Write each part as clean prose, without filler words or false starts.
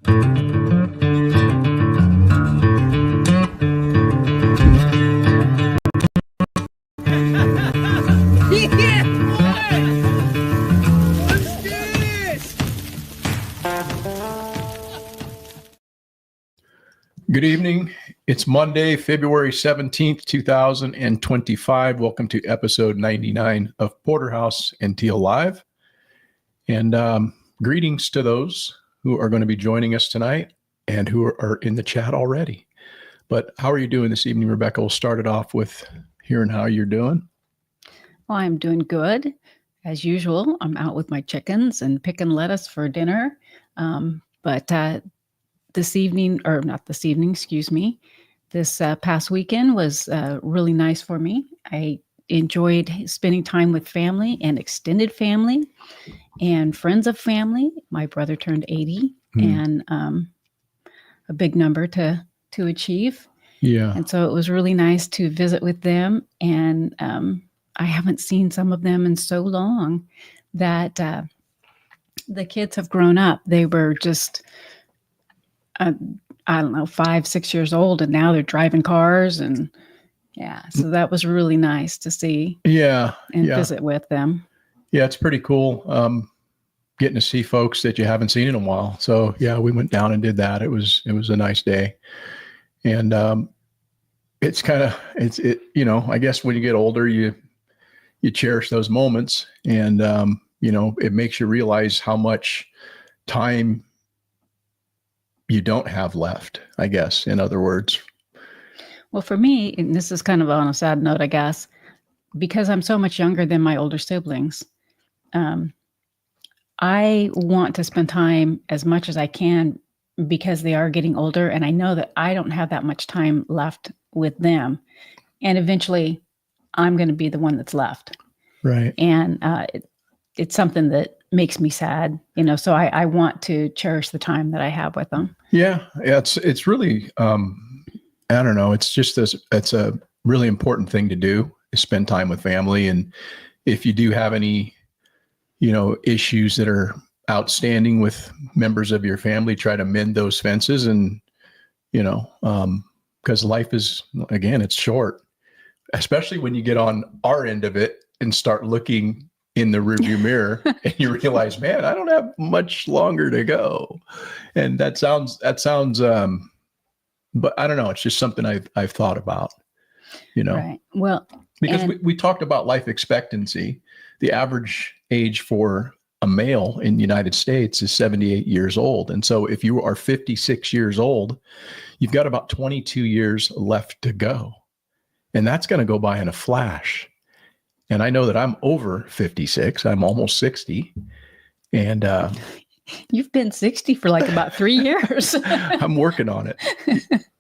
Good evening. It's Monday, February 17th, 2025. Welcome to episode 99 of Porterhouse and Teal Live. And greetings to those who are going to be joining us tonight and who are in the chat already. But how are you doing this evening, Rebecca? We'll start it off with hearing how you're doing. Well, I'm doing good. As usual, I'm out with my chickens and picking lettuce for dinner. This evening, or not this evening, excuse me, this past weekend was really nice for me. I enjoyed spending time with family and extended family and friends of family. My brother turned 80 and a big number to achieve. Yeah. And so it was really nice to visit with them. And I haven't seen some of them in so long that the kids have grown up. They were just... I don't know, 5, 6 years old, and now they're driving cars, and so that was really nice to see. Visit with them. Yeah, it's pretty cool getting to see folks that you haven't seen in a while. So yeah, we went down and did that. It was a nice day, and it's I guess when you get older, you cherish those moments, and it makes you realize how much time you don't have left, I guess, in other words. Well, for me, and this is kind of on a sad note, I guess, because I'm so much younger than my older siblings, I want to spend time as much as I can because they are getting older, and I know that I don't have that much time left with them. And eventually, I'm going to be the one that's left. Right. And it's something that makes me sad, so I want to cherish the time that I have with them. Yeah. It's really, I don't know. It's just it's a really important thing to do, is spend time with family. And if you do have any, issues that are outstanding with members of your family, try to mend those fences and, because life is, again, it's short, especially when you get on our end of it and start looking in the rearview mirror and you realize, man, I don't have much longer to go. And that sounds, but I don't know. It's just something I've thought about, Right. Well, because we talked about life expectancy. The average age for a male in the United States is 78 years old. And so if you are 56 years old, you've got about 22 years left to go. And that's going to go by in a flash. And I know that I'm over 56. I'm almost 60. And you've been 60 for like about 3 years. I'm working on it.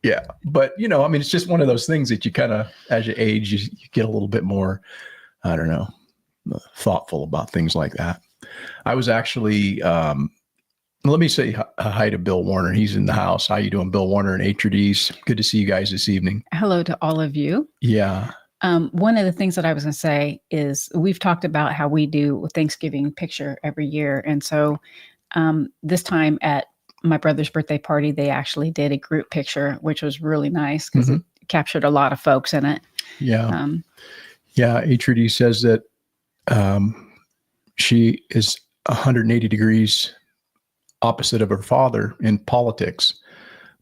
Yeah. But, it's just one of those things that you kind of, as you age, you get a little bit more, I don't know, thoughtful about things like that. I was actually, let me say hi to Bill Warner. He's in the house. How you doing, Bill Warner and Atrides? Good to see you guys this evening. Hello to all of you. Yeah. One of the things that I was going to say is we've talked about how we do a Thanksgiving picture every year. And so this time at my brother's birthday party, they actually did a group picture, which was really nice because it captured a lot of folks in it. Yeah. Atrides says that she is 180 degrees opposite of her father in politics,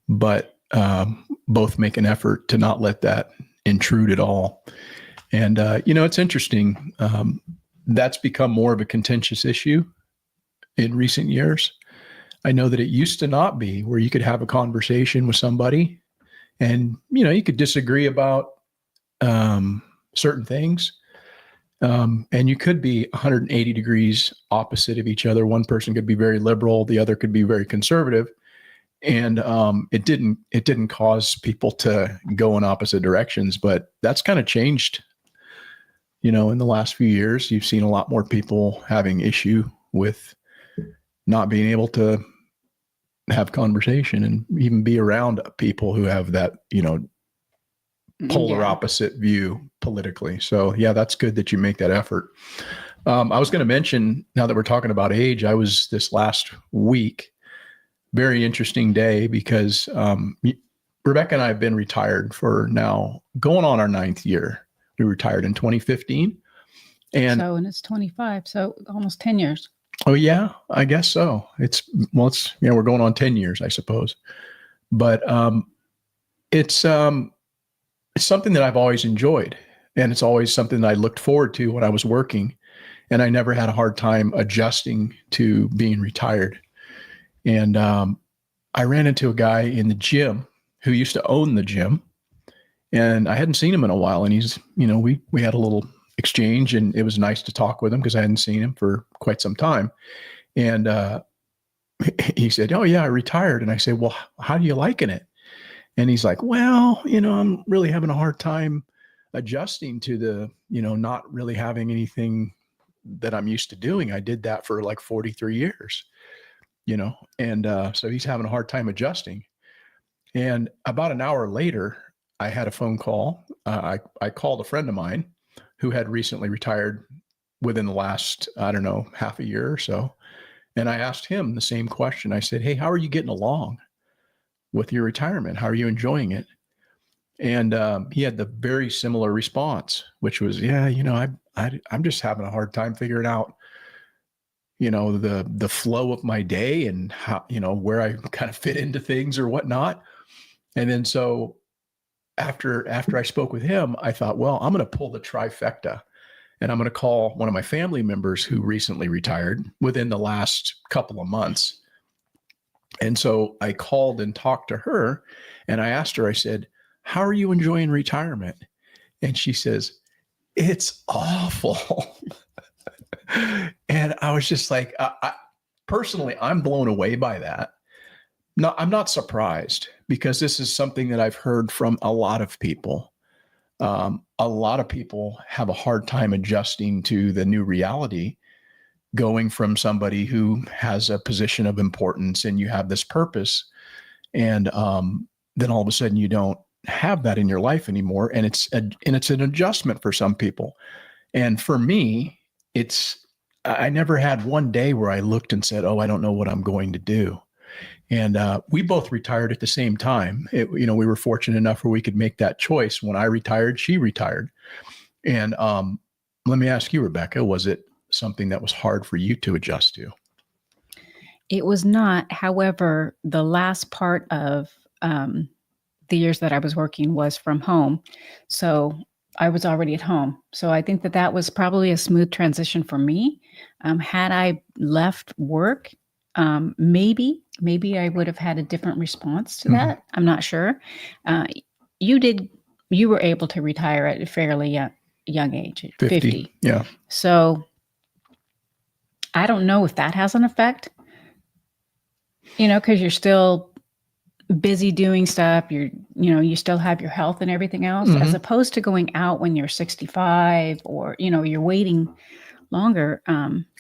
but both make an effort to not let that intrude at all. And, it's interesting. That's become more of a contentious issue in recent years. I know that it used to not be, where you could have a conversation with somebody and, you could disagree about certain things. And you could be 180 degrees opposite of each other. One person could be very liberal. The other could be very conservative. And it didn't cause people to go in opposite directions, but that's kind of changed. In the last few years, you've seen a lot more people having issue with not being able to have conversation and even be around people who have that, polar opposite view politically. So yeah, that's good that you make that effort. I was going to mention, now that we're talking about age, I was this last week, very interesting day because Rebecca and I have been retired for now going on our 9th year. We retired in 2015. And it's 25, so almost 10 years. Oh yeah, I guess so. We're going on 10 years, I suppose. But it's something that I've always enjoyed, and it's always something that I looked forward to when I was working, and I never had a hard time adjusting to being retired. And I ran into a guy in the gym who used to own the gym, and I hadn't seen him in a while, and he's, we had a little exchange, and it was nice to talk with him because I hadn't seen him for quite some time. And he said, "Oh yeah, I retired." And I said, "Well, how are you liking it?" And he's like, "Well, I'm really having a hard time adjusting to the, not really having anything that I'm used to doing. I did that for like 43 years, and so he's having a hard time adjusting." And about an hour later, I had a phone call. I called a friend of mine who had recently retired within the last, I don't know, half a year or so. And I asked him the same question. I said, "Hey, how are you getting along with your retirement? How are you enjoying it?" And he had the very similar response, which was, "Yeah, I'm just having a hard time figuring out, the flow of my day and how, where I kind of fit into things or whatnot." And then so after I spoke with him, I thought, well, I'm going to pull the trifecta, and I'm going to call one of my family members who recently retired within the last couple of months. And so I called and talked to her, and I asked her, I said, "How are you enjoying retirement?" And she says, "It's awful." And I was just like, personally, I'm blown away by that. No, I'm not surprised because this is something that I've heard from a lot of people. A lot of people have a hard time adjusting to the new reality, going from somebody who has a position of importance and you have this purpose, and then all of a sudden you don't have that in your life anymore, and it's an adjustment for some people. And for me, I never had one day where I looked and said, "Oh, I don't know what I'm going to do." And we both retired at the same time. We were fortunate enough where we could make that choice. When I retired, she retired. And let me ask you, Rebecca, was it something that was hard for you to adjust to? It was not. However, the last part of the years that I was working was from home. So I was already at home. So I think that was probably a smooth transition for me. Had I left work, maybe I would have had a different response to that. Mm-hmm. I'm not sure. You were able to retire at a fairly young age, 50. Yeah. So I don't know if that has an effect, because you're still busy doing stuff. You still have your health and everything else, mm-hmm. as opposed to going out when you're 65 or, you're waiting longer.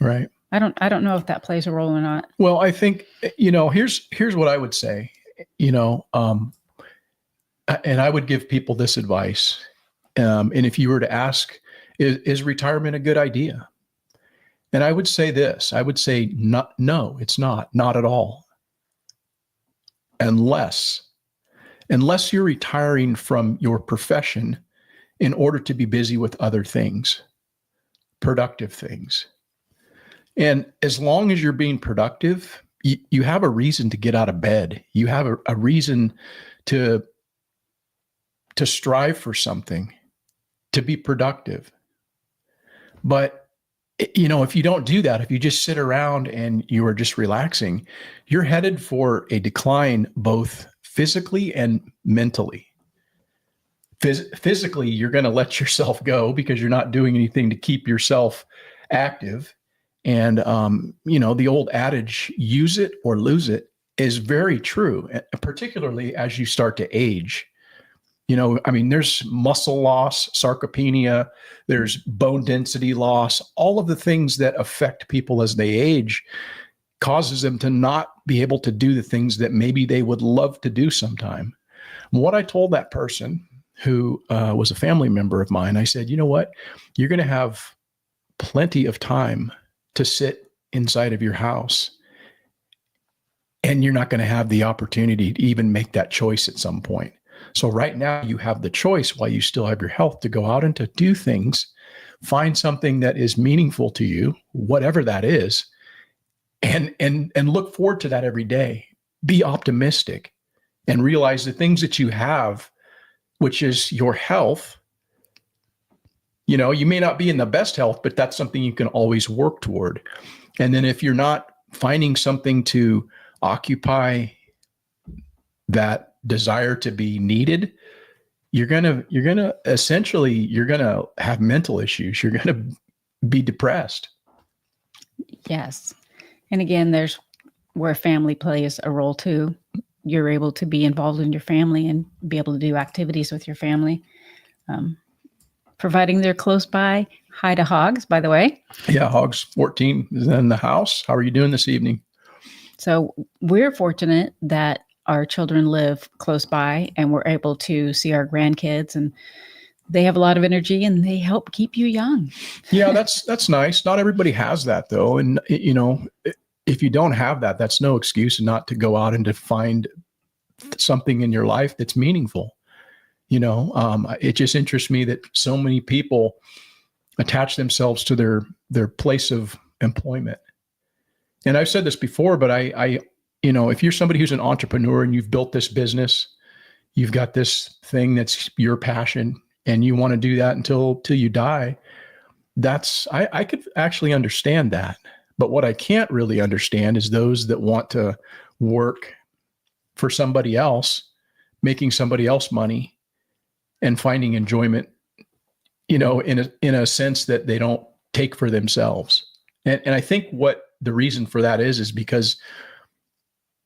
Right. I don't know if that plays a role or not. Well, I think, here's what I would say, and I would give people this advice. And if you were to ask, is retirement a good idea? And I would say this, I would say, no, it's not at all. Unless you're retiring from your profession in order to be busy with other things, productive things. And as long as you're being productive, you have a reason to get out of bed. You have a reason to strive for something, to be productive. But, if you don't do that, if you just sit around and you are just relaxing, you're headed for a decline, both physically and mentally. Physically, you're going to let yourself go because you're not doing anything to keep yourself active. And, the old adage, use it or lose it, is very true, particularly as you start to age. There's muscle loss, sarcopenia, there's bone density loss, all of the things that affect people as they age causes them to not be able to do the things that maybe they would love to do sometime. What I told that person who was a family member of mine, I said, "You know what? You're going to have plenty of time to sit inside of your house and you're not going to have the opportunity to even make that choice at some point. So right now you have the choice while you still have your health to go out and to do things, find something that is meaningful to you, whatever that is, and look forward to that every day. Be optimistic and realize the things that you have, which is your health. You know, you may not be in the best health, but that's something you can always work toward. And then if you're not finding something to occupy that desire to be needed, you're going to essentially have mental issues. You're going to be depressed. Yes. And again, there's where family plays a role too. You're able to be involved in your family and be able to do activities with your family. Providing they're close by. Hi to Hogs, by the way. Yeah, Hogs 14 is in the house. How are you doing this evening? So we're fortunate that our children live close by and we're able to see our grandkids, and they have a lot of energy and they help keep you young. Yeah, that's nice. Not everybody has that though. And you know, if you don't have that, that's no excuse not to go out and to find something in your life that's meaningful. You know, it just interests me that so many people attach themselves to their place of employment. And I've said this before, but I, you know, if you're somebody who's an entrepreneur and you've built this business, you've got this thing that's your passion and you want to do that till you die, I could actually understand that. But what I can't really understand is those that want to work for somebody else, making somebody else money and finding enjoyment, you know, in a sense that they don't take for themselves. And I think what the reason for that is because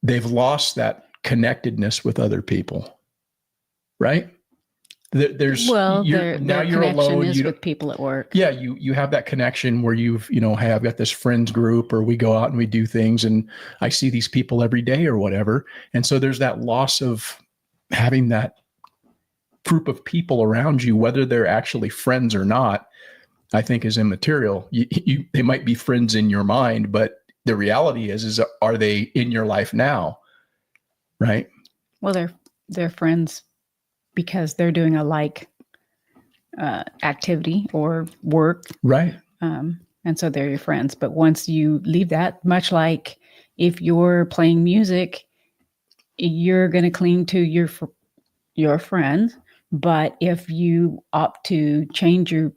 they've lost that connectedness with other people, right? There's now you're alone. Is with people at work. Yeah, you have that connection where hey, I've got this friends group, or we go out and we do things, and I see these people every day or whatever. And so there's that loss of having that group of people around you, whether they're actually friends or not, I think is immaterial. They might be friends in your mind, but the reality is are they in your life now? Right. Well, they're friends because they're doing a activity or work. Right. And so they're your friends. But once you leave that, much like if you're playing music, you're going to cling to your friends. But if you opt to change your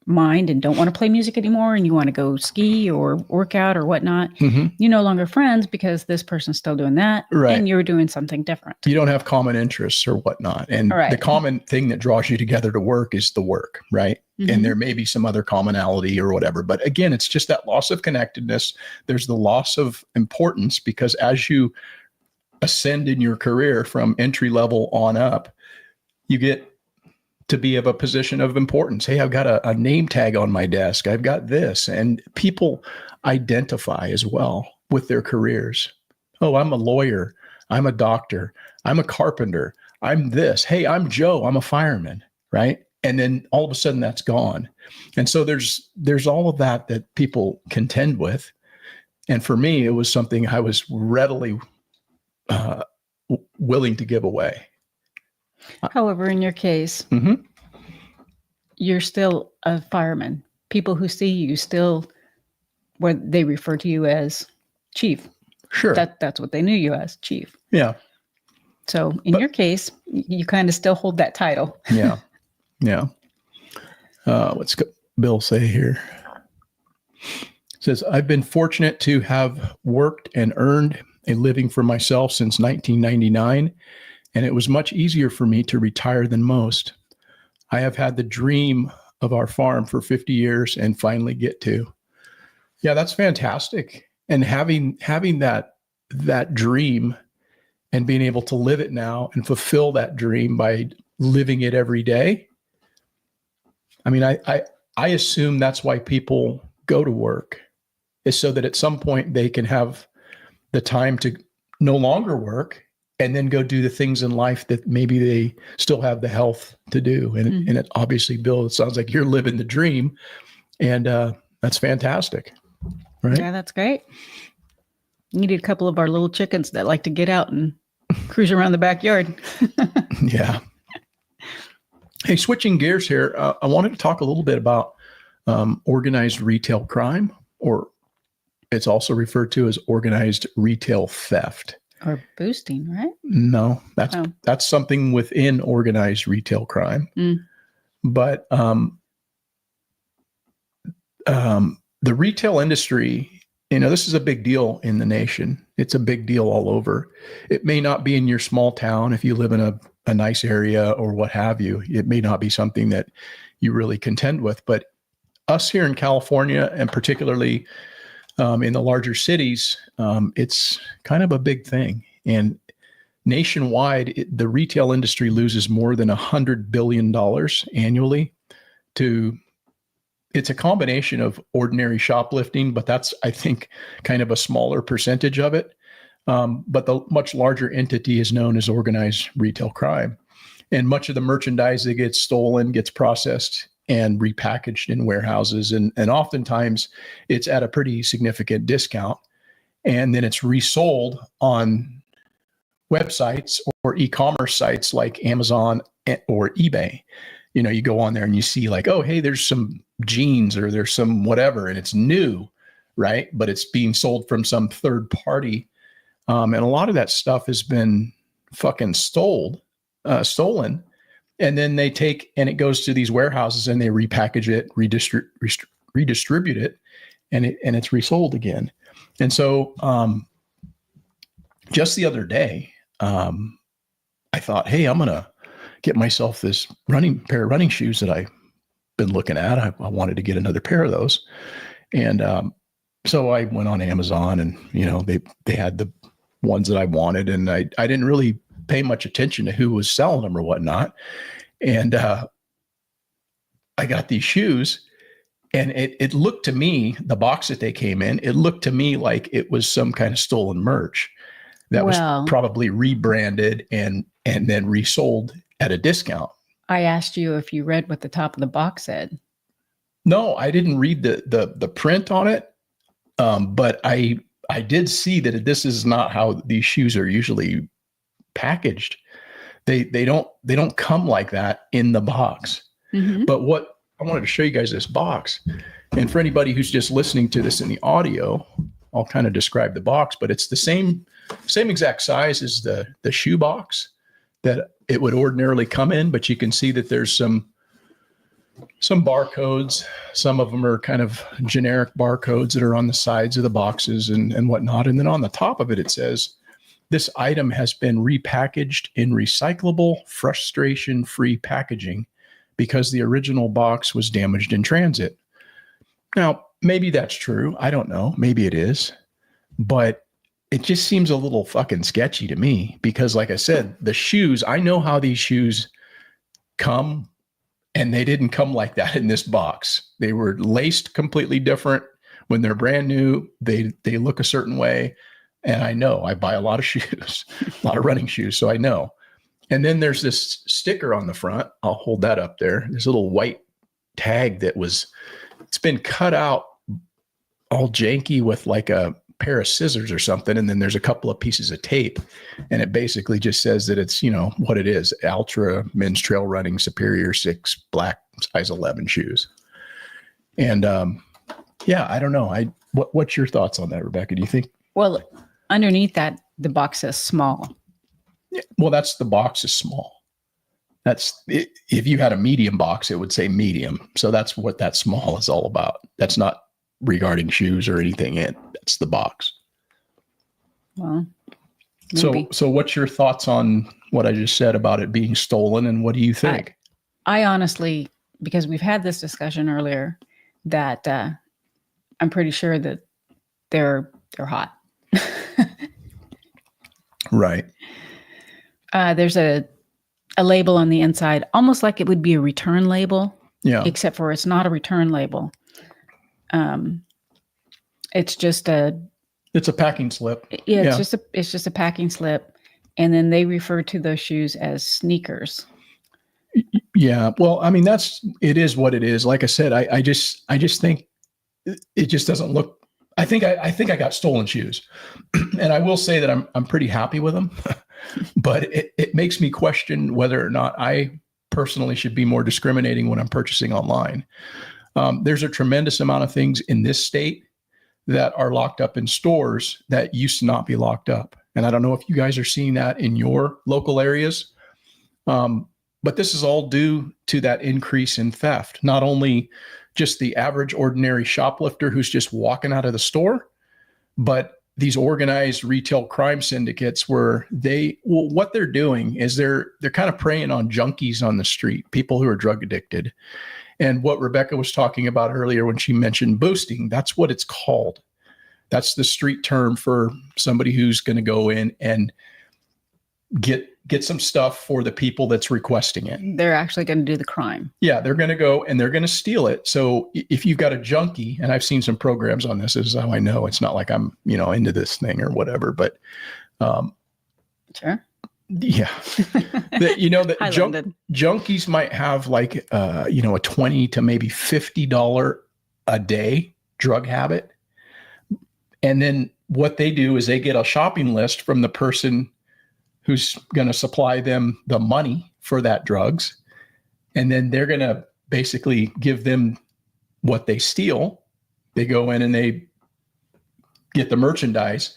mind and don't want to play music anymore and you want to go ski or work out or whatnot, you're no longer friends because this person's still doing that, right, and you're doing something different. You don't have common interests or whatnot. And the common thing that draws you together to work is the work, right? And there may be some other commonality or whatever. But again, it's just that loss of connectedness. There's the loss of importance because as you ascend in your career from entry level on up, you get to be of a position of importance. Hey, I've got a name tag on my desk. I've got this. And people identify as well with their careers. Oh, I'm a lawyer. I'm a doctor. I'm a carpenter. I'm this. Hey, I'm Joe. I'm a fireman. Right. And then all of a sudden that's gone. And so there's all of that people contend with. And for me, it was something I was readily willing to give away. However, in your case, you're still a fireman. People who see you still, what they refer to you as chief. Sure. That's what they knew you as, chief. Yeah. So in your case, you kind of still hold that title. Yeah. Yeah. What's Bill say here? It says, I've been fortunate to have worked and earned a living for myself since 1999. And it was much easier for me to retire than most. I have had the dream of our farm for 50 years and finally get to. Yeah, that's fantastic. And having that dream and being able to live it now and fulfill that dream by living it every day. I mean, I assume that's why people go to work, is so that at some point they can have the time to no longer work and then go do the things in life that maybe they still have the health to do. And it obviously, Bill, it sounds like you're living the dream, and that's fantastic. Right? Yeah, that's great. You need a couple of our little chickens that like to get out and cruise around the backyard. Yeah. Hey, switching gears here, I wanted to talk a little bit about organized retail crime, or it's also referred to as organized retail theft. Or boosting, right? No, that's something within organized retail crime. But the retail industry, this is a big deal in the nation. It's a big deal all over. It may not be in your small town if you live in a nice area or what have you. It may not be something that you really contend with. But us here in California, and particularly in the larger cities, it's kind of a big thing. And nationwide, the retail industry loses more than $100 billion annually to. It's a combination of ordinary shoplifting, but that's, I think, kind of a smaller percentage of it. But the much larger entity is known as organized retail crime. And much of the merchandise that gets stolen gets processed and repackaged in warehouses. And oftentimes it's at a pretty significant discount. And then it's resold on websites or e-commerce sites like Amazon or eBay. You go on there and you see like, oh, hey, there's some jeans or there's some whatever, and it's new, right? But it's being sold from some third party. And a lot of that stuff has been fucking stolen. And then they take, and it goes to these warehouses and they repackage it, redistribute it, and it's resold again. And so just the other day, I thought, hey, I'm going to get myself this pair of running shoes that I've been looking at. I wanted to get another pair of those. And so I went on Amazon and, they had the ones that I wanted, and I didn't really pay much attention to who was selling them or whatnot. And I got these shoes, and it looked to me, the box that they came in, it looked to me like it was some kind of stolen merch that was probably rebranded and then resold at a discount. I asked you if you read what the top of the box said. No, I didn't read the print on it. But I did see that this is not how these shoes are usually packaged. They don't come like that in the box. Mm-hmm. But what I wanted to show you guys this box. And for anybody who's just listening to this in the audio, I'll kind of describe the box, but it's the same exact size as the shoe box that it would ordinarily come in, but you can see that there's some barcodes. Some of them are kind of generic barcodes that are on the sides of the boxes and whatnot. And then on the top of it, it says, this item has been repackaged in recyclable, frustration-free packaging because the original box was damaged in transit. Now, maybe that's true. I don't know. Maybe it is. But it just seems a little fucking sketchy to me because, like I said, the shoes, I know how these shoes come, and they didn't come like that in this box. They were laced completely different. When they're brand new, they look a certain way. And I know I buy a lot of shoes, a lot of running shoes. So I know. And then there's this sticker on the front. I'll hold that up there. There's a little white tag it's been cut out all janky with like a pair of scissors or something. And then there's a couple of pieces of tape, and it basically just says that it's, what it is, Ultra men's trail running Superior 6 black size 11 shoes. And I don't know. What's your thoughts on that, Rebecca? Do you think? Well, underneath that, the box says small. Yeah, well, the box is small. That's it. If you had a medium box, it would say medium. So that's what that small is all about. That's not regarding shoes or anything that's the box. Well, maybe. So what's your thoughts on what I just said about it being stolen, and what do you think? I honestly, because we've had this discussion earlier, that I'm pretty sure that they're hot. Right. There's a label on the inside, almost like it would be a return label. Yeah. Except for it's not a return label. It's just it's a packing slip. Yeah, it's just a packing slip. And then they refer to those shoes as sneakers. Yeah. Well, I mean, it is what it is. Like I said, I just think it just doesn't look, I think I got stolen shoes, and I will say that I'm pretty happy with them, but it makes me question whether or not I personally should be more discriminating when I'm purchasing online. There's a tremendous amount of things in this state that are locked up in stores that used to not be locked up, and I don't know if you guys are seeing that in your local areas. But this is all due to that increase in theft, not only just the average ordinary shoplifter who's just walking out of the store, but these organized retail crime syndicates where what they're doing is they're kind of preying on junkies on the street, people who are drug addicted. And what Rebecca was talking about earlier when she mentioned boosting, that's what it's called. That's the street term for somebody who's going to go in and get some stuff for the people that's requesting it. They're actually going to do the crime. Yeah, they're going to go and they're going to steal it. So if you've got a junkie, and I've seen some programs on this, is how I know. It's not like I'm, into this thing or whatever, but sure. Yeah. Junkies might have like a $20 to maybe $50 a day drug habit. And then what they do is they get a shopping list from the person who's going to supply them the money for that drugs. And then they're going to basically give them what they steal. They go in and they get the merchandise,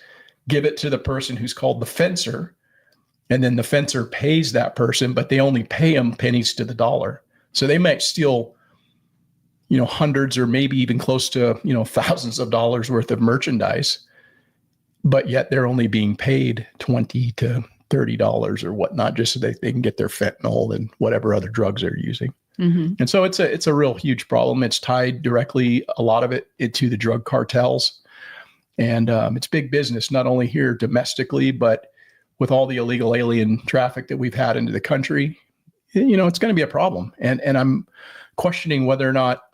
give it to the person who's called the fencer. And then the fencer pays that person, but they only pay them pennies to the dollar. So they might steal, hundreds or maybe even close to, thousands of dollars worth of merchandise, but yet they're only being paid $20 to $30 or whatnot, just so they can get their fentanyl and whatever other drugs they're using. Mm-hmm. And so it's a real huge problem. It's tied directly, a lot of it, into the drug cartels. And it's big business, not only here domestically, but with all the illegal alien traffic that we've had into the country, it's going to be a problem. And I'm questioning whether or not,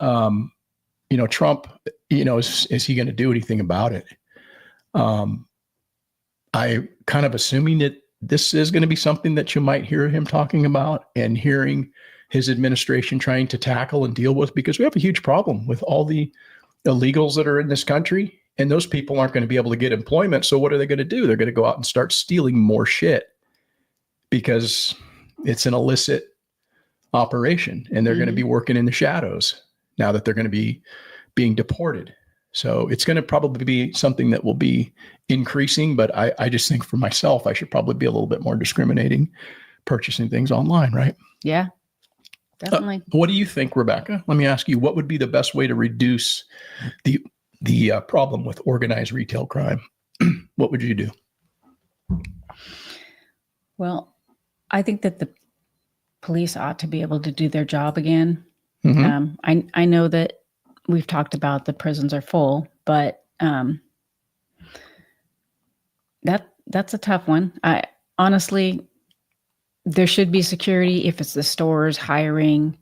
Trump, is he going to do anything about it? I kind of assuming that this is going to be something that you might hear him talking about and hearing his administration trying to tackle and deal with, because we have a huge problem with all the illegals that are in this country, and those people aren't going to be able to get employment. So what are they going to do? They're going to go out and start stealing more shit because it's an illicit operation, and they're going to be working in the shadows now that they're going to be being deported. So it's going to probably be something that will be increasing, but I just think for myself, I should probably be a little bit more discriminating purchasing things online, right? Yeah, definitely. What do you think, Rebecca? Let me ask you, what would be the best way to reduce the problem with organized retail crime? What would you do? Well, I think that the police ought to be able to do their job again. Mm-hmm. I know that we've talked about the prisons are full, but that's a tough one. Honestly, there should be security if it's the stores hiring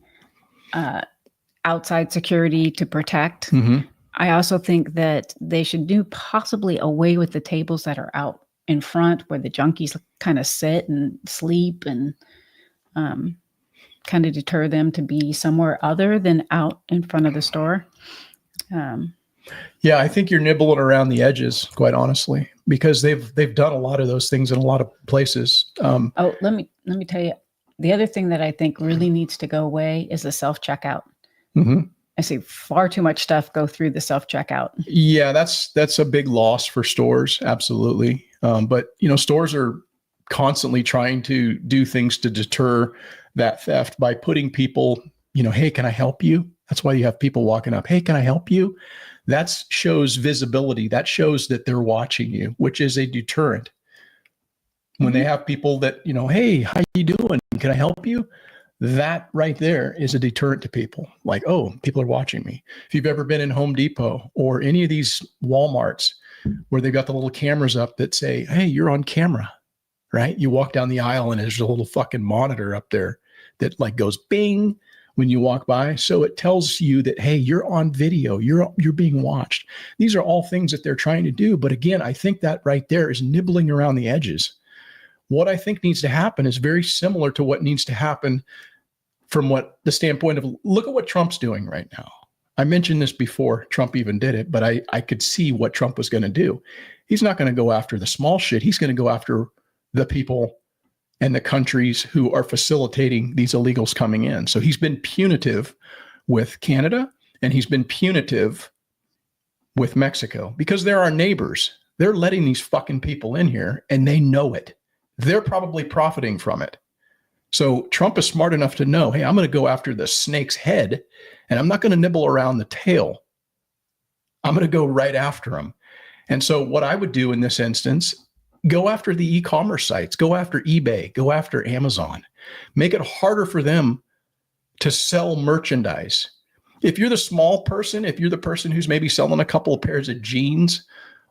outside security to protect. Mm-hmm. I also think that they should do possibly away with the tables that are out in front where the junkies kind of sit and sleep, and kind of deter them to be somewhere other than out in front of the store. Yeah, I think you're nibbling around the edges, quite honestly, because they've done a lot of those things in a lot of places. Let me tell you, the other thing that I think really needs to go away is the self-checkout. Mm-hmm. I see far too much stuff go through the self-checkout. Yeah, that's a big loss for stores. Absolutely. But, stores are constantly trying to do things to deter that theft by putting people, hey, can I help you? That's why you have people walking up. Hey, can I help you? That shows visibility. That shows that they're watching you, which is a deterrent. When they have people that, hey, how you doing? Can I help you? That right there is a deterrent to people. Like, oh, people are watching me. If you've ever been in Home Depot or any of these Walmarts where they've got the little cameras up that say, hey, you're on camera, right? You walk down the aisle and there's a little fucking monitor up there that like goes bing when you walk by. So it tells you that, hey, you're on video, you're being watched. These are all things that they're trying to do. But again, I think that right there is nibbling around the edges. What I think needs to happen is very similar to what needs to happen from what the standpoint of, look at what Trump's doing right now. I mentioned this before Trump even did it, but I could see what Trump was going to do. He's not going to go after the small shit. He's going to go after the people and the countries who are facilitating these illegals coming in. So he's been punitive with Canada, and he's been punitive with Mexico because they're our neighbors. They're letting these fucking people in here, and they know it. They're probably profiting from it. So Trump is smart enough to know, hey, I'm going to go after the snake's head, and I'm not going to nibble around the tail. I'm going to go right after him. And so what I would do in this instance, go after the e-commerce sites, go after eBay, go after Amazon. Make it harder for them to sell merchandise. If you're the small person, if you're the person who's maybe selling a couple of pairs of jeans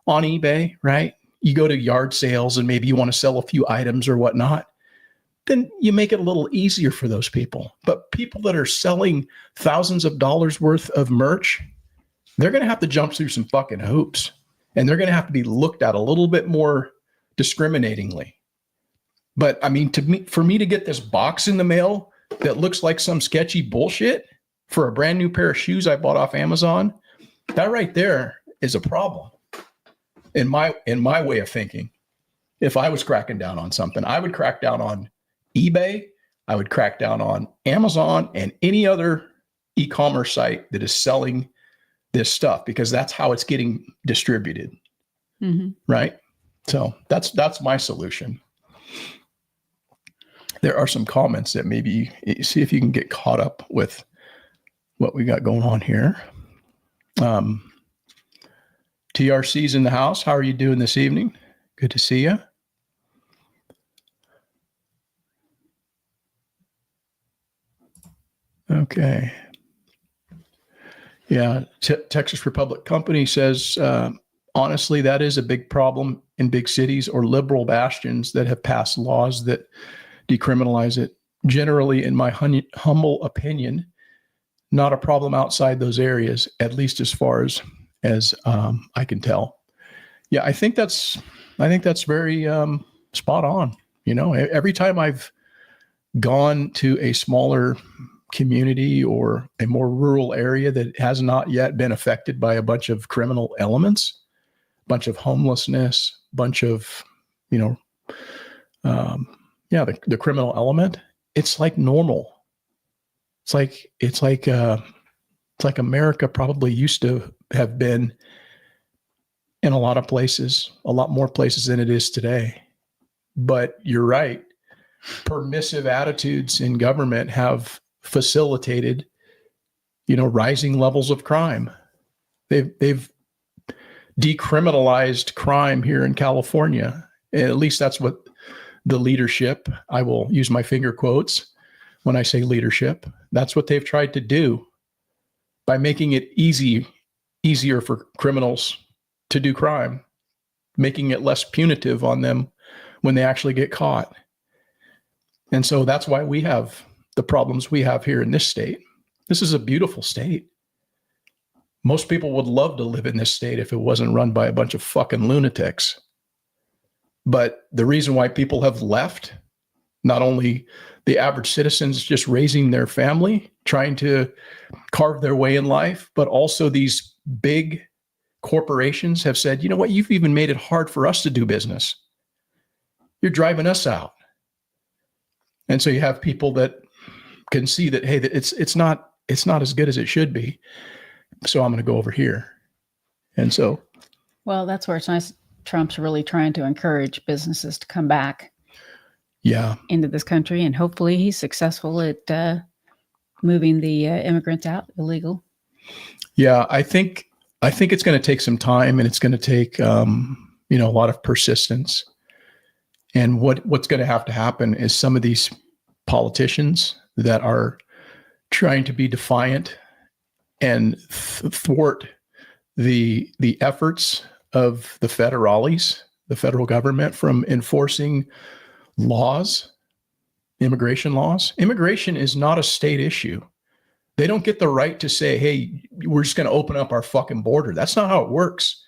on eBay, right? You go to yard sales and maybe you want to sell a few items or whatnot, then you make it a little easier for those people. But people that are selling thousands of dollars worth of merch, they're going to have to jump through some fucking hoops, and they're going to have to be looked at a little bit more discriminatingly. But I mean, for me to get this box in the mail that looks like some sketchy bullshit for a brand new pair of shoes I bought off Amazon, that right there is a problem in my way of thinking. If I was cracking down on something, I would crack down on eBay, I would crack down on Amazon and any other e-commerce site that is selling this stuff, because that's how it's getting distributed. Mm-hmm. Right? So that's my solution. There are some comments that maybe see if you can get caught up with what we got going on here. TRC's in the house. How are you doing this evening? Good to see you. Okay. Yeah. Texas Republic Company says, honestly, that is a big problem in big cities or liberal bastions that have passed laws that decriminalize it. Generally, in my humble opinion, not a problem outside those areas, at least as far as I can tell. Yeah, I think that's very spot on. You know, every time I've gone to a smaller community or a more rural area that has not yet been affected by a bunch of criminal elements, bunch of homelessness, bunch of, the criminal element, it's like normal. It's like America probably used to have been in a lot of places, a lot more places than it is today. But you're right. Permissive attitudes in government have facilitated, rising levels of crime. They've decriminalized crime here in California. At least that's what the leadership, I will use my finger quotes when I say leadership, that's what they've tried to do by making it easier for criminals to do crime, making it less punitive on them when they actually get caught. And so that's why we have the problems we have here in this state. This is a beautiful state. Most people would love to live in this state if it wasn't run by a bunch of fucking lunatics. But the reason why people have left, not only the average citizens just raising their family, trying to carve their way in life, but also these big corporations have said, you know what, you've even made it hard for us to do business. You're driving us out. And so you have people that can see that, hey, that it's not as good as it should be. So I'm going to go over here. And so. Well, that's where it's nice. Trump's really trying to encourage businesses to come back. Yeah. Into this country. And hopefully he's successful at moving the immigrants out illegal. Yeah. I think it's going to take some time, and it's going to take, a lot of persistence. And what's going to have to happen is some of these politicians that are trying to be defiant and thwart the efforts of the federales, the federal government, from enforcing laws, immigration laws. Immigration is not a state issue. They don't get the right to say, hey, we're just going to open up our fucking border. That's not how it works.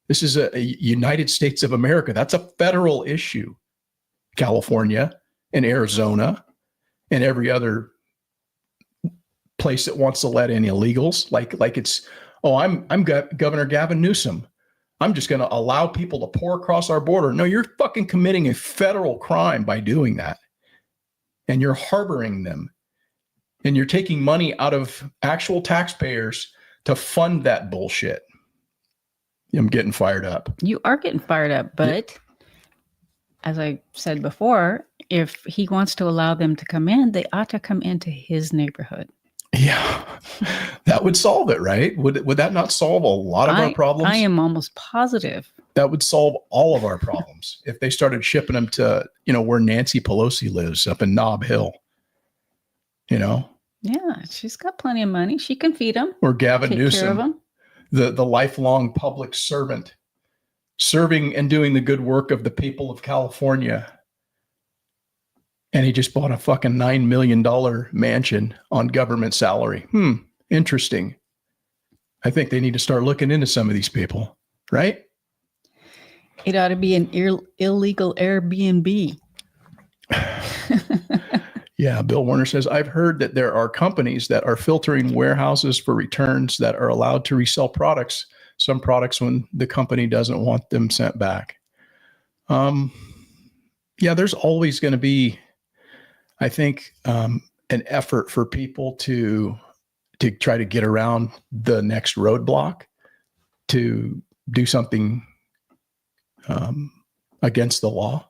This is a United States of America. That's a federal issue. California and Arizona and every other place that wants to let in illegals. Like it's, oh, I'm Governor Gavin Newsom. I'm just going to allow people to pour across our border. No, you're fucking committing a federal crime by doing that. And you're harboring them. And you're taking money out of actual taxpayers to fund that bullshit. I'm getting fired up. You are getting fired up, but as I said before, if he wants to allow them to come in, they ought to come into his neighborhood. Yeah, that would solve it, right? Would that not solve a lot of our problems? I am almost positive. That would solve all of our problems if they started shipping them to, where Nancy Pelosi lives up in Nob Hill. Yeah, she's got plenty of money. She can feed them. Or Gavin Newsom, care of them. The lifelong public servant, serving and doing the good work of the people of California. And he just bought a fucking $9 million mansion on government salary. Interesting. I think they need to start looking into some of these people, right? It ought to be an illegal Airbnb. Yeah, Bill Warner says, I've heard that there are companies that are filtering warehouses for returns that are allowed to resell products, some products when the company doesn't want them sent back. Yeah, there's always going to be, I think, an effort for people to try to get around the next roadblock, to do something against the law.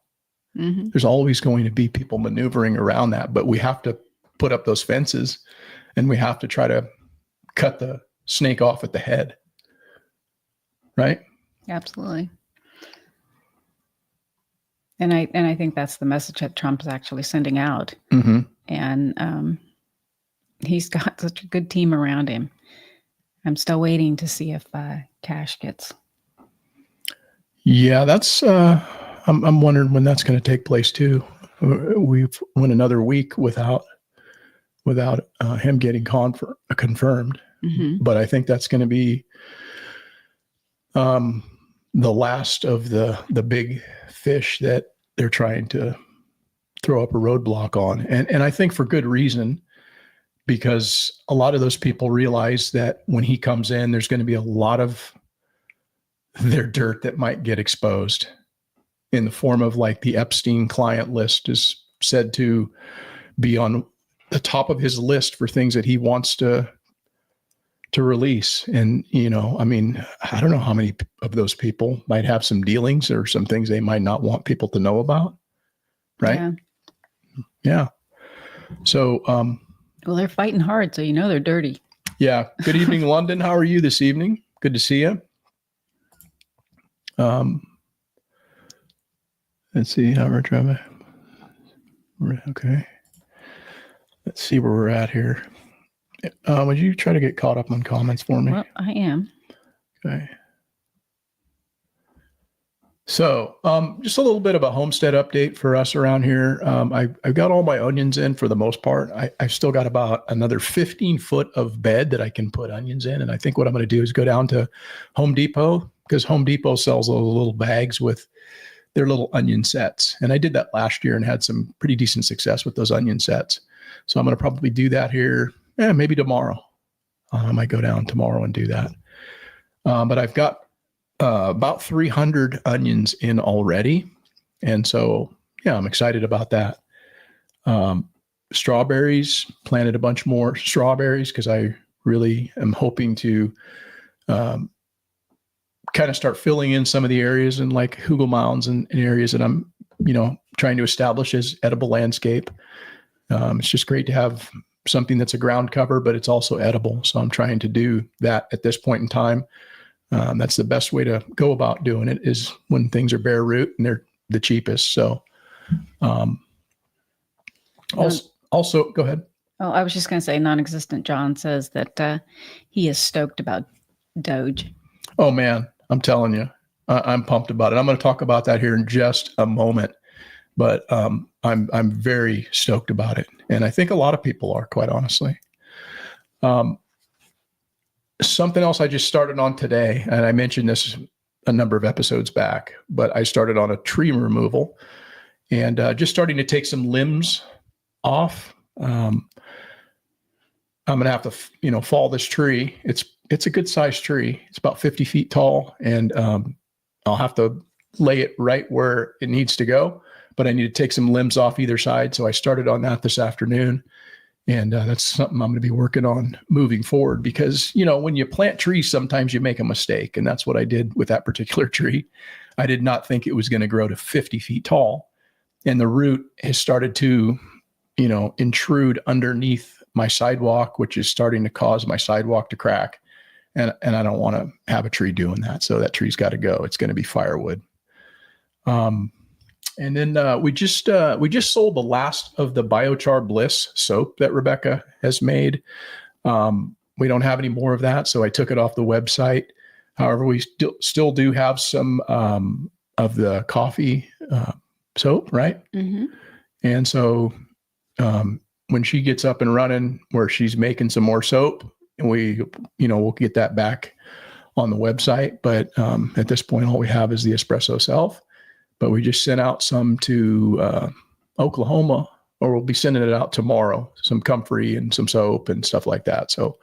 Mm-hmm. There's always going to be people maneuvering around that, but we have to put up those fences and we have to try to cut the snake off at the head. Right? Absolutely. And I think that's the message that Trump is actually sending out. Mm-hmm. And he's got such a good team around him. I'm still waiting to see if Cash gets. Yeah, that's. I'm wondering when that's going to take place too. We've went another week without him getting confirmed. Mm-hmm. But I think that's going to be the last of the big fish that they're trying to throw up a roadblock on. And I think for good reason, because a lot of those people realize that when he comes in, there's going to be a lot of their dirt that might get exposed in the form of, like, the Epstein client list is said to be on the top of his list for things that he wants to release. And, I mean, I don't know how many of those people might have some dealings or some things they might not want people to know about. Right. Yeah. So, well, they're fighting hard, so they're dirty. Yeah. Good evening, London. How are you this evening? Good to see you. Let's see how we're trying. Okay. Let's see where we're at here. Would you try to get caught up on comments for me? Well, I am. Okay. So, just a little bit of a homestead update for us around here. I've got all my onions in for the most part. I've still got about another 15 foot of bed that I can put onions in. And I think what I'm going to do is go down to Home Depot, because Home Depot sells those little bags with their little onion sets. And I did that last year and had some pretty decent success with those onion sets. So I'm going to probably do that here. Maybe tomorrow. I might go down tomorrow and do that. But I've got about 300 onions in already. And so, yeah, I'm excited about that. Strawberries, planted a bunch more strawberries because I really am hoping to kind of start filling in some of the areas in, like, hugel mounds and areas that I'm, trying to establish as edible landscape. It's just great to have something that's a ground cover, but it's also edible. So I'm trying to do that at this point in time. That's the best way to go about doing it, is when things are bare root and they're the cheapest. So also go ahead. Oh, I was just going to say, non-existent John says that he is stoked about Doge. Oh man, I'm telling you, I'm pumped about it. I'm going to talk about that here in just a moment, but I'm very stoked about it. And I think a lot of people are, quite honestly. Something else I just started on today, and I mentioned this a number of episodes back, but I started on a tree removal and just starting to take some limbs off. I'm going to have to, fall this tree. It's a good sized tree. It's about 50 feet tall, and I'll have to lay it right where it needs to go, but I need to take some limbs off either side. So I started on that this afternoon, and that's something I'm going to be working on moving forward, because, when you plant trees, sometimes you make a mistake. And that's what I did with that particular tree. I did not think it was going to grow to 50 feet tall. And the root has started to, intrude underneath my sidewalk, which is starting to cause my sidewalk to crack. And I don't want to have a tree doing that. So that tree's got to go. It's going to be firewood. And then we just sold the last of the Biochar Bliss soap that Rebecca has made. We don't have any more of that, so I took it off the website. However, we still do have some of the coffee soap, right? Mm-hmm. And so when she gets up and running, where she's making some more soap, and we'll get that back on the website. But at this point, all we have is the espresso self. But we just sent out some to Oklahoma, or we'll be sending it out tomorrow, some comfrey and some soap and stuff like that. So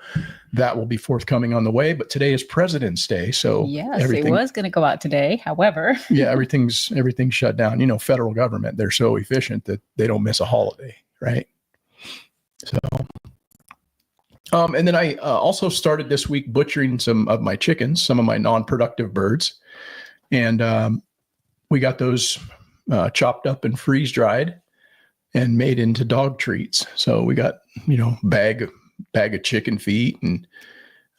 that will be forthcoming on the way. But today is President's Day. So yes, it was going to go out today. However, yeah, everything's shut down. Federal government, they're so efficient that they don't miss a holiday, right? So, and then I also started this week butchering some of my chickens, some of my non-productive birds. And we got those chopped up and freeze dried and made into dog treats. So we got, bag of chicken feet and,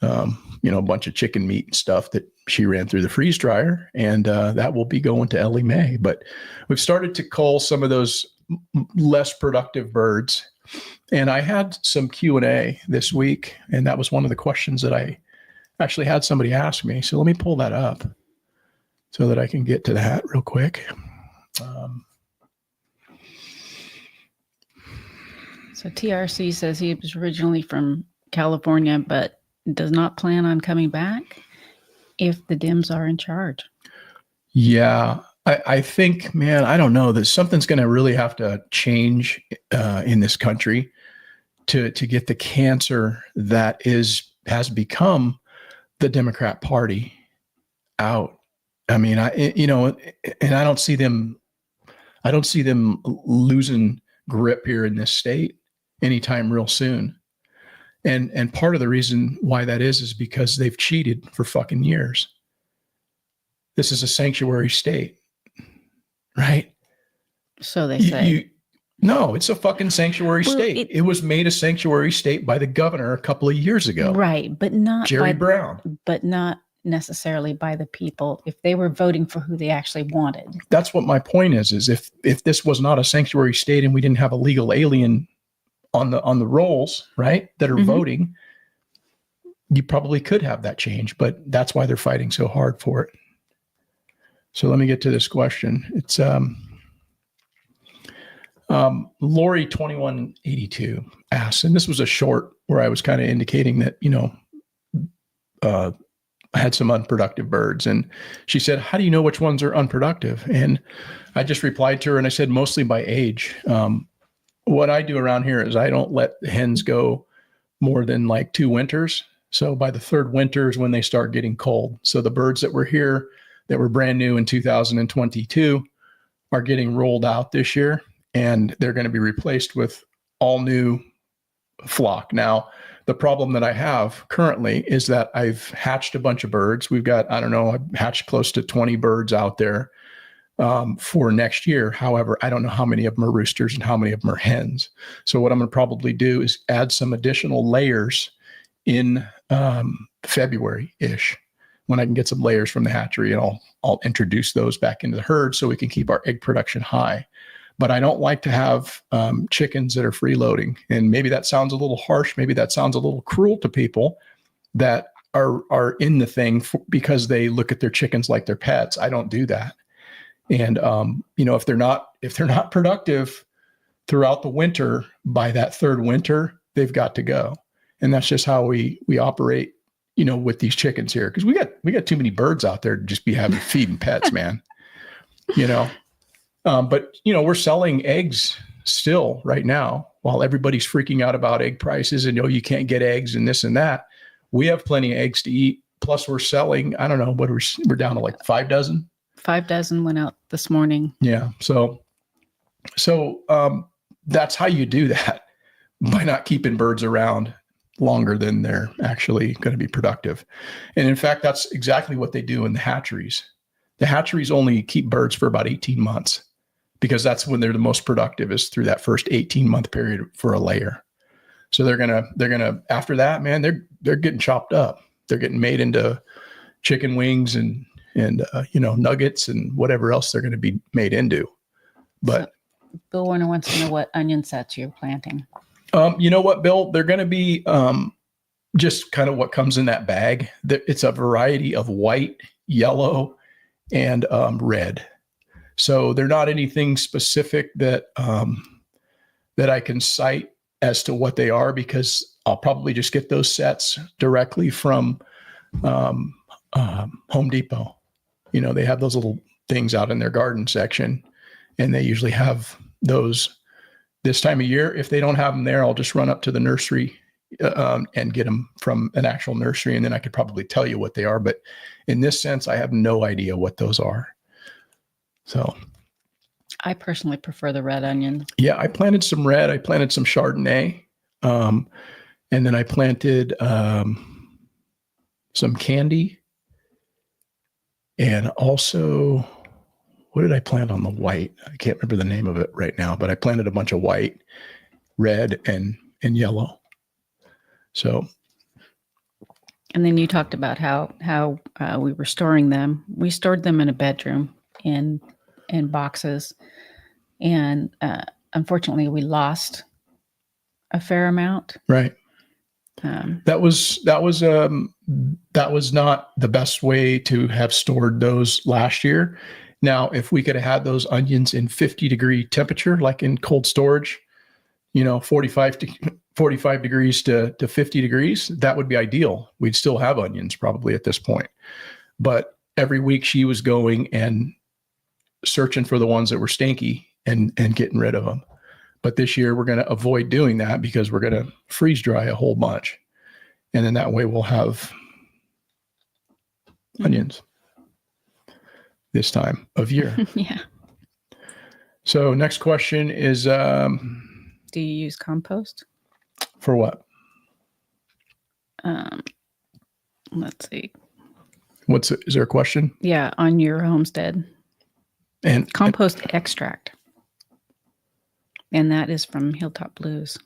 a bunch of chicken meat and stuff that she ran through the freeze dryer. And that will be going to Ellie Mae. But we've started to cull some of those less productive birds. And I had some Q&A this week, and that was one of the questions that I actually had somebody ask me. So let me pull that up so that I can get to that real quick. So TRC says he was originally from California, but does not plan on coming back if the Dems are in charge. Yeah, I think, man, I don't know, that something's going to really have to change in this country to get the cancer that has become the Democrat Party out. I mean, and I don't see them losing grip here in this state anytime real soon. And part of the reason why that is because they've cheated for fucking years. This is a sanctuary state, right? So they say. No, it's a fucking sanctuary state. It was made a sanctuary state by the governor a couple of years ago. Right, but not Jerry Brown. But not necessarily by the people if they were voting for who they actually wanted. That's what my point is if this was not a sanctuary state and we didn't have a legal alien on the rolls, right, that are mm-hmm. voting, you probably could have that change, but that's why they're fighting so hard for it. So let me get to this question. It's Lori 2182 asks, and this was a short where I was kind of indicating that, I had some unproductive birds, and she said, how do you know which ones are unproductive? And I just replied to her and I said, mostly by age. What I do around here is I don't let the hens go more than like 2 winters. So by the third winter is when they start getting cold. So the birds that were here that were brand new in 2022 are getting rolled out this year, and they're going to be replaced with all new flock. Now, the problem that I have currently is that I've hatched a bunch of birds. We've got, I've hatched close to 20 birds out there for next year. However, I don't know how many of them are roosters and how many of them are hens. So what I'm going to probably do is add some additional layers in February-ish, when I can get some layers from the hatchery, and I'll introduce those back into the herd so we can keep our egg production high. But I don't like to have chickens that are freeloading. And maybe that sounds a little harsh. Maybe that sounds a little cruel to people that are in the thing because they look at their chickens like their pets. I don't do that. And if they're not productive throughout the winter, by that third winter, they've got to go. And that's just how we operate, with these chickens here, because we got too many birds out there to just be feeding pets, man. But we're selling eggs still right now. while everybody's freaking out about egg prices and, you can't get eggs and this and that, we have plenty of eggs to eat. Plus we're selling, I don't know, what we're down to like 5 dozen. 5 dozen went out this morning. Yeah. So that's how you do that, by not keeping birds around longer than they're actually going to be productive. And in fact, that's exactly what they do in the hatcheries. The hatcheries only keep birds for about 18 months because that's when they're the most productive, is through that first 18-month period for a layer. So they're going to, after that, man, they're getting chopped up. They're getting made into chicken wings and nuggets and whatever else they're going to be made into. But so Bill Warner wants to know what onion sets you're planting. You know what, Bill? They're going to be just kind of what comes in that bag. It's a variety of white, yellow, and red. So they're not anything specific that I can cite as to what they are, because I'll probably just get those sets directly from Home Depot. They have those little things out in their garden section, and they usually have those this time of year. If they don't have them there, I'll just run up to the nursery and get them from an actual nursery, and then I could probably tell you what they are. But in this sense, I have no idea what those are. So I personally prefer the red onion. Yeah, I planted some red. I planted some Chardonnay. And then I planted some candy. And also, what did I plant on the white? I can't remember the name of it right now, but I planted a bunch of white, red, and yellow. So. And then you talked about how we were storing them. We stored them in a bedroom in boxes. And unfortunately, we lost a fair amount. Right. That was not the best way to have stored those last year. Now, if we could have had those onions in 50-degree temperature, like in cold storage, 45 degrees to 50 degrees, that would be ideal. We'd still have onions probably at this point. But every week she was going and searching for the ones that were stinky and getting rid of them. But this year we're going to avoid doing that because we're going to freeze dry a whole bunch. And then that way we'll have onions this time of year. Yeah. So next question is, do you use compost? For what? Let's see. Is there a question? Yeah, on your homestead. And compost extract. And that is from Hilltop Blues.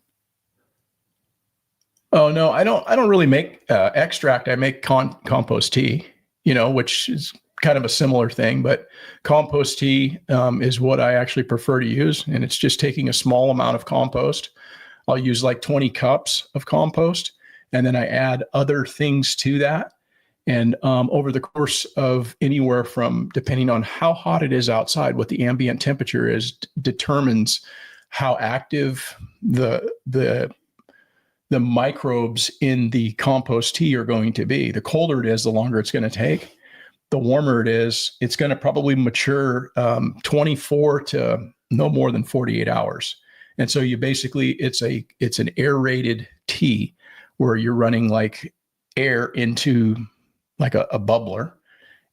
Oh no, I don't really make extract. I make compost tea, which is kind of a similar thing, but compost tea is what I actually prefer to use. And it's just taking a small amount of compost. I'll use like 20 cups of compost, and then I add other things to that. And over the course of anywhere from, depending on how hot it is outside, what the ambient temperature is, determines how active the microbes in the compost tea are going to be. The colder it is, the longer it's going to take. The warmer it is, it's going to probably mature 24 to no more than 48 hours. And so you basically, it's an aerated tea where you're running like air into like a bubbler.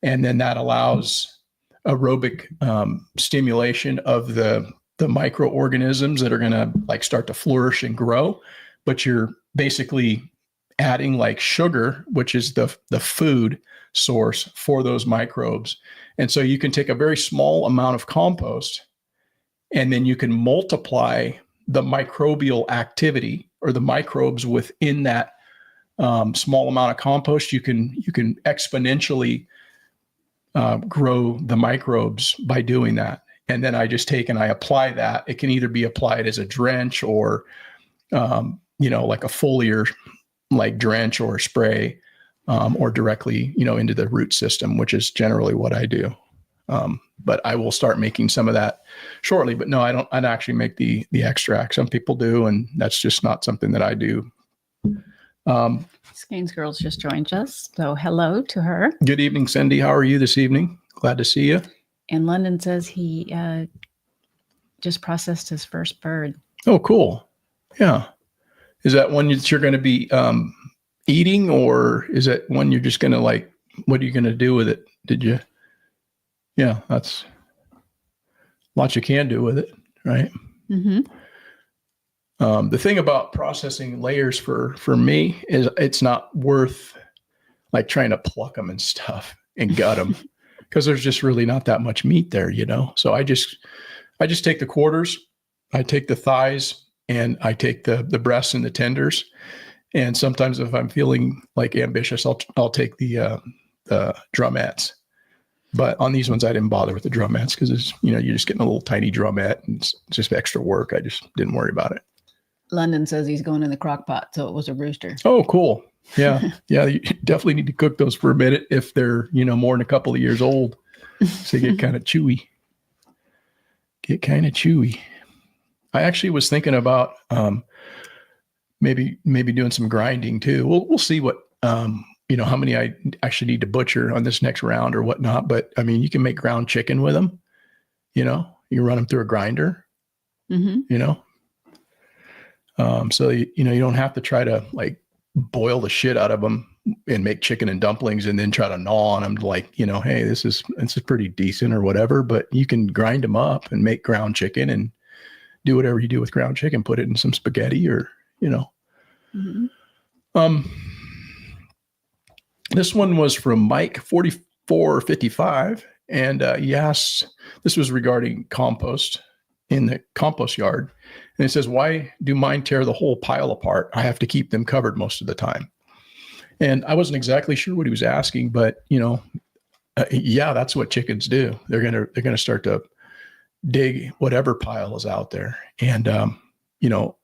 And then that allows aerobic stimulation of the microorganisms that are going to like start to flourish and grow. But you're basically adding like sugar, which is the food source for those microbes. And so you can take a very small amount of compost, and then you can multiply the microbial activity or the microbes within that small amount of compost. You can exponentially grow the microbes by doing that. And then I just take and I apply that. It can either be applied as a drench or, like a foliar like drench or spray, or directly, into the root system, which is generally what I do. But I will start making some of that shortly. But no, I don't actually make the extract. Some people do, and that's just not something that I do. Skane's Girls just joined us, so hello to her. Good evening, Cindy. How are you this evening? Glad to see you. And London says he just processed his first bird. Oh, cool. Yeah. Is that one that you're going to be eating, or is that one you're just going to like, what are you going to do with it? Yeah, that's lots you can do with it, right? Mm-hmm. The thing about processing layers for me is it's not worth like trying to pluck them and stuff and gut them because there's just really not that much meat there, So I just take the quarters, I take the thighs, and I take the breasts and the tenders. And sometimes if I'm feeling like ambitious, I'll take the drumettes. But on these ones, I didn't bother with the drumettes because it's, you're just getting a little tiny drumette and it's just extra work. I just didn't worry about it. London says he's going in the crock pot, so it was a rooster. Oh, cool. Yeah. Yeah. You definitely need to cook those for a minute if they're, more than a couple of years old. So they get kind of chewy. I actually was thinking about maybe doing some grinding too. We'll see what, how many I actually need to butcher on this next round or whatnot. But I mean, you can make ground chicken with them, you run them through a grinder, Mm-hmm. So, you don't have to try to like boil the shit out of them and make chicken and dumplings and then try to gnaw on them like, hey, this is pretty decent or whatever, but you can grind them up and make ground chicken and do whatever you do with ground chicken, put it in some spaghetti or, Mm-hmm. This one was from Mike 4455. And he asked, this was regarding compost in the compost yard. And it says, why do mine tear the whole pile apart? I have to keep them covered most of the time. And I wasn't exactly sure what he was asking, but yeah, that's what chickens do. They're going to start to dig whatever pile is out there. And,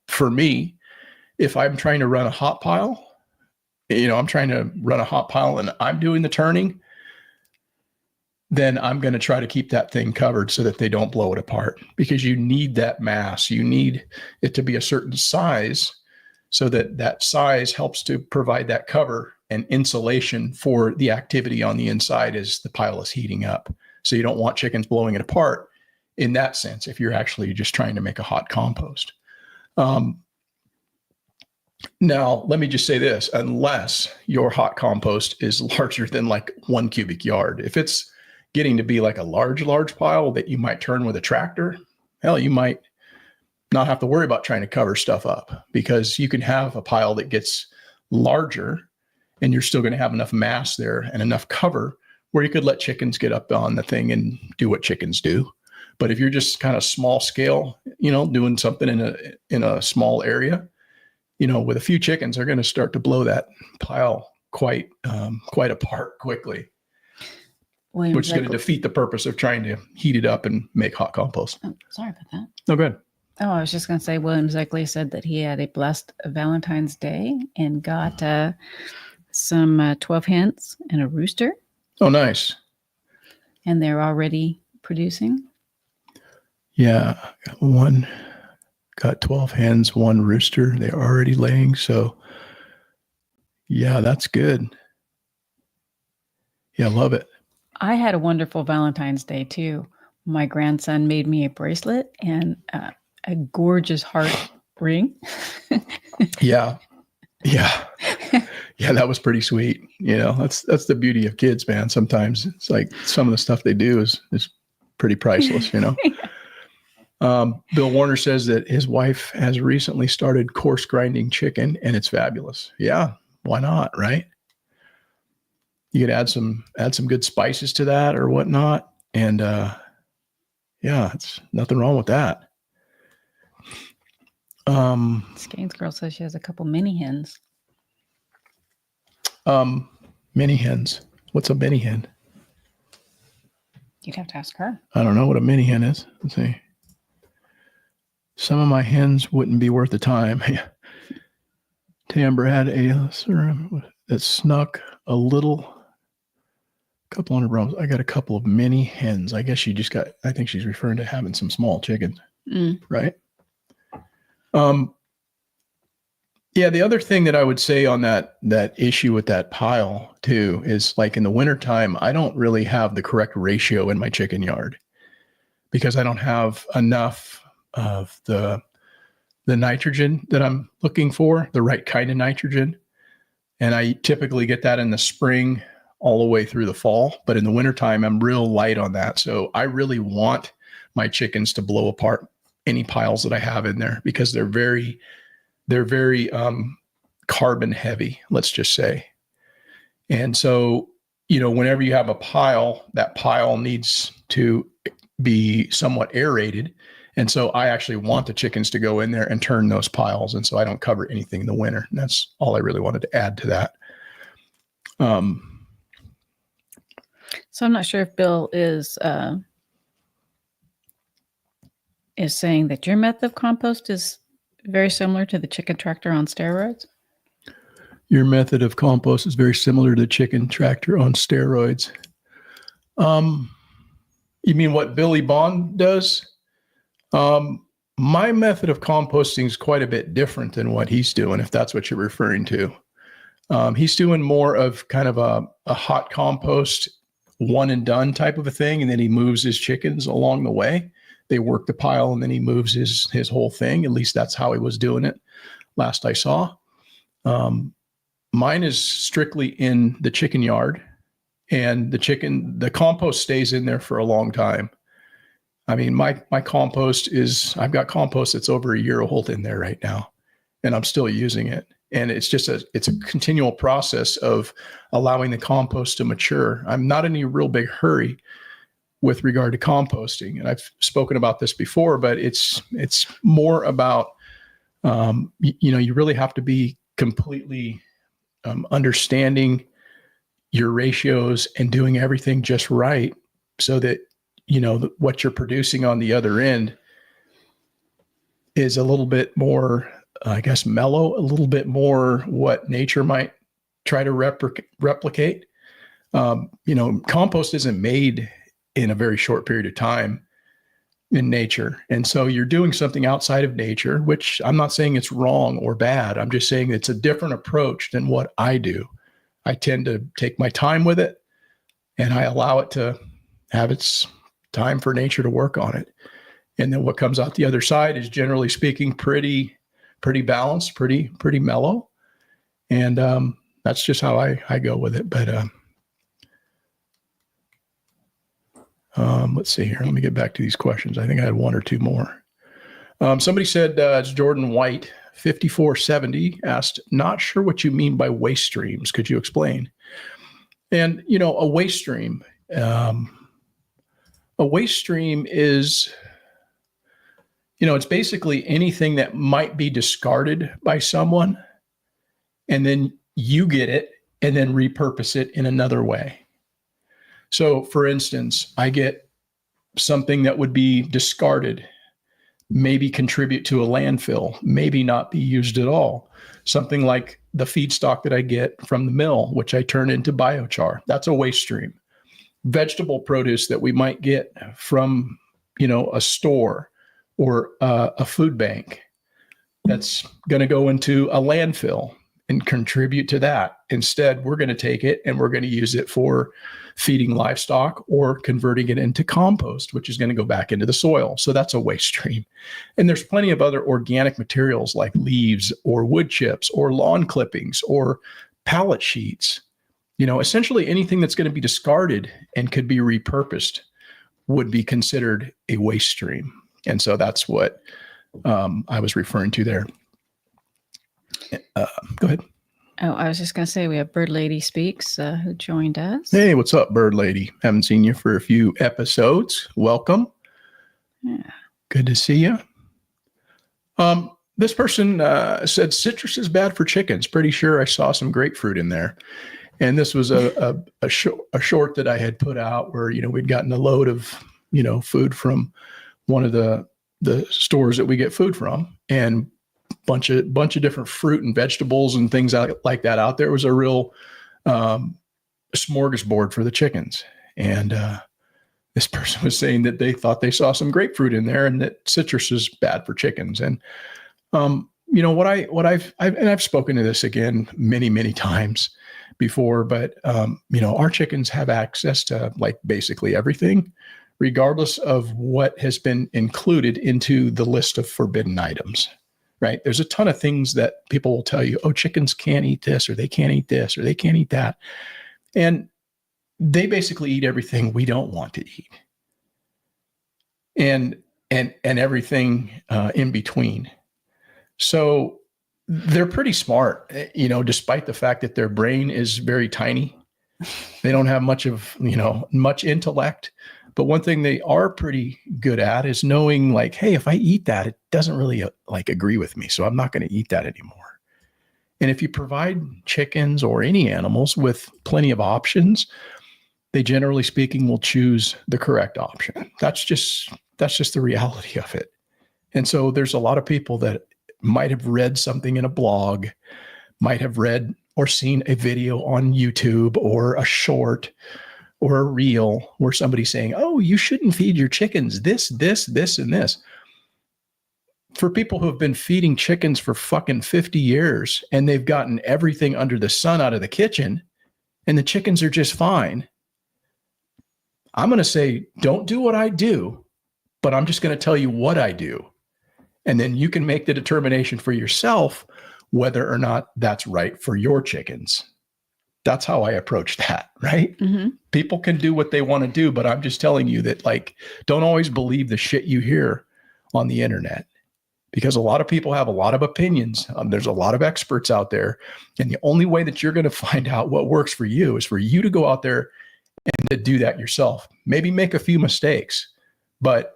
for me, if I'm trying to run a hot pile, I'm trying to run a hot pile and I'm doing the turning, then I'm going to try to keep that thing covered so that they don't blow it apart, because you need that mass. You need it to be a certain size so that size helps to provide that cover and insulation for the activity on the inside as the pile is heating up. So you don't want chickens blowing it apart in that sense if you're actually just trying to make a hot compost. Now, let me just say this, unless your hot compost is larger than like 1 cubic yard, if it's getting to be like a large pile that you might turn with a tractor, hell, you might not have to worry about trying to cover stuff up, because you can have a pile that gets larger and you're still going to have enough mass there and enough cover where you could let chickens get up on the thing and do what chickens do. But if you're just kind of small scale, doing something in a small area, with a few chickens, they're going to start to blow that pile quite apart quickly, which is going to defeat the purpose of trying to heat it up and make hot compost. Oh, sorry about that. No, good. Oh, I was just going to say, William Zeckley said that he had a blessed Valentine's Day and got some 12 hens and a rooster. Oh, nice. And they're already producing. Yeah, got 12 hens, 1 rooster. They're already laying. So yeah, that's good. Yeah, love it. I had a wonderful Valentine's Day too. My grandson made me a bracelet and a gorgeous heart ring. Yeah. That was pretty sweet. That's the beauty of kids, man. Sometimes it's like some of the stuff they do is pretty priceless, Bill Warner says that his wife has recently started coarse grinding chicken and it's fabulous. Yeah. Why not? Right. You could add some good spices to that or whatnot. And, yeah, it's nothing wrong with that. Skane's girl says she has a couple mini hens. Mini hens. What's a mini hen? You'd have to ask her. I don't know what a mini hen is. Let's see. Some of my hens wouldn't be worth the time. Tambra had a that snuck a couple hundred rounds. I got a couple of mini hens. I guess I think she's referring to having some small chickens, right? Yeah, the other thing that I would say on that issue with that pile too is, like, in the wintertime, I don't really have the correct ratio in my chicken yard because I don't have enough of the the nitrogen that I'm looking for, the right kind of nitrogen. And I typically get that in the spring all the way through the fall. But in the wintertime, I'm real light on that. So I really want my chickens to blow apart any piles that I have in there because they're very carbon heavy, let's just say. And so, whenever you have a pile, that pile needs to be somewhat aerated. And so I actually want the chickens to go in there and turn those piles. And so I don't cover anything in the winter. And that's all I really wanted to add to that. So I'm not sure if Bill is saying that your method of compost is very similar to the chicken tractor on steroids. Your method of compost is very similar to the chicken tractor on steroids. You mean what Billy Bond does? My method of composting is quite a bit different than what he's doing, if that's what you're referring to. He's doing more of kind of a hot compost, one and done type of a thing. And then he moves his chickens along the way. They work the pile and then he moves his whole thing. At least that's how he was doing it last I saw. Mine is strictly in the chicken yard, and the compost stays in there for a long time. I mean, my compost I've got compost that's over a year old in there right now, and I'm still using it. And it's just it's a continual process of allowing the compost to mature. I'm not in a real big hurry with regard to composting. And I've spoken about this before, but it's more about, you really have to be completely understanding your ratios and doing everything just right so that, what you're producing on the other end is a little bit more, I guess, mellow, a little bit more what nature might try to replicate. Compost isn't made in a very short period of time in nature. And so you're doing something outside of nature, which I'm not saying it's wrong or bad. I'm just saying it's a different approach than what I do. I tend to take my time with it and I allow it to have its time for nature to work on it. And then what comes out the other side is, generally speaking, pretty balanced, pretty mellow. And that's just how I go with it. But let's see here. Let me get back to these questions. I think I had one or two more. Somebody said, it's Jordan White, 5470, asked, not sure what you mean by waste streams. Could you explain? And, a waste stream is, it's basically anything that might be discarded by someone, and then you get it and then repurpose it in another way. So, for instance, I get something that would be discarded, maybe contribute to a landfill, maybe not be used at all. Something like the feedstock that I get from the mill, which I turn into biochar. That's a waste stream. Vegetable produce that we might get from, a store or a food bank, that's going to go into a landfill and contribute to that. Instead, we're going to take it and we're going to use it for feeding livestock or converting it into compost, which is going to go back into the soil. So that's a waste stream. And there's plenty of other organic materials like leaves or wood chips or lawn clippings or pallet sheets. Essentially anything that's going to be discarded and could be repurposed would be considered a waste stream. And so that's what I was referring to there. Go ahead. Oh, I was just going to say we have Bird Lady Speaks who joined us. Hey, what's up, Bird Lady? Haven't seen you for a few episodes. Welcome. Yeah. Good to see you. This person said citrus is bad for chickens. Pretty sure I saw some grapefruit in there. And this was a short that I had put out where, we'd gotten a load of, food from one of the stores that we get food from, and bunch of different fruit and vegetables and things like that out there. It was a real smorgasbord for the chickens. And this person was saying that they thought they saw some grapefruit in there and that citrus is bad for chickens. And I've spoken to this again many, many times before, but our chickens have access to like basically everything, regardless of what has been included into the list of forbidden items. right? There's a ton of things that people will tell you, oh, chickens can't eat this, or they can't eat this, or they can't eat that. And they basically eat everything we don't want to eat. And everything in between. So they're pretty smart, despite the fact that their brain is very tiny. They don't have much intellect. But one thing they are pretty good at is knowing, like, hey, if I eat that, it doesn't really agree with me. So I'm not going to eat that anymore. And if you provide chickens or any animals with plenty of options, they generally speaking will choose the correct option. That's just the reality of it. And so there's a lot of people that might have read something in a blog, might have read or seen a video on YouTube or a short or a reel where somebody's saying, oh, you shouldn't feed your chickens this, and this. For people who have been feeding chickens for fucking 50 years and they've gotten everything under the sun out of the kitchen and the chickens are just fine, I'm going to say, don't do what I do, but I'm just going to tell you what I do. And then you can make the determination for yourself whether or not that's right for your chickens. That's how I approach that, right? Mm-hmm. People can do what they want to do, but I'm just telling you that, don't always believe the shit you hear on the internet, because a lot of people have a lot of opinions. There's a lot of experts out there. And the only way that you're going to find out what works for you is for you to go out there and to do that yourself. Maybe make a few mistakes, but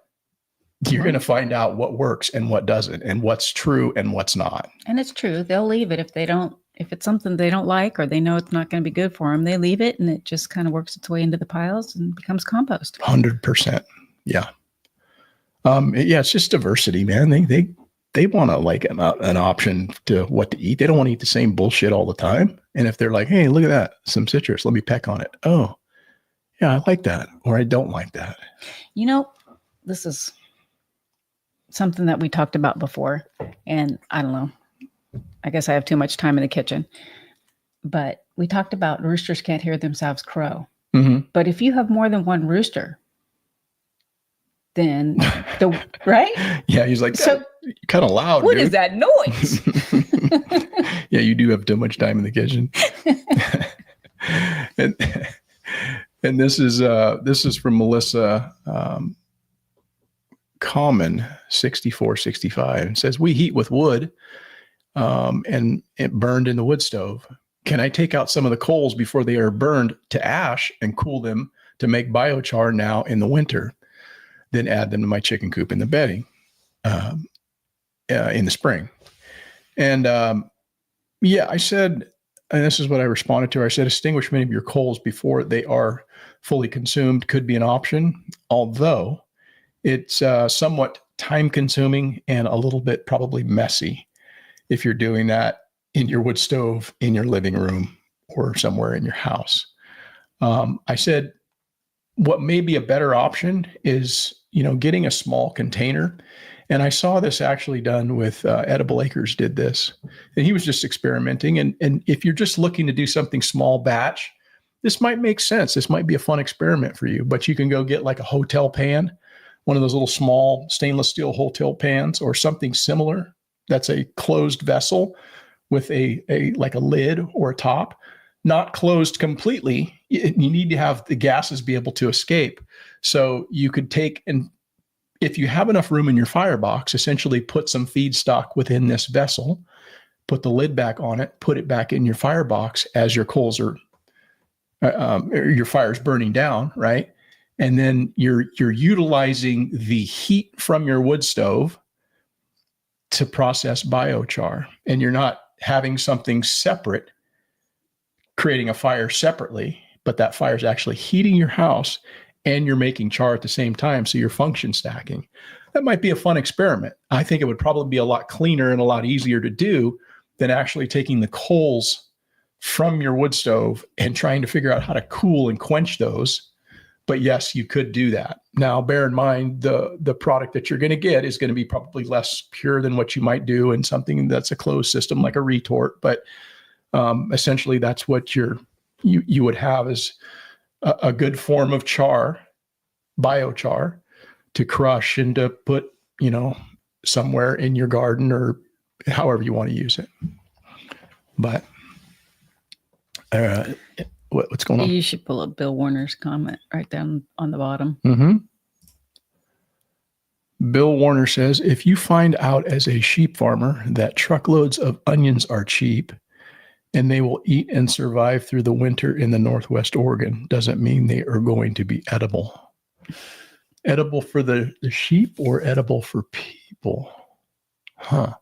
you're going to find out what works and what doesn't, and what's true and what's not. And it's true. They'll leave it if it's something they don't like, or they know it's not going to be good for them, they leave it and it just kind of works its way into the piles and becomes compost. 100%. Yeah. It's just diversity, man. They want an option to what to eat. They don't want to eat the same bullshit all the time. And if they're like, hey, look at that, some citrus, let me peck on it. Oh, yeah, I like that. Or I don't like that. This is something that we talked about before, and I don't know, I guess I have too much time in the kitchen, but we talked about roosters can't hear themselves crow. Mm-hmm. But if you have more than one rooster, then right? Yeah, he's like, so kind of loud. What is that noise? Yeah, you do have too much time in the kitchen. and this is from Melissa Common 6465, and says, we heat with wood and it burned in the wood stove. Can I take out some of the coals before they are burned to ash and cool them to make biochar now in the winter, then add them to my chicken coop in the bedding in the spring? And I said, and this is what I responded to. I said, extinguish many of your coals before they are fully consumed could be an option, although it's somewhat time consuming and a little bit probably messy if you're doing that in your wood stove, in your living room, or somewhere in your house. I said, what may be a better option is, getting a small container. And I saw this actually done with Edible Acres did this, and he was just experimenting. And if you're just looking to do something small batch, this might make sense. This might be a fun experiment for you, but you can go get like a hotel pan, one of those little small stainless steel hotel pans, or something similar. That's a closed vessel with a lid or a top, not closed completely. You need to have the gases be able to escape. So you could take, and if you have enough room in your firebox, essentially put some feedstock within this vessel, put the lid back on it, put it back in your firebox as your coals are, your fire's burning down, right? And then you're utilizing the heat from your wood stove to process biochar, and you're not having something separate, creating a fire separately, but that fire is actually heating your house and you're making char at the same time. So you're function stacking. That might be a fun experiment. I think it would probably be a lot cleaner and a lot easier to do than actually taking the coals from your wood stove and trying to figure out how to cool and quench those. But yes, you could do that. Now, bear in mind, the product that you're going to get is going to be probably less pure than what you might do in something that's a closed system like a retort. But essentially, that's what you would have as a good form of char, biochar, to crush and to put, somewhere in your garden or however you want to use it. But what's going on? You should pull up Bill Warner's comment right down on the bottom. Mm-hmm. Bill Warner says, if you find out as a sheep farmer that truckloads of onions are cheap and they will eat and survive through the winter in the Northwest Oregon, doesn't mean they are going to be edible. Edible for the sheep or edible for people? Huh.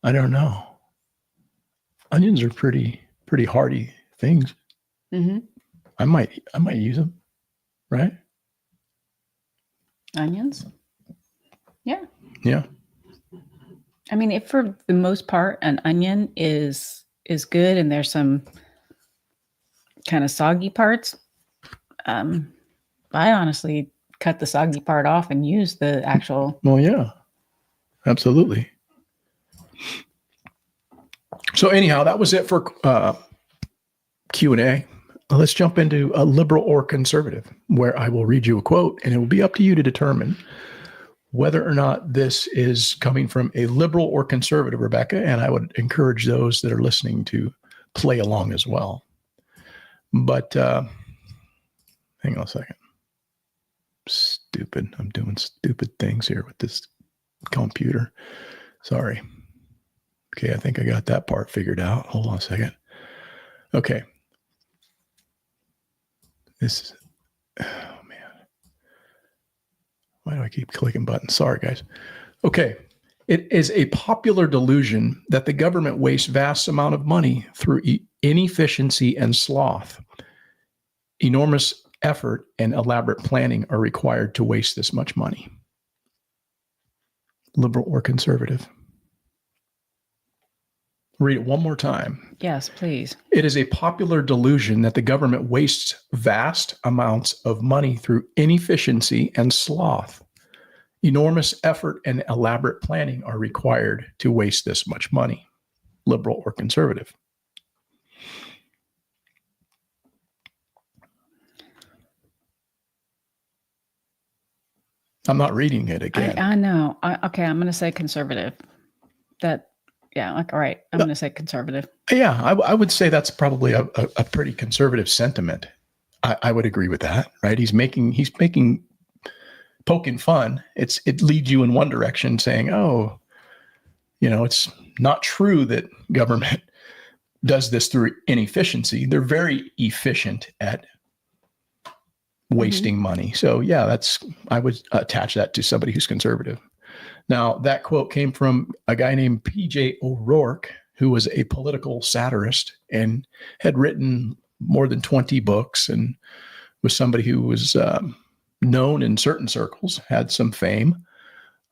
I don't know. Onions are pretty hardy things. Mm-hmm. I might use them, right? Onions? Yeah. Yeah. I mean, if for the most part an onion is good and there's some kind of soggy parts, I honestly cut the soggy part off and use the actual. Well, yeah, absolutely. So anyhow, that was it for Q&A. Let's jump into a liberal or conservative, where I will read you a quote, and it will be up to you to determine whether or not this is coming from a liberal or conservative, Rebecca. And I would encourage those that are listening to play along as well. But hang on a second. Stupid. I'm doing stupid things here with this computer. Sorry. Okay, I think I got that part figured out. Hold on a second. Okay. Oh man. Why do I keep clicking buttons? Sorry, guys. Okay. It is a popular delusion that the government wastes vast amount of money through inefficiency and sloth. Enormous effort and elaborate planning are required to waste this much money. Liberal or conservative? Read it one more time. Yes, please. It is a popular delusion that the government wastes vast amounts of money through inefficiency and sloth. Enormous effort and elaborate planning are required to waste this much money. Liberal or conservative? I'm not reading it again. I know. Okay, I'm going to say conservative. All right. I'm going to say conservative. Yeah, I would say that's probably a pretty conservative sentiment. I would agree with that, right? He's poking fun. It leads you in one direction, saying, "Oh, it's not true that government does this through inefficiency. They're very efficient at wasting money." So yeah, I would attach that to somebody who's conservative. Now, that quote came from a guy named P.J. O'Rourke, who was a political satirist and had written more than 20 books and was somebody who was known in certain circles, had some fame.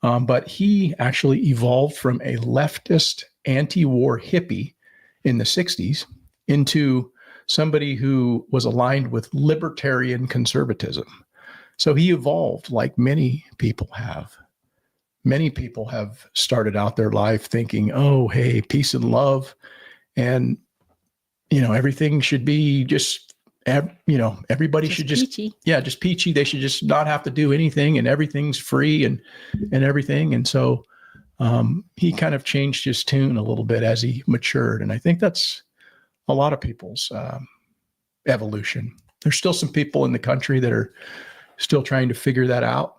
But he actually evolved from a leftist anti-war hippie in the 60s into somebody who was aligned with libertarian conservatism. So he evolved like many people have. Many people have started out their life thinking, oh, hey, peace and love. And, everything should be just, everybody should just peachy. They should just not have to do anything and everything's free and everything. And so he kind of changed his tune a little bit as he matured. And I think that's a lot of people's evolution. There's still some people in the country that are still trying to figure that out.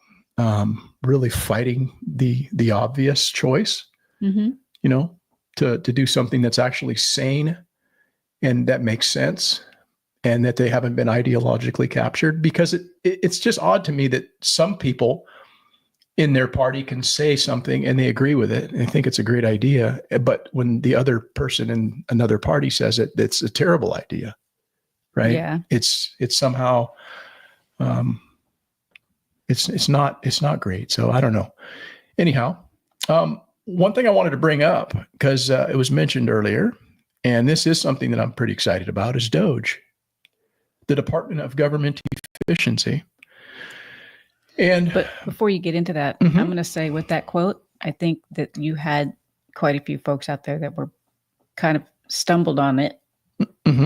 Really fighting the obvious choice, to do something that's actually sane and that makes sense and that they haven't been ideologically captured, because it's just odd to me that some people in their party can say something and they agree with it and think it's a great idea. But when the other person in another party says it, it's a terrible idea, right? Yeah. It's somehow, It's not great. So I don't know. Anyhow, one thing I wanted to bring up, because it was mentioned earlier, and this is something that I'm pretty excited about, is DOGE, the Department of Government Efficiency. But before you get into that, I'm going to say with that quote, I think that you had quite a few folks out there that were kind of stumbled on it,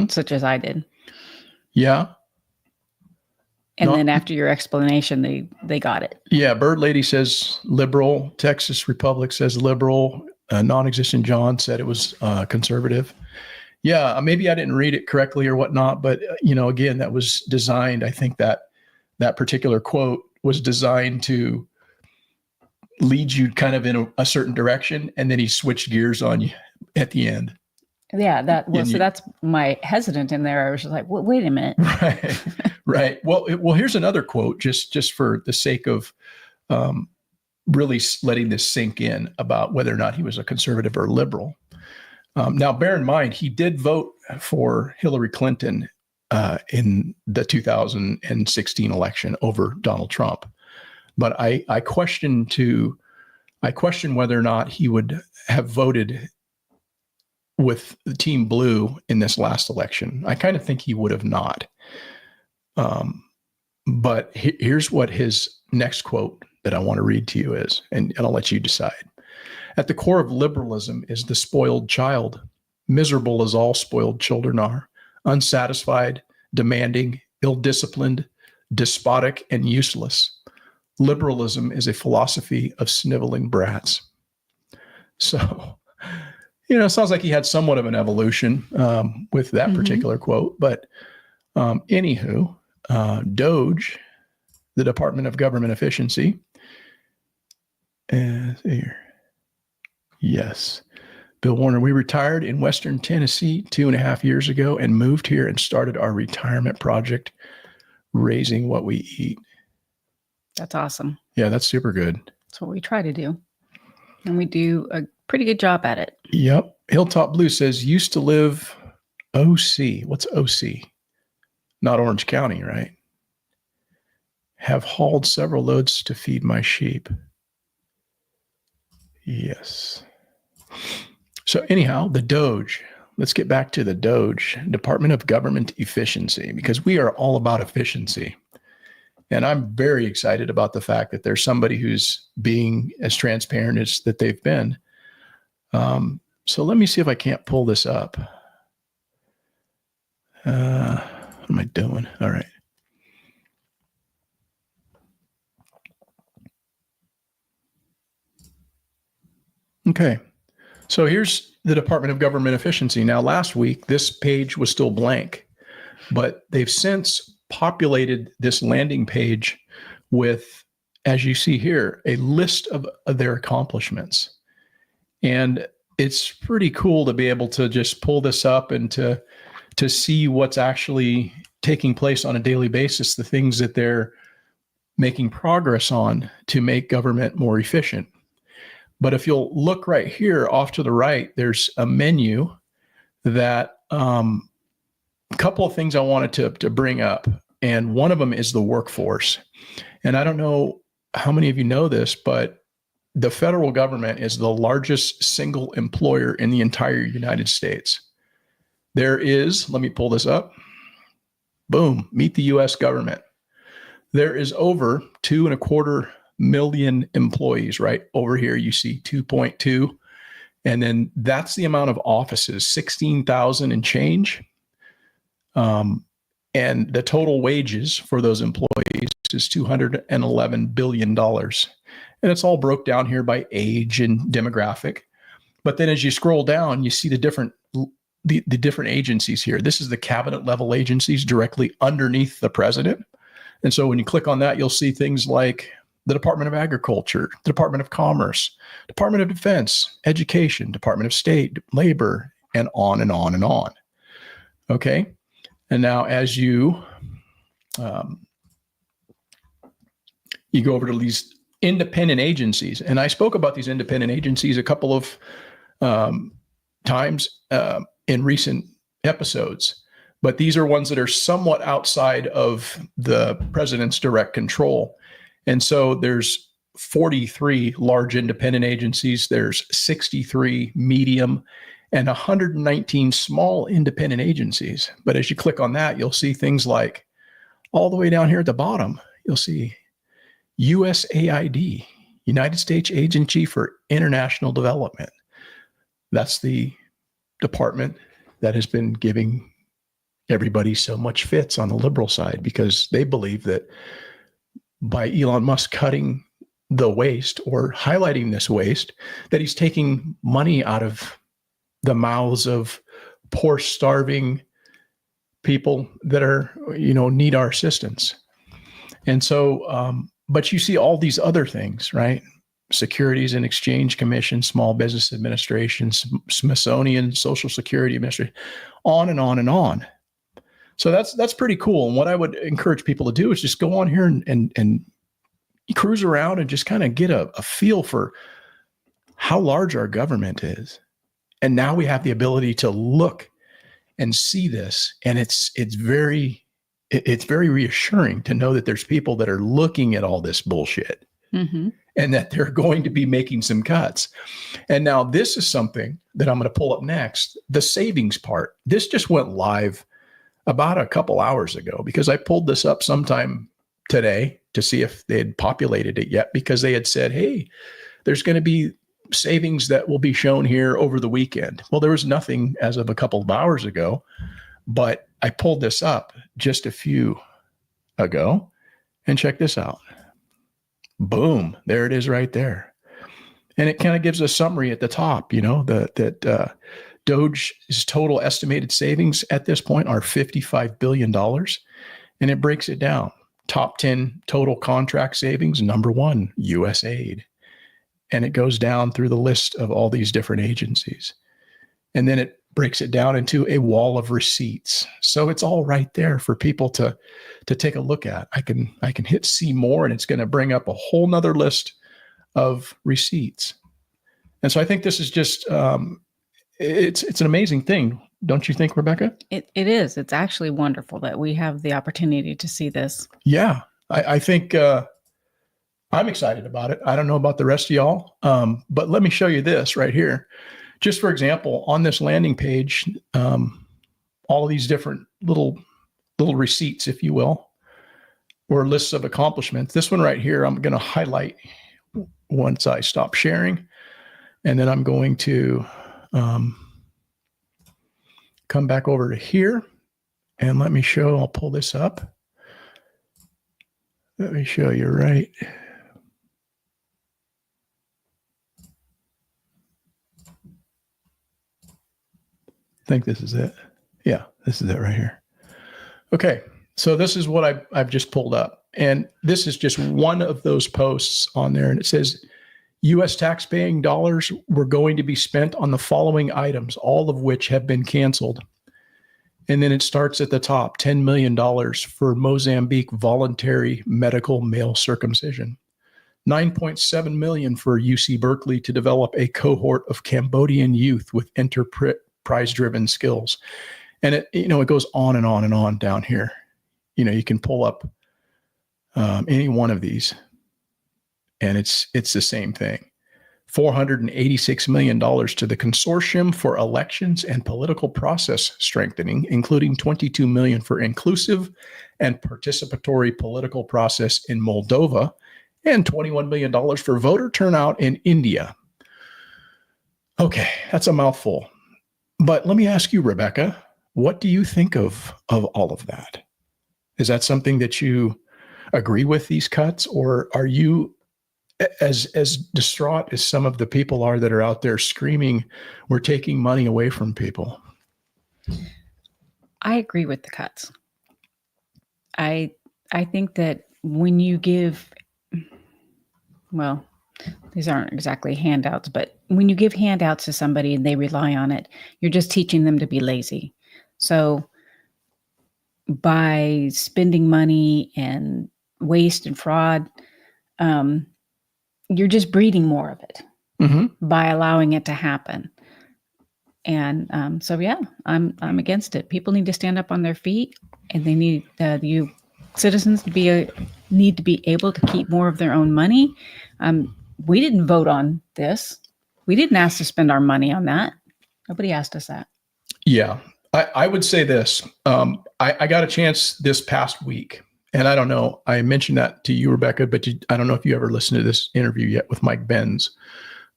such as I did. Yeah. And then after your explanation, they got it. Yeah. Bird Lady says liberal. Texas Republic says liberal. non-existent John said it was conservative. Yeah, maybe I didn't read it correctly or whatnot, but again, that was designed. I think that particular quote was designed to lead you kind of in a certain direction, and then he switched gears on you at the end. Yeah, so that's my hesitant in there. I was just like, wait a minute. Right. Well, here's another quote, just for the sake of really letting this sink in about whether or not he was a conservative or liberal. Now, bear in mind, he did vote for Hillary Clinton in the 2016 election over Donald Trump. But I question whether or not he would have voted with the Team Blue in this last election. I kind of think he would have not. But here's what his next quote that I want to read to you is, and I'll let you decide. At the core of liberalism is the spoiled child, miserable as all spoiled children are, unsatisfied, demanding, ill-disciplined, despotic, and useless. Liberalism is a philosophy of sniveling brats. So, it sounds like he had somewhat of an evolution with that particular quote. But anywho, DOGE, the Department of Government Efficiency, here. Yes. Bill Warner, we retired in Western Tennessee 2.5 years ago and moved here and started our retirement project, raising what we eat. That's awesome. Yeah, that's super good. That's what we try to do. And we do a pretty good job at it. Yep. Hilltop Blue says, used to live OC. What's OC? Not Orange County, right? Have hauled several loads to feed my sheep. Yes. So anyhow, the DOGE. Let's get back to the DOGE, Department of Government Efficiency, because we are all about efficiency. And I'm very excited about the fact that there's somebody who's being as transparent as that they've been. So let me see if I can't pull this up. What am I doing? All right. Okay. So here's the Department of Government Efficiency. Now, last week, this page was still blank, but they've since populated this landing page with, as you see here, a list of their accomplishments. And it's pretty cool to be able to just pull this up and to see what's actually taking place on a daily basis, the things that they're making progress on to make government more efficient. But if you'll look right here off to the right, there's a menu that a couple of things I wanted to bring up. And one of them is the workforce. And I don't know how many of you know this, but the federal government is the largest single employer in the entire United States. There is, let me pull this up. Boom, meet the US government. There is over 2.25 million employees, right? Over here, you see 2.2. And then that's the amount of offices, 16,000 and change. And the total wages for those employees is $211 billion. And it's all broke down here by age and demographic. But then as you scroll down, you see the different agencies here. This is the cabinet level agencies directly underneath the president. And so when you click on that, you'll see things like the Department of Agriculture, the Department of Commerce, Department of Defense, Education, Department of State, Labor, and on and on and on. Okay. And now as you go over to these independent agencies, and I spoke about these independent agencies a couple of times in recent episodes, but these are ones that are somewhat outside of the president's direct control. And so there's 43 large independent agencies, there's 63 medium, and 119 small independent agencies. But as you click on that, you'll see things like all the way down here at the bottom, you'll see USAID, United States Agency for International Development. That's the department that has been giving everybody so much fits on the liberal side, because they believe that by Elon Musk cutting the waste or highlighting this waste, that he's taking money out of the mouths of poor, starving people that are, need our assistance. And so, but you see all these other things, right? Securities and Exchange Commission, Small Business Administration, Smithsonian, Social Security Administration, on and on and on. So that's pretty cool. And what I would encourage people to do is just go on here and cruise around and just kind of get a feel for how large our government is. And now we have the ability to look and see this. And it's very reassuring to know that there's people that are looking at all this bullshit and that they're going to be making some cuts. And now this is something that I'm going to pull up next, the savings part. This just went live about a couple hours ago because I pulled this up sometime today to see if they had populated it yet, because they had said, hey, there's going to be savings that will be shown here over the weekend. Well, there was nothing as of a couple of hours ago, but I pulled this up just a few ago, and check this out. Boom, there it is right there. And it kind of gives a summary at the top, that Doge's total estimated savings at this point are $55 billion. And it breaks it down. Top 10 total contract savings, number 1, USAID. And it goes down through the list of all these different agencies. And then it breaks it down into a wall of receipts. So it's all right there for people to take a look at. I can hit see more, and it's going to bring up a whole nother list of receipts. And so I think this is just, it's an amazing thing. Don't you think, Rebecca? It is. It's actually wonderful that we have the opportunity to see this. Yeah, I think I'm excited about it. I don't know about the rest of y'all, but let me show you this right here. Just for example, on this landing page, all of these different little receipts, if you will, or lists of accomplishments. This one right here, I'm going to highlight once I stop sharing, and then I'm going to come back over to here, and let me show. I'll pull this up. Let me show you right. I think this is it. Yeah, this is it right here. Okay, so this is what I've just pulled up. And this is just one of those posts on there. And it says, U.S. taxpaying dollars were going to be spent on the following items, all of which have been canceled. And then it starts at the top, $10 million for Mozambique voluntary medical male circumcision. $9.7 million for UC Berkeley to develop a cohort of Cambodian youth with enterprise-driven skills. And it goes on and on and on down here. You can pull up any one of these, and it's the same thing. $486 million to the Consortium for Elections and Political Process Strengthening, including $22 million for inclusive and participatory political process in Moldova, and $21 million for voter turnout in India. Okay, that's a mouthful. But let me ask you, Rebecca, what do you think of all of that? Is that something that you agree with, these cuts, or are you as distraught as some of the people are that are out there screaming, we're taking money away from people? I agree with the cuts. I think that when you give, well, these aren't exactly handouts, but when you give handouts to somebody and they rely on it, you're just teaching them to be lazy. So by spending money and waste and fraud, you're just breeding more of it by allowing it to happen. And so, yeah, I'm against it. People need to stand up on their feet, and they need you citizens to need to be able to keep more of their own money. We didn't vote on this. We didn't ask to spend our money on that. Nobody asked us that. Yeah, I would say this. I got a chance this past week, and I don't know, I mentioned that to you, Rebecca, but I don't know if you ever listened to this interview yet with Mike Benz.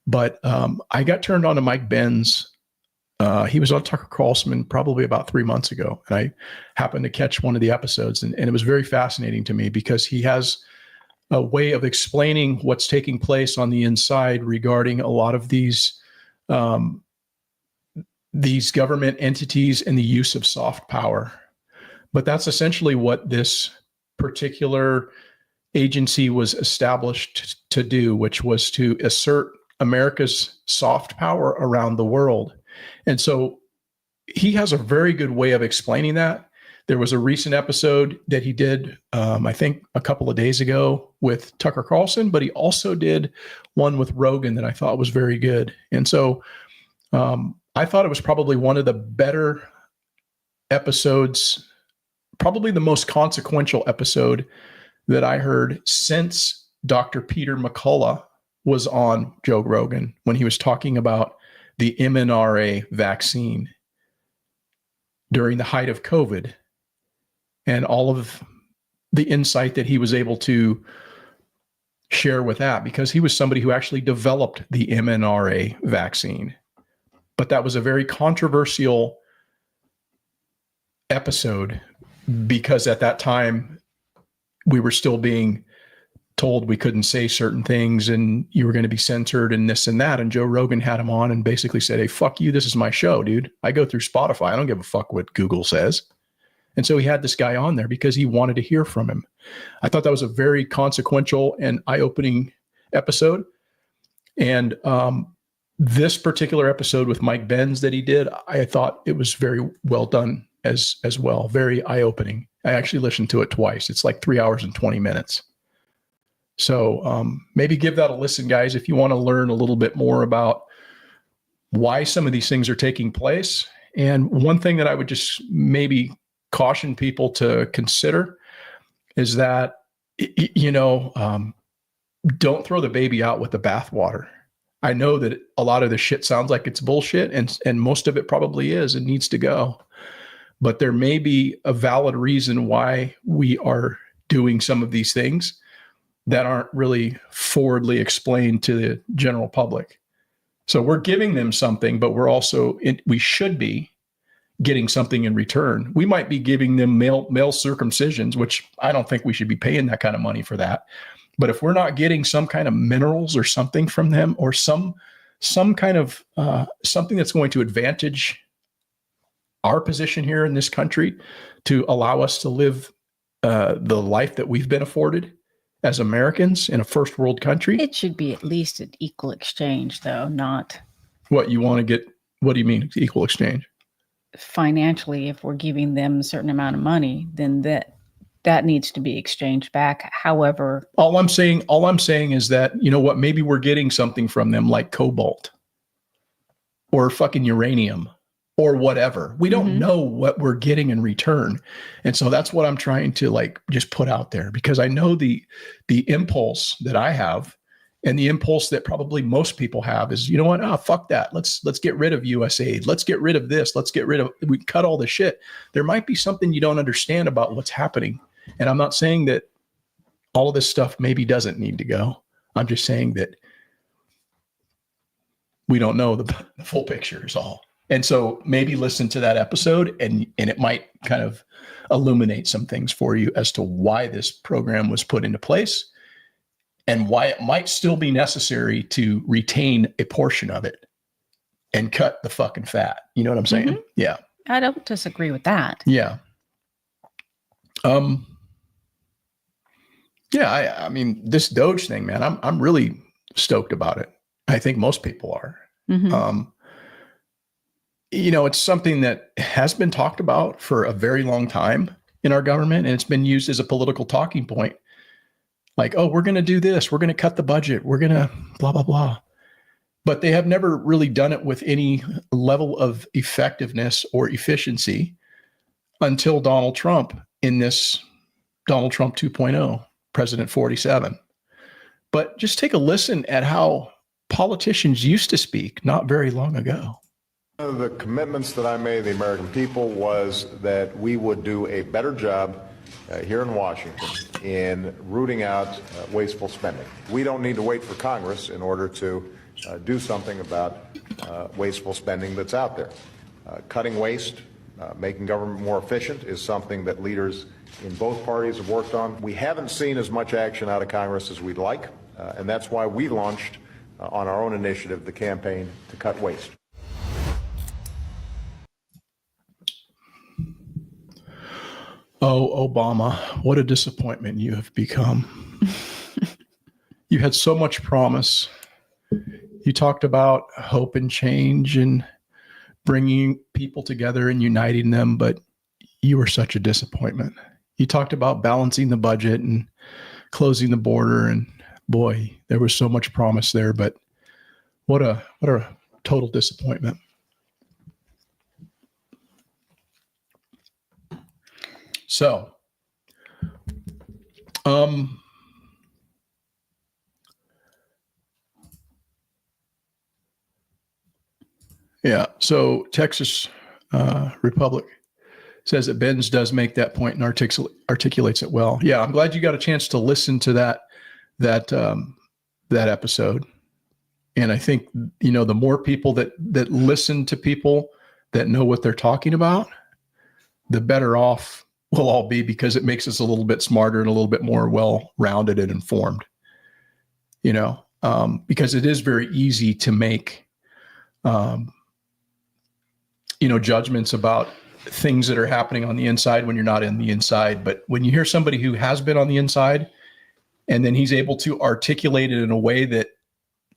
But I got turned on to Mike Benz. He was on Tucker Carlson probably about 3 months ago, and I happened to catch one of the episodes, and it was very fascinating to me because he has a way of explaining what's taking place on the inside regarding a lot of these government entities and the use of soft power. But that's essentially what this particular agency was established to do, which was to assert America's soft power around the world. And so he has a very good way of explaining that. There was a recent episode that he did, I think a couple of days ago with Tucker Carlson, but he also did one with Rogan that I thought was very good. And so I thought it was probably one of the better episodes, probably the most consequential episode that I heard since Dr. Peter McCullough was on Joe Rogan when he was talking about the mRNA vaccine during the height of COVID and all of the insight that he was able to share with that, because he was somebody who actually developed the mRNA vaccine. But that was a very controversial episode because at that time we were still being told we couldn't say certain things and you were going to be censored and this and that. And Joe Rogan had him on and basically said, hey, fuck you. This is my show, dude. I go through Spotify. I don't give a fuck what Google says. And so he had this guy on there because he wanted to hear from him. I thought that was a very consequential and eye-opening episode. And this particular episode with Mike Benz that he did, I thought it was very well done as well. Very eye-opening. I actually listened to it twice. It's like 3 hours and 20 minutes. So maybe give that a listen, guys, if you want to learn a little bit more about why some of these things are taking place. And one thing that I would just maybe caution people to consider is that, don't throw the baby out with the bathwater. I know that a lot of the shit sounds like it's bullshit, and most of it probably is and needs to go. But there may be a valid reason why we are doing some of these things that aren't really forwardly explained to the general public. So we're giving them something, but we're also, we should be getting something in return. We might be giving them male circumcisions, which I don't think we should be paying that kind of money for that. But if we're not getting some kind of minerals or something from them, or some kind of something that's going to advantage our position here in this country to allow us to live the life that we've been afforded as Americans in a first world country. It should be at least an equal exchange, though, not. What you want to get? What do you mean equal exchange? Financially, if we're giving them a certain amount of money, then that needs to be exchanged back. However, all I'm saying is that, you know what, maybe we're getting something from them like cobalt or fucking uranium or whatever. We don't know what we're getting in return. And so that's what I'm trying to just put out there, because I know the impulse that I have and the impulse that probably most people have is, you know what? Fuck that. Let's get rid of USAID. Let's get rid of this. We cut all the shit. There might be something you don't understand about what's happening. And I'm not saying that all of this stuff maybe doesn't need to go. I'm just saying that we don't know the full picture is all. And so maybe listen to that episode and it might kind of illuminate some things for you as to why this program was put into place and why it might still be necessary to retain a portion of it and cut the fucking fat. You know what I'm saying? Mm-hmm. Yeah. I don't disagree with that. Yeah. Yeah, I mean, this Doge thing, man, I'm really stoked about it. I think most people are. Mm-hmm. It's something that has been talked about for a very long time in our government, and it's been used as a political talking point. Like, oh, we're going to do this. We're going to cut the budget. We're going to blah, blah, blah. But they have never really done it with any level of effectiveness or efficiency until Donald Trump in this Donald Trump 2.0, President 47. But just take a listen at how politicians used to speak not very long ago. One of the commitments that I made to the American people was that we would do a better job here in Washington in rooting out wasteful spending. We don't need to wait for Congress in order to do something about wasteful spending that's out there. Cutting waste Making government more efficient is something that leaders in both parties have worked on. We haven't seen as much action out of Congress as we'd like, and that's why we launched on our own initiative the campaign to cut waste. Oh, Obama, what a disappointment you have become. You had so much promise. You talked about hope and change and bringing people together and uniting them, but you were such a disappointment. You talked about balancing the budget and closing the border, and boy, there was so much promise there, but what a total disappointment. So, yeah, so Texas Republic says that Benz does make that point and articulates it well. Yeah, I'm glad you got a chance to listen to that episode. And I think, you know, the more people that listen to people that know what they're talking about, the better off we'll all be, because it makes us a little bit smarter and a little bit more well-rounded and informed, you know, because it is very easy to make, you know, judgments about things that are happening on the inside when you're not in the inside. But when you hear somebody who has been on the inside and then he's able to articulate it in a way that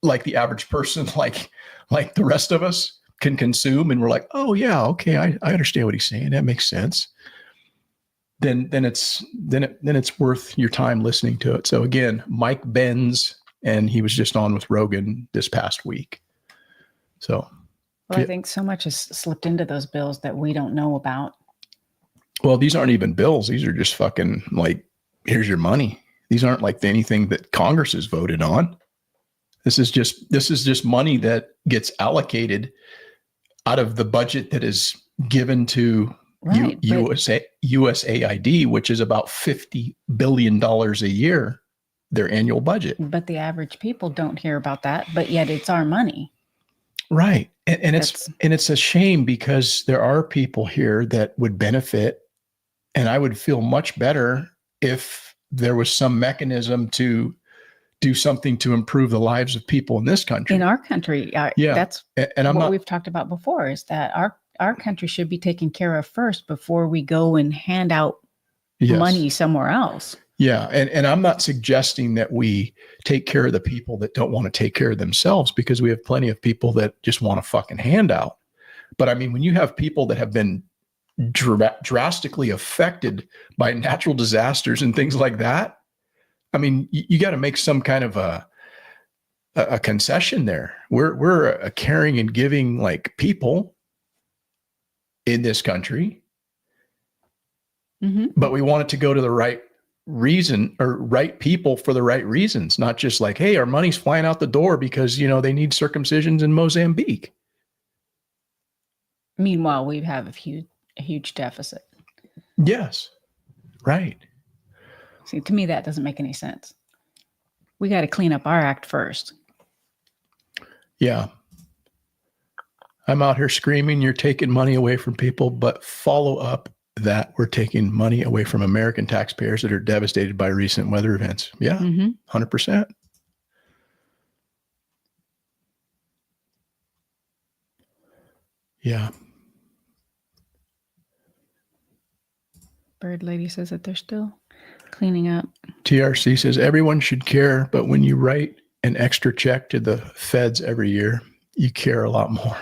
like the average person, like the rest of us can consume, and we're like, oh yeah, okay, I understand what he's saying. That makes sense. Then it's worth your time listening to it. So again, Mike Benz, and he was just on with Rogan this past week. So, well, I think so much has slipped into those bills that we don't know about. Well, these aren't even bills. These are just fucking like, here's your money. These aren't like anything that Congress has voted on. This is just money that gets allocated out of the budget that is given to USAID, which is about $50 billion a year, their annual budget. But the average people don't hear about that, but yet it's our money. Right. And it's a shame, because there are people here that would benefit, and I would feel much better if there was some mechanism to do something to improve the lives of people in this country. In our country, yeah. That's what we've talked about before, is that our country should be taken care of first before we go and hand out money somewhere else. Yeah. And I'm not suggesting that we take care of the people that don't want to take care of themselves, because we have plenty of people that just want a fucking handout. But I mean, when you have people that have been drastically affected by natural disasters and things like that, I mean, you got to make some kind of a concession there. We're a caring and giving like people in this country, but we want it to go to the right reason, or right people for the right reasons, not just like, hey, our money's flying out the door because, you know, they need circumcisions in Mozambique. Meanwhile, we have a huge deficit. Yes. Right. See, to me, that doesn't make any sense. We got to clean up our act first. Yeah. I'm out here screaming, you're taking money away from people, but follow up that we're taking money away from American taxpayers that are devastated by recent weather events. Yeah. 100%. Yeah. Bird Lady says that they're still cleaning up. TRC says everyone should care, but when you write an extra check to the feds every year, you care a lot more.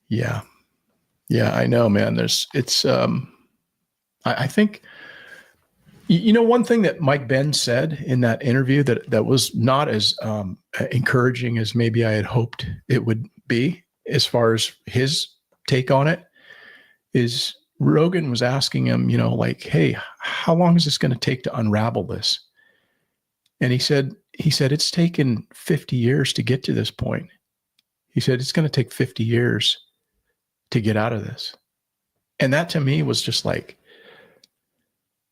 Yeah. Yeah, I know, man. I think, you know, one thing that Mike Benz said in that interview that was not as encouraging as maybe I had hoped it would be, as far as his take on it, is Rogan was asking him, you know, like, hey, how long is this going to take to unravel this? And he said, it's taken 50 years to get to this point. He said, it's going to take 50 years to get out of this. And that to me was just like,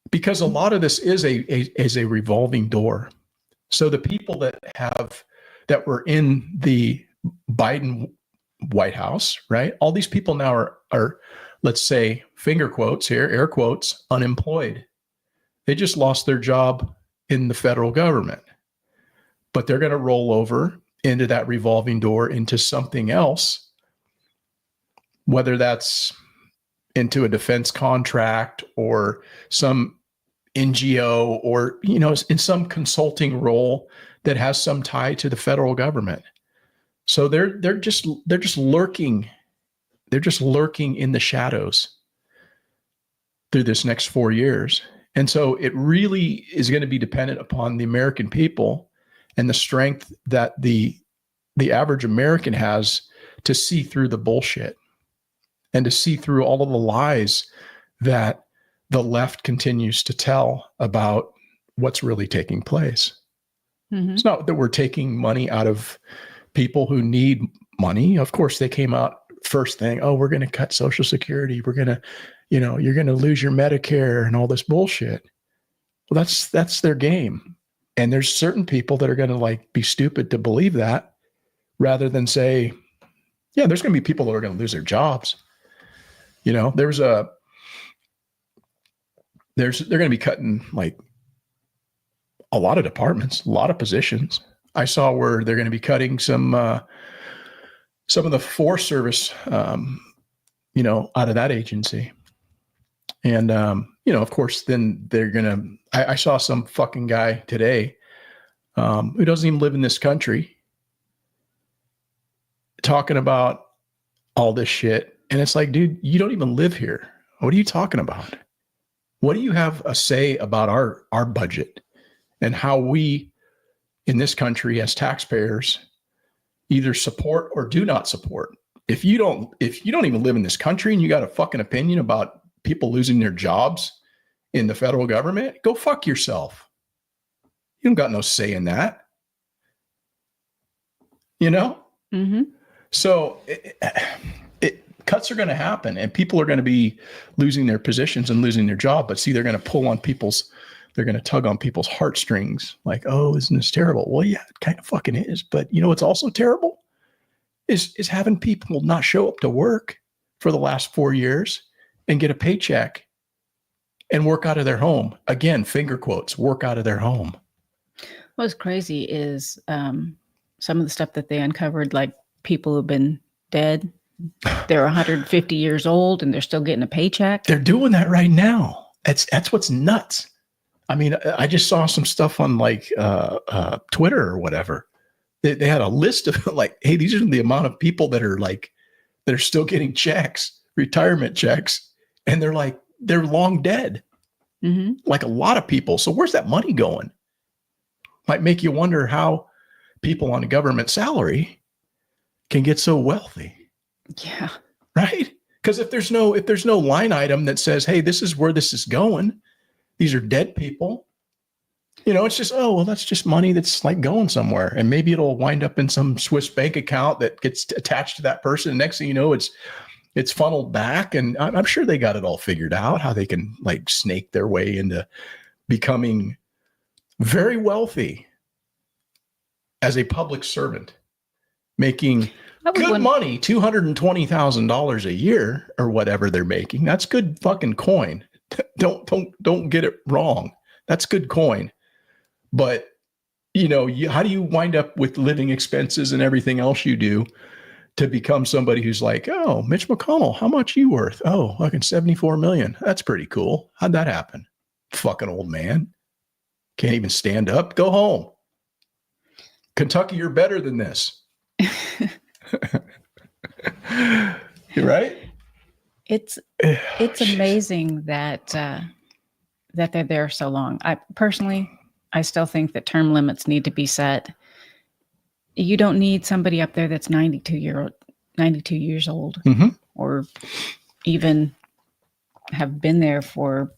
because a lot of this is a revolving door. So the people that were in the Biden White House, right? All these people now are let's say, finger quotes here, air quotes, unemployed. They just lost their job in the federal government, but they're going to roll over into that revolving door into something else, whether that's into a defense contract or some NGO or, you know, in some consulting role that has some tie to the federal government. So they're just lurking. They're just lurking in the shadows through this next 4 years. And so it really is going to be dependent upon the American people and the strength that the average American has to see through the bullshit and to see through all of the lies that the left continues to tell about what's really taking place. Mm-hmm. It's not that we're taking money out of people who need money. Of course, they came out first thing, oh, we're going to cut Social Security. We're going to, you know, you're going to lose your Medicare and all this bullshit. Well, that's their game. And there's certain people that are going to like be stupid to believe that rather than say, yeah, there's going to be people that are going to lose their jobs. You know, they're going to be cutting like a lot of departments, a lot of positions. I saw where they're going to be cutting some of the Forest Service, you know, out of that agency. And, you know, of course, then they're going to, I saw some fucking guy today who doesn't even live in this country talking about all this shit. And it's like, dude, you don't even live here. What are you talking about? What do you have a say about our budget and how we in this country as taxpayers either support or do not support? If you don't even live in this country and you got a fucking opinion about people losing their jobs in the federal government, go fuck yourself. You don't got no say in that. You know? Mm-hmm. So cuts are going to happen and people are going to be losing their positions and losing their job. But see, they're going to they're going to tug on people's heartstrings like, oh, isn't this terrible? Well, yeah, it kind of fucking is. But you know what's also terrible is having people not show up to work for the last 4 years and get a paycheck and work out of their home. Again, finger quotes, work out of their home. What's crazy is some of the stuff that they uncovered, like people who've been dead. They're 150 years old and they're still getting a paycheck. They're doing that right now. That's what's nuts. I mean, I just saw some stuff on like Twitter or whatever. They had a list of like, hey, these are the amount of people that are still getting checks, retirement checks, and they're long dead. Mm-hmm. Like a lot of people. So where's that money going? Might make you wonder how people on a government salary can get so wealthy. Yeah. Right? Because if there's no line item that says, hey, this is where this is going, these are dead people, you know, it's just, oh, well, that's just money that's like going somewhere. And maybe it'll wind up in some Swiss bank account that gets attached to that person. And next thing you know, it's funneled back. And I'm sure they got it all figured out, how they can like snake their way into becoming very wealthy as a public servant, making good money, $220,000 a year or whatever they're making. That's good fucking coin. Don't get it wrong. That's good coin. But you know, how do you wind up with living expenses and everything else you do to become somebody who's like, oh, Mitch McConnell, how much you worth? Oh, fucking 74 million. That's pretty cool. How'd that happen? Fucking old man. Can't even stand up. Go home. Kentucky, you're better than this. Right? It's amazing that they're there so long. I still think that term limits need to be set. You don't need somebody up there that's 92 years old, mm-hmm. or even have been there for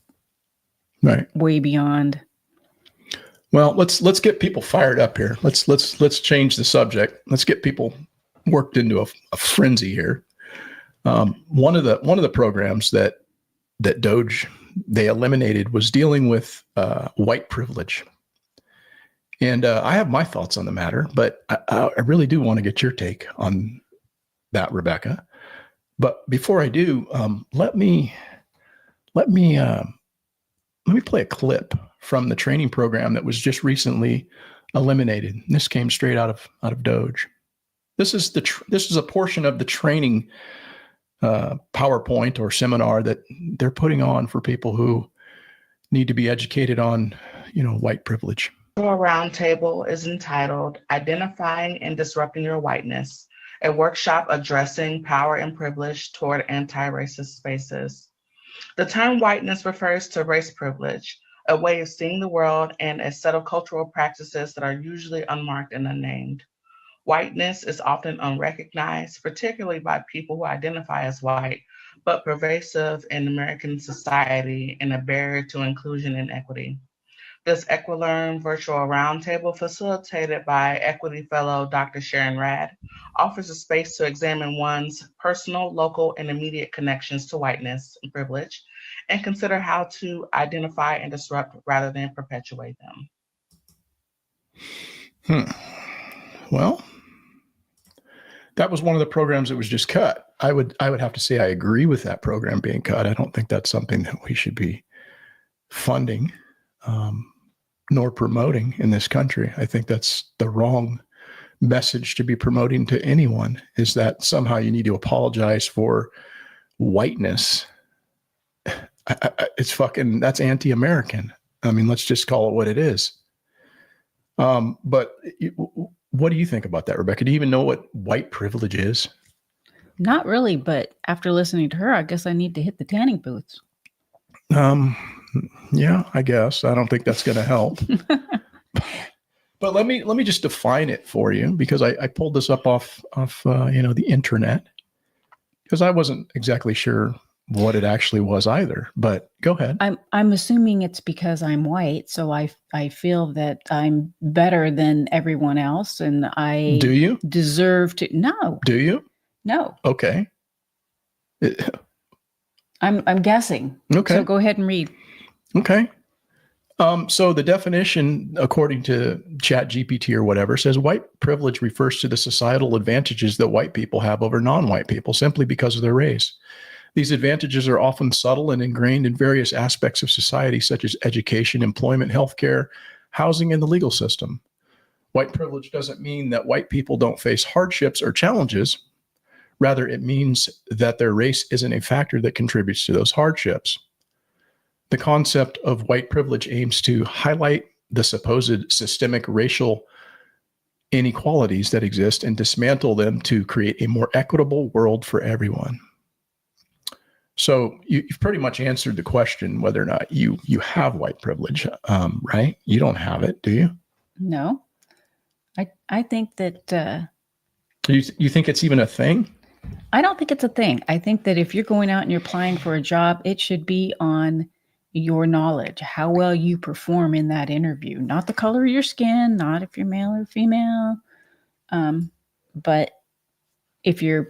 way beyond. Well, let's get people fired up here. Let's change the subject. Let's get people worked into a frenzy here. One of the programs that Doge they eliminated was dealing with white privilege. And I have my thoughts on the matter, but I really do want to get your take on that, Rebecca. But before I do, let me play a clip from the training program that was just recently eliminated. This came straight out of Doge. This is a portion of the training PowerPoint or seminar that they're putting on for people who need to be educated on, white privilege. Our roundtable is entitled Identifying and Disrupting Your Whiteness, a workshop addressing power and privilege toward anti-racist spaces. The term whiteness refers to race privilege, a way of seeing the world and a set of cultural practices that are usually unmarked and unnamed. Whiteness is often unrecognized, particularly by people who identify as white, but pervasive in American society and a barrier to inclusion and equity. This Equilearn virtual roundtable, facilitated by Equity Fellow Dr. Sharon Rad, offers a space to examine one's personal, local, and immediate connections to whiteness and privilege, and consider how to identify and disrupt rather than perpetuate them. Well, that was one of the programs that was just cut. I would have to say I agree with that program being cut. I don't think that's something that we should be funding nor promoting in this country. I think that's the wrong message to be promoting to anyone, is that somehow you need to apologize for whiteness. That's anti-American. I mean, let's just call it what it is. But what do you think about that, Rebecca? Do you even know what white privilege is? Not really, but after listening to her, I guess I need to hit the tanning booths. Yeah, I guess. I don't think that's going to help. But let me just define it for you, because I pulled this up off the internet, because I wasn't exactly sure what it actually was either. But go ahead. I'm assuming it's because I'm white, so I feel that I'm better than everyone else, and I Do you deserve to. No. Do you? No. Okay. I'm guessing. Okay. So go ahead and read. Okay. So the definition, according to ChatGPT or whatever, says white privilege refers to the societal advantages that white people have over non-white people simply because of their race. These advantages are often subtle and ingrained in various aspects of society, such as education, employment, healthcare, housing, and the legal system. White privilege doesn't mean that white people don't face hardships or challenges. Rather, it means that their race isn't a factor that contributes to those hardships. The concept of white privilege aims to highlight the supposed systemic racial inequalities that exist and dismantle them to create a more equitable world for everyone. So you've pretty much answered the question whether or not you have white privilege, right? You don't have it, do you? No. I think that... You think it's even a thing? I don't think it's a thing. I think that if you're going out and you're applying for a job, it should be on your knowledge, how well you perform in that interview, not the color of your skin, not if you're male or female. But if you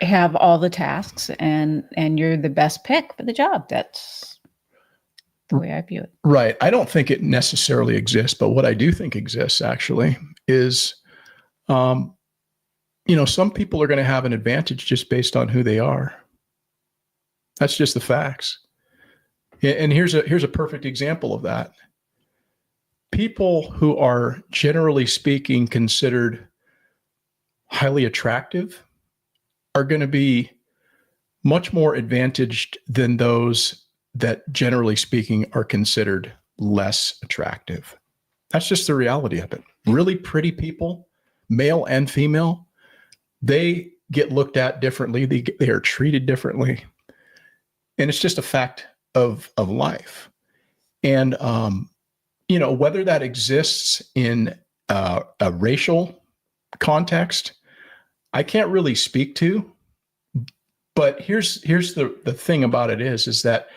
have all the tasks and you're the best pick for the job, that's the way I view it. Right. I don't think it necessarily exists, but what I do think exists actually is, some people are going to have an advantage just based on who they are. That's just the facts. And here's a perfect example of that. People who are, generally speaking, considered highly attractive are going to be much more advantaged than those that, generally speaking, are considered less attractive. That's just the reality of it. Really pretty people, male and female, they get looked at differently. They are treated differently. And it's just a fact of life. And, whether that exists in a racial context, I can't really speak to. But here's the thing about it is that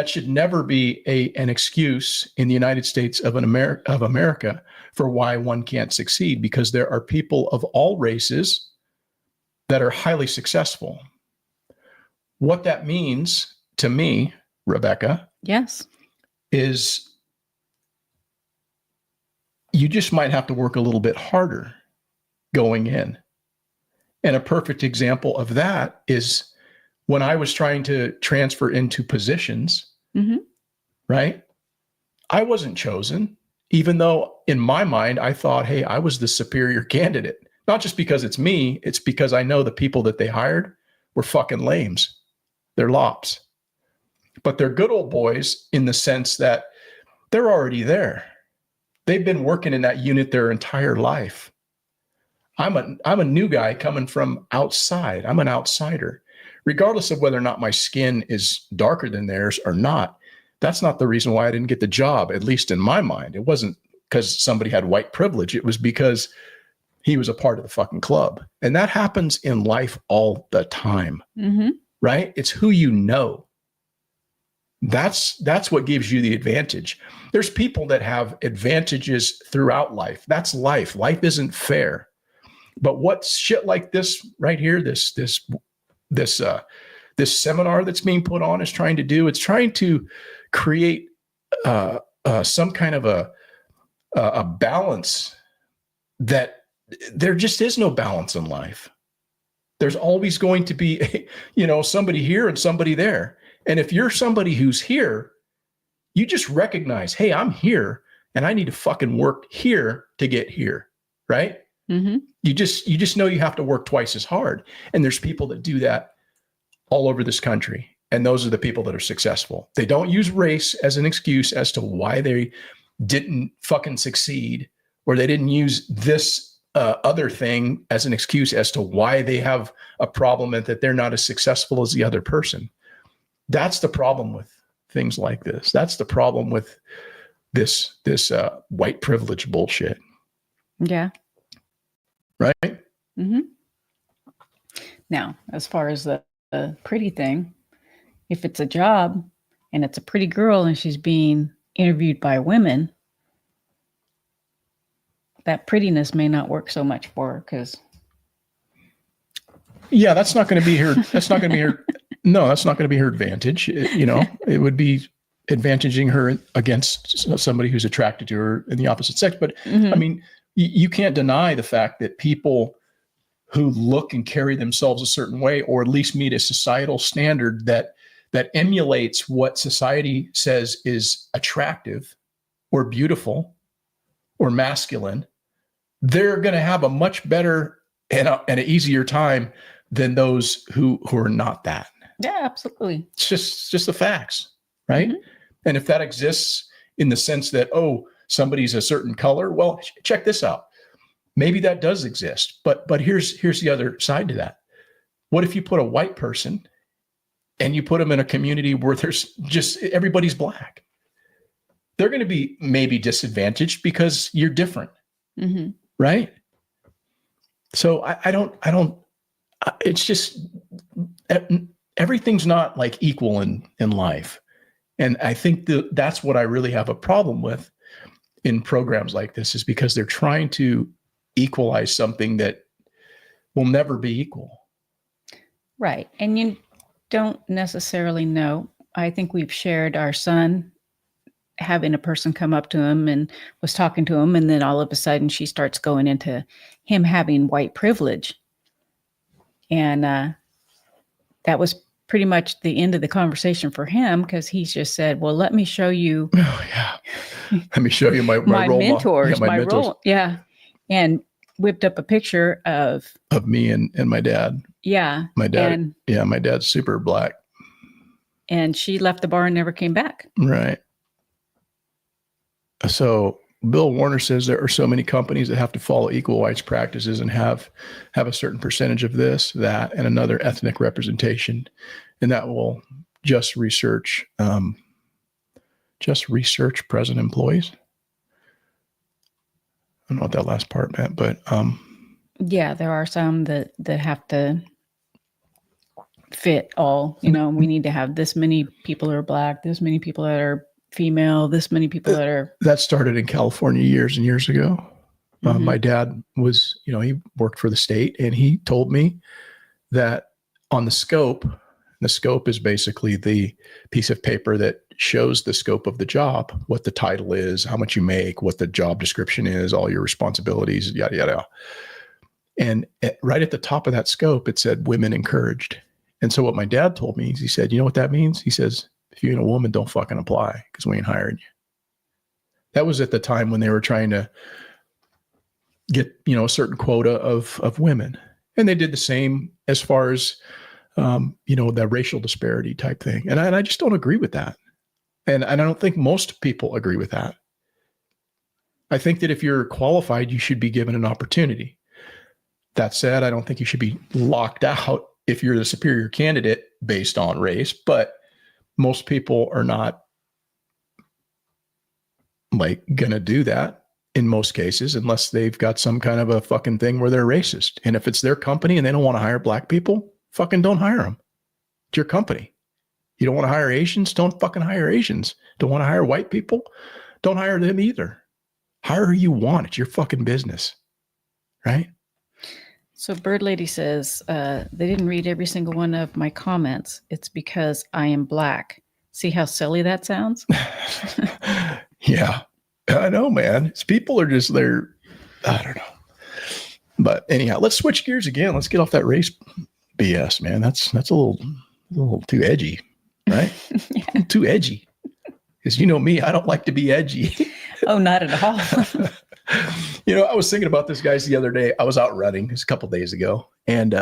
should never be an excuse in the United States of America for why one can't succeed, because there are people of all races that are highly successful. What that means to me, Rebecca, yes, is you just might have to work a little bit harder going in. And a perfect example of that is when I was trying to transfer into positions, right? I wasn't chosen, even though in my mind, I thought, hey, I was the superior candidate. Not just because it's me, it's because I know the people that they hired were fucking lames. They're lops. But they're good old boys in the sense that they're already there. They've been working in that unit their entire life. I'm a new guy coming from outside. I'm an outsider. Regardless of whether or not my skin is darker than theirs or not, that's not the reason why I didn't get the job, at least in my mind. It wasn't because somebody had white privilege. It was because he was a part of the fucking club. And that happens in life all the time, right? It's who you know. That's what gives you the advantage. There's people that have advantages throughout life. That's life. Life isn't fair. But what shit like this right here, this seminar that's being put on is trying to do, it's trying to create some kind of a balance that there just is no balance in life. There's always going to be, somebody here and somebody there. And if you're somebody who's here, you just recognize, hey, I'm here and I need to fucking work here to get here, right? You just know you have to work twice as hard. And there's people that do that all over this country. And those are the people that are successful. They don't use race as an excuse as to why they didn't fucking succeed, or they didn't use this other thing as an excuse as to why they have a problem and that they're not as successful as the other person. That's the problem with things like this. That's the problem with this white privilege bullshit. Yeah. Right? Now, as far as the pretty thing, if it's a job and it's a pretty girl and she's being interviewed by women, that prettiness may not work so much for her because. Yeah, that's not going to be her. That's not going to be her. No, that's not going to be her advantage. It would be advantaging her against somebody who's attracted to her in the opposite sex. But I mean, you can't deny the fact that people who look and carry themselves a certain way, or at least meet a societal standard that emulates what society says is attractive or beautiful or masculine, they're going to have a much better and an easier time than those who are not that. Yeah, absolutely. It's just the facts, right? And if that exists in the sense that, oh, somebody's a certain color, well, check this out. Maybe that does exist, but here's the other side to that. What if you put a white person and you put them in a community where there's just everybody's black? They're going to be maybe disadvantaged because you're different, right? So I don't. It's just everything's not like equal in life, and I think that's what I really have a problem with in programs like this, is because they're trying to equalize something that will never be equal. Right. And you don't necessarily know. I think we've shared our son having a person come up to him and was talking to him, and then all of a sudden she starts going into him having white privilege. And that was pretty much the end of the conversation for him, because he's just said, well, let me show you. Oh, yeah. Let me show you my role mentors. Yeah, my mentors. Role. Yeah. And whipped up a picture of me and my dad. Yeah. My dad. My dad's super black. And she left the bar and never came back. Right. So Bill Warner says there are so many companies that have to follow equal rights practices and have a certain percentage of this, that, and another ethnic representation. And that will just research present employees. I don't know what that last part meant, but yeah, there are some that have to fit all. We need to have this many people that are black, this many people that are female, this many people that are. That started in California years and years ago. My dad was, he worked for the state, and he told me that on the scope is basically the piece of paper that shows the scope of the job, what the title is, how much you make, what the job description is, all your responsibilities, yada, yada. And right at the top of that scope, it said women encouraged. And so what my dad told me is he said, you know what that means? He says, if you ain't a woman, don't fucking apply because we ain't hiring you. That was at the time when they were trying to get, a certain quota of women. And they did the same as far as, the racial disparity type thing. And I just don't agree with that. And I don't think most people agree with that. I think that if you're qualified, you should be given an opportunity. That said, I don't think you should be locked out if you're the superior candidate based on race, but most people are not gonna do that in most cases, unless they've got some kind of a fucking thing where they're racist. And if it's their company and they don't want to hire black people, fucking don't hire them. It's your company. You don't want to hire Asians? Don't fucking hire Asians. Don't want to hire white people? Don't hire them either. Hire who you want. It's your fucking business. Right? So Bird Lady says, they didn't read every single one of my comments. It's because I am black. See how silly that sounds? Yeah, I know, man. People are just there. I don't know. But anyhow, let's switch gears again. Let's get off that race BS, man. That's a little too edgy, right? Yeah. Too edgy. Because you know me, I don't like to be edgy. Oh, not at all. I was thinking about this, guys, the other day. I was out running. It was a couple of days ago. And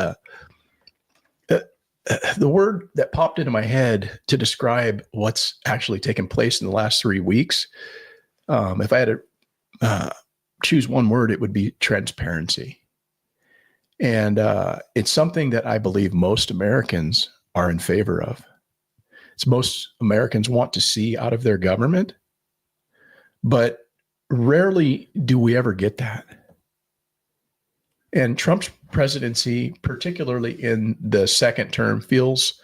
the word that popped into my head to describe what's actually taken place in the last 3 weeks, if I had to choose one word, it would be transparency. And it's something that I believe most Americans are in favor of. It's most Americans want to see out of their government, but rarely do we ever get that. And Trump's presidency, particularly in the second term, feels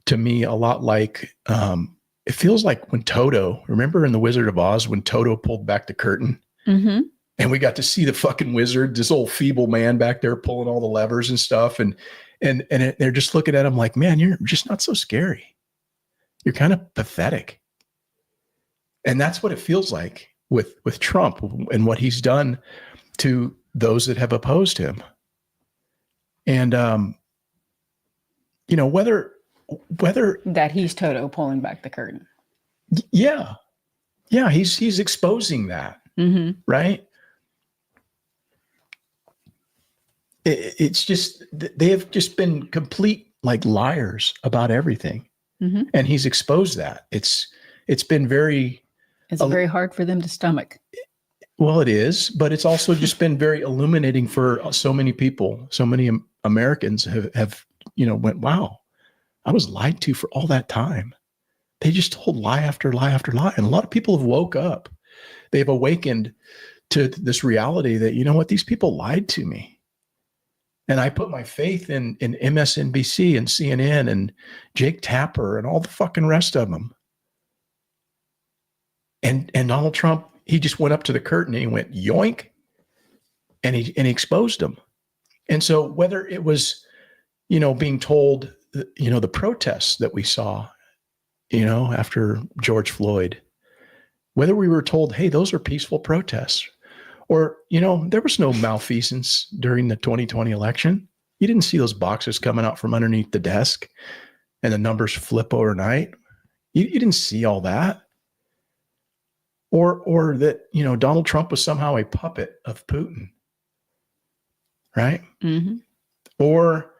to me a lot like, it feels like when Toto, remember in The Wizard of Oz, when Toto pulled back the curtain? Mm-hmm. And we got to see the fucking wizard, this old feeble man back there pulling all the levers and stuff. And they're just looking at him like, man, you're just not so scary. You're kind of pathetic. And that's what it feels like with Trump and what he's done to those that have opposed him. And, whether that he's Toto pulling back the curtain. Yeah. Yeah. He's exposing that. Mm-hmm. Right. It's just, they have just been complete liars about everything. Mm-hmm. And he's exposed that. It's been very, it's very hard for them to stomach. Well, it is, but it's also just been very illuminating for so many people. So many Americans have went, wow, I was lied to for all that time. They just told lie after lie after lie. And a lot of people have woke up. They've awakened to this reality that, you know what, these people lied to me. And I put my faith in MSNBC and CNN and Jake Tapper and all the fucking rest of them. And Donald Trump, he just went up to the curtain and he went yoink, and he exposed them. And so whether it was, being told, the protests that we saw, after George Floyd, whether we were told, hey, those are peaceful protests, or, there was no malfeasance during the 2020 election. You didn't see those boxes coming out from underneath the desk and the numbers flip overnight. You didn't see all that. Or that, Donald Trump was somehow a puppet of Putin. Right? Mm-hmm. Or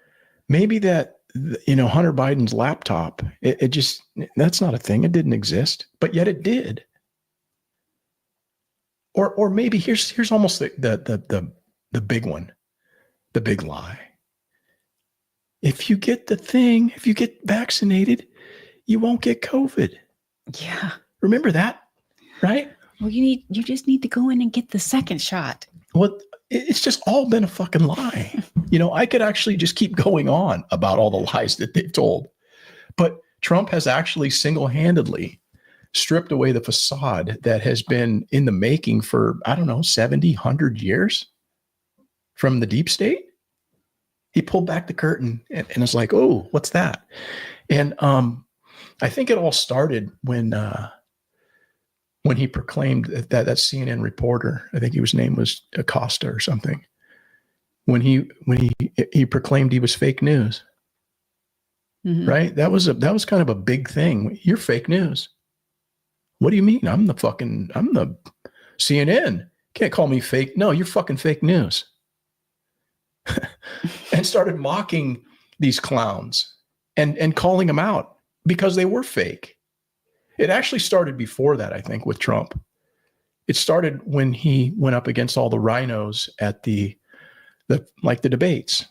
maybe that, Hunter Biden's laptop, it just, that's not a thing. It didn't exist, but yet it did. Or maybe here's almost the big one, the big lie. If you get the thing, if you get vaccinated, you won't get COVID. Yeah. Remember that, right? Well, you just need to go in and get the second shot. Well, it's just all been a fucking lie. I could actually just keep going on about all the lies that they've told. But Trump has actually single-handedly stripped away the facade that has been in the making for, 70, 100 years from the deep state. He pulled back the curtain and it's like, oh, what's that? And I think it all started when he proclaimed that CNN reporter, I think his name was Acosta or something, when he proclaimed he was fake news. Mhm. Right? That was kind of a big thing. You're fake news. What do you mean? I'm the CNN. Can't call me fake. No, you're fucking fake news. And started mocking these clowns and calling them out because they were fake. It actually started before that, I think, with Trump. It started when he went up against all the rhinos at the debates.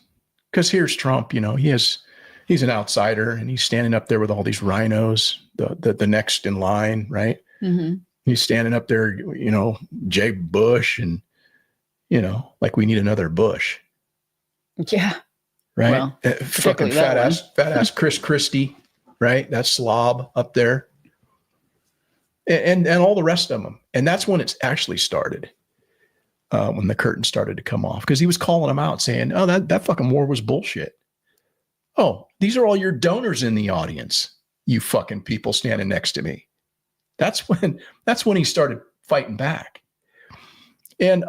Because here's Trump, he's an outsider and he's standing up there with all these rhinos, the next in line, right? Mm-hmm. He's standing up there, Jeb Bush, and like we need another Bush. Yeah. Right. Well, Fucking fat ass Chris Christie, right? That slob up there. And all the rest of them. And that's when it's actually started. When the curtain started to come off, because he was calling them out saying, oh, that fucking war was bullshit. Oh, these are all your donors in the audience, you fucking people standing next to me. That's when he started fighting back. And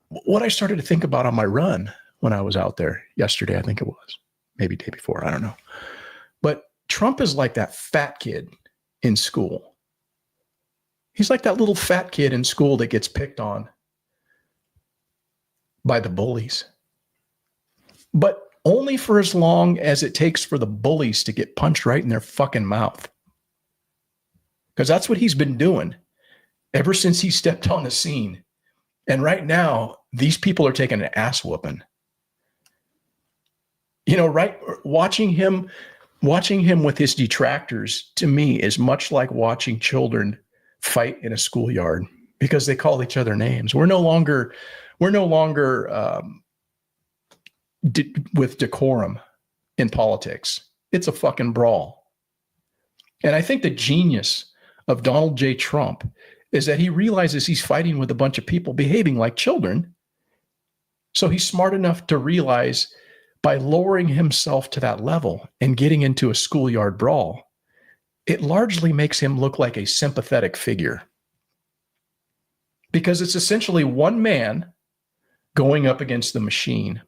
what I started to think about on my run when I was out there yesterday, I think it was, maybe day before, I don't know. But Trump is like that fat kid in school. He's like that little fat kid in school that gets picked on by the bullies. But only for as long as it takes for the bullies to get punched right in their fucking mouth. Because that's what he's been doing ever since he stepped on the scene. And right now, these people are taking an ass whooping. Right? Watching him with his detractors, to me, is much like watching children fight in a schoolyard because they call each other names. We're no longer with decorum in politics. It's a fucking brawl. And I think the genius of Donald J. Trump is that he realizes he's fighting with a bunch of people behaving like children. So he's smart enough to realize by lowering himself to that level and getting into a schoolyard brawl, it largely makes him look like a sympathetic figure. Because it's essentially one man going up against the machine.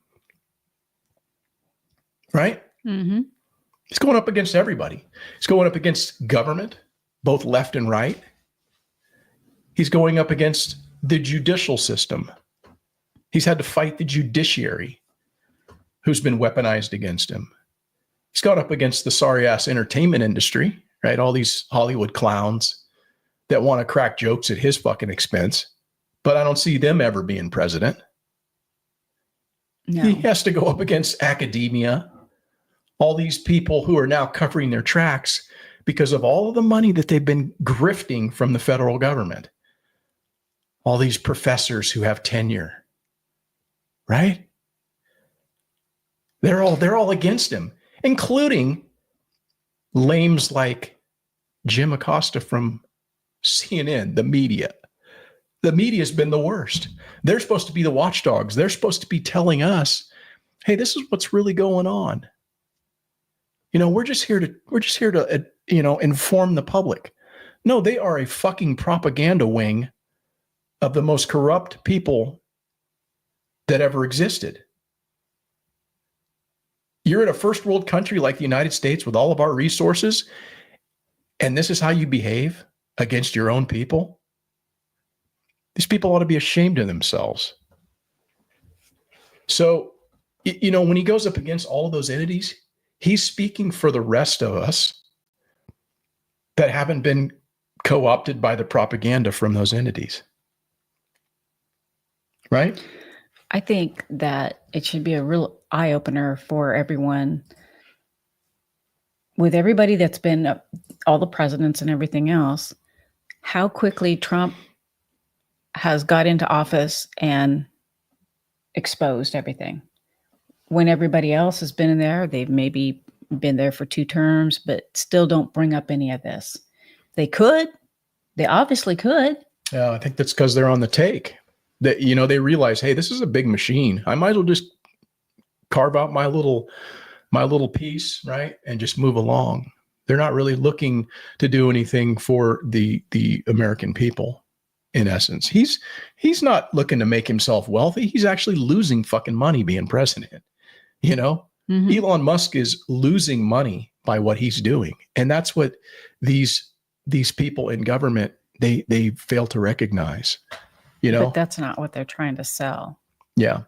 Right? Mm-hmm. He's going up against everybody. He's going up against government, both left and right. He's going up against the judicial system. He's had to fight the judiciary, who's been weaponized against him. He's gone up against the sorry-ass entertainment industry, right? All these Hollywood clowns that want to crack jokes at his fucking expense. But I don't see them ever being president. No. He has to go up against academia, all these people who are now covering their tracks because of all of the money that they've been grifting from the federal government. All these professors who have tenure, right? They're all against him, including lames like Jim Acosta from CNN, the media. The media's been the worst. They're supposed to be the watchdogs. They're supposed to be telling us, hey, this is what's really going on. We're just here to inform the public. No, they are a fucking propaganda wing of the most corrupt people that ever existed. You're in a first world country like the United States with all of our resources, and this is how you behave against your own people? These people ought to be ashamed of themselves. So, when he goes up against all of those entities, he's speaking for the rest of us that haven't been co-opted by the propaganda from those entities. Right? I think that it should be a real eye-opener for everyone. With everybody that's been, all the presidents and everything else, how quickly Trump has got into office and exposed everything. When everybody else has been in there, they've maybe been there for 2 terms, but still don't bring up any of this. They could. They obviously could. Yeah, I think that's because they're on the take. That they realize, hey, this is a big machine. I might as well just carve out my little piece, right, and just move along. They're not really looking to do anything for the American people. in essence. He's not looking to make himself wealthy. He's actually losing fucking money being president. You know, Elon Musk is losing money by what he's doing. And that's what these people in government, they fail to recognize, you know. But that's not what they're trying to sell. Yeah.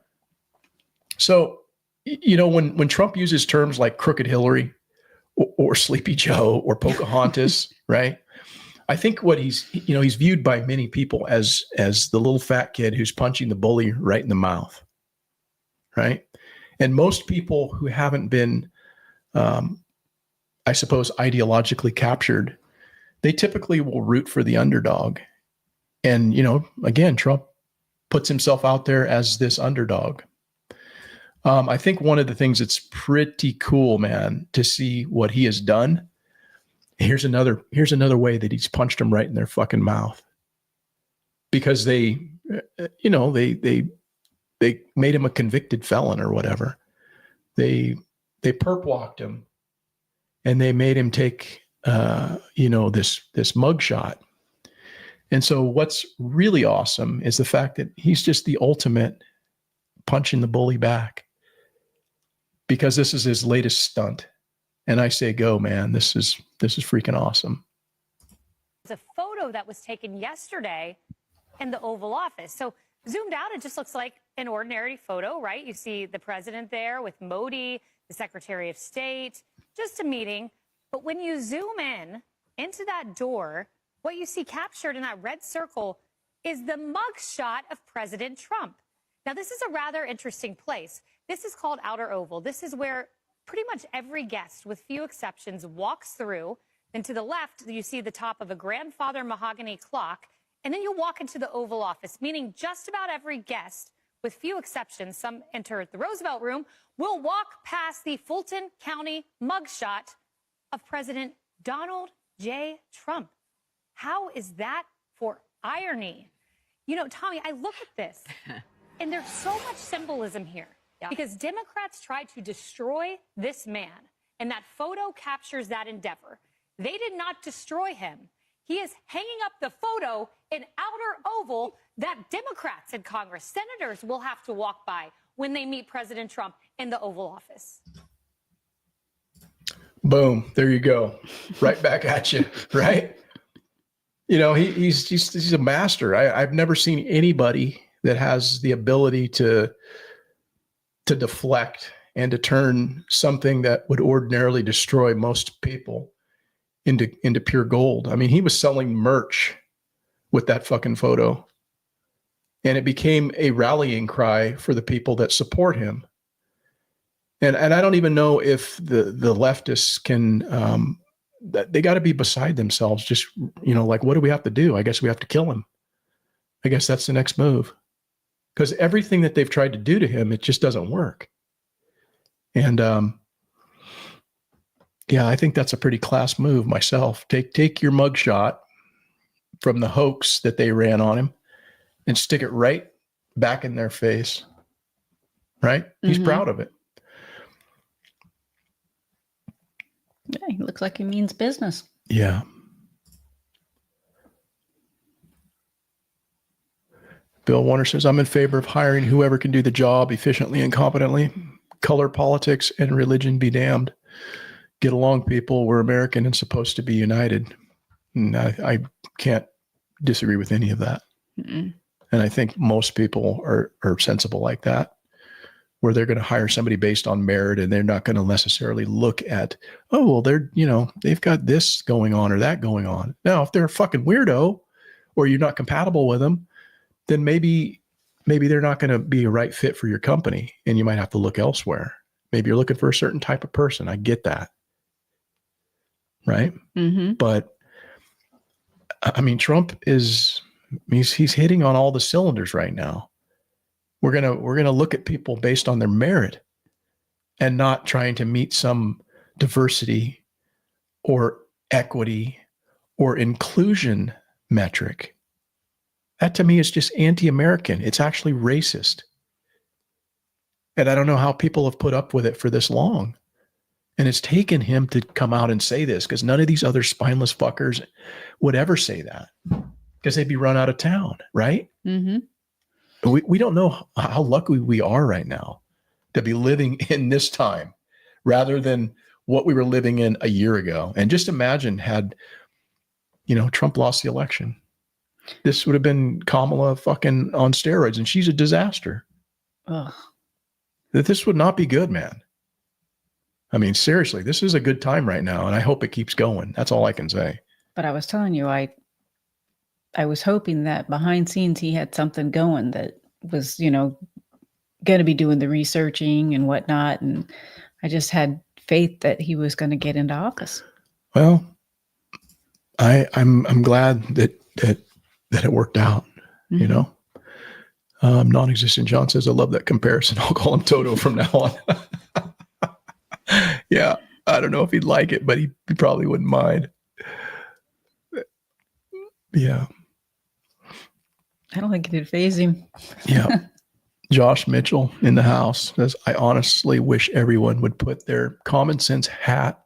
So, you know, when Trump uses terms like crooked Hillary or Sleepy Joe or Pocahontas, right? I think what he's viewed by many people as the little fat kid who's punching the bully right in the mouth, right? And most people who haven't been, I suppose, ideologically captured, they typically will root for the underdog. And, you know, again, Trump puts himself out there as this underdog. I think one of the things that's pretty cool, man, to see what he has done. Here's another way that he's punched them right in their fucking mouth, because they made him a convicted felon or whatever. They perp walked him, and they made him take this mug shot. And so what's really awesome is the fact that he's just the ultimate punching the bully back, because this is his latest stunt. And I say, go, man. This is freaking awesome. It's a photo that was taken yesterday in the Oval Office. So zoomed out, it just looks like an ordinary photo, right? You see the president there with Modi, the Secretary of State, just a meeting. But when you zoom in into that door, what you see captured in that red circle is the mugshot of President Trump. Now, this is a rather interesting place. This is called Outer Oval. This is where pretty much every guest, with few exceptions, walks through. Then to the left, you see the top of a grandfather mahogany clock. And then you walk into the Oval Office, meaning just about every guest, with few exceptions, some enter the Roosevelt Room, will walk past the Fulton County mugshot of President Donald J. Trump. How is that for irony? You know, Tommy, I look at this, and there's so much symbolism here. Yeah. Because Democrats tried to destroy this man, and that photo captures that endeavor. They did not destroy him. He is hanging up the photo in Outer Oval that Democrats in Congress, senators, will have to walk by when they meet President Trump in the Oval Office. Boom. There you go. Right back at you, right? You know, he's a master. I've never seen anybody that has the ability to deflect and to turn something that would ordinarily destroy most people into pure gold. I mean, he was selling merch with that fucking photo, and it became a rallying cry for the people that support him. And I don't even know if the leftists can, they got to be beside themselves. Just, you know, like, what do we have to do? I guess we have to kill him. I guess that's the next move. Because everything that they've tried to do to him, it just doesn't work. And yeah, I think that's a pretty class move myself. Take your mugshot from the hoax that they ran on him and stick it right back in their face. Right? He's proud of it. Yeah, he looks like he means business. Yeah. Bill Warner says, I'm in favor of hiring whoever can do the job efficiently and competently. Color politics and religion be damned. Get along, people. We're American and supposed to be united. And I can't disagree with any of that. And I think most people are sensible like that, where they're going to hire somebody based on merit, and they're not going to necessarily look at, oh, well, they've got this going on or that going on. Now, if they're a fucking weirdo or you're not compatible with them, then maybe they're not going to be a right fit for your company, and you might have to look elsewhere. Maybe you're looking for a certain type of person. I get that. Right. But I mean, Trump he's hitting on all the cylinders right now. We're going to look at people based on their merit and not trying to meet some diversity or equity or inclusion metric. That to me is just anti-American. It's actually racist. And I don't know how people have put up with it for this long. And it's taken him to come out and say this, because none of these other spineless fuckers would ever say that. because they'd be run out of town, right? Mm-hmm. We don't know how lucky we are right now to be living in this time rather than what we were living in a year ago. And just imagine had, Trump lost the election. This would have been Kamala fucking on steroids, and she's a disaster. Ugh. That this would not be good, man. I mean, seriously, this is a good time right now, and I hope it keeps going. That's all I can say. But I was telling you, I was hoping that behind scenes he had something going that was, going to be doing the researching and whatnot. And I just had faith that he was going to get into office. Well, I'm glad that it worked out. Mm-hmm. Non-existent John says, I love that comparison. I'll call him Toto from now on. Yeah. I don't know if he'd like it, but he probably wouldn't mind. Yeah. I don't think it'd faze him. Yeah. Josh Mitchell in the house says, I honestly wish everyone would put on their common sense hat,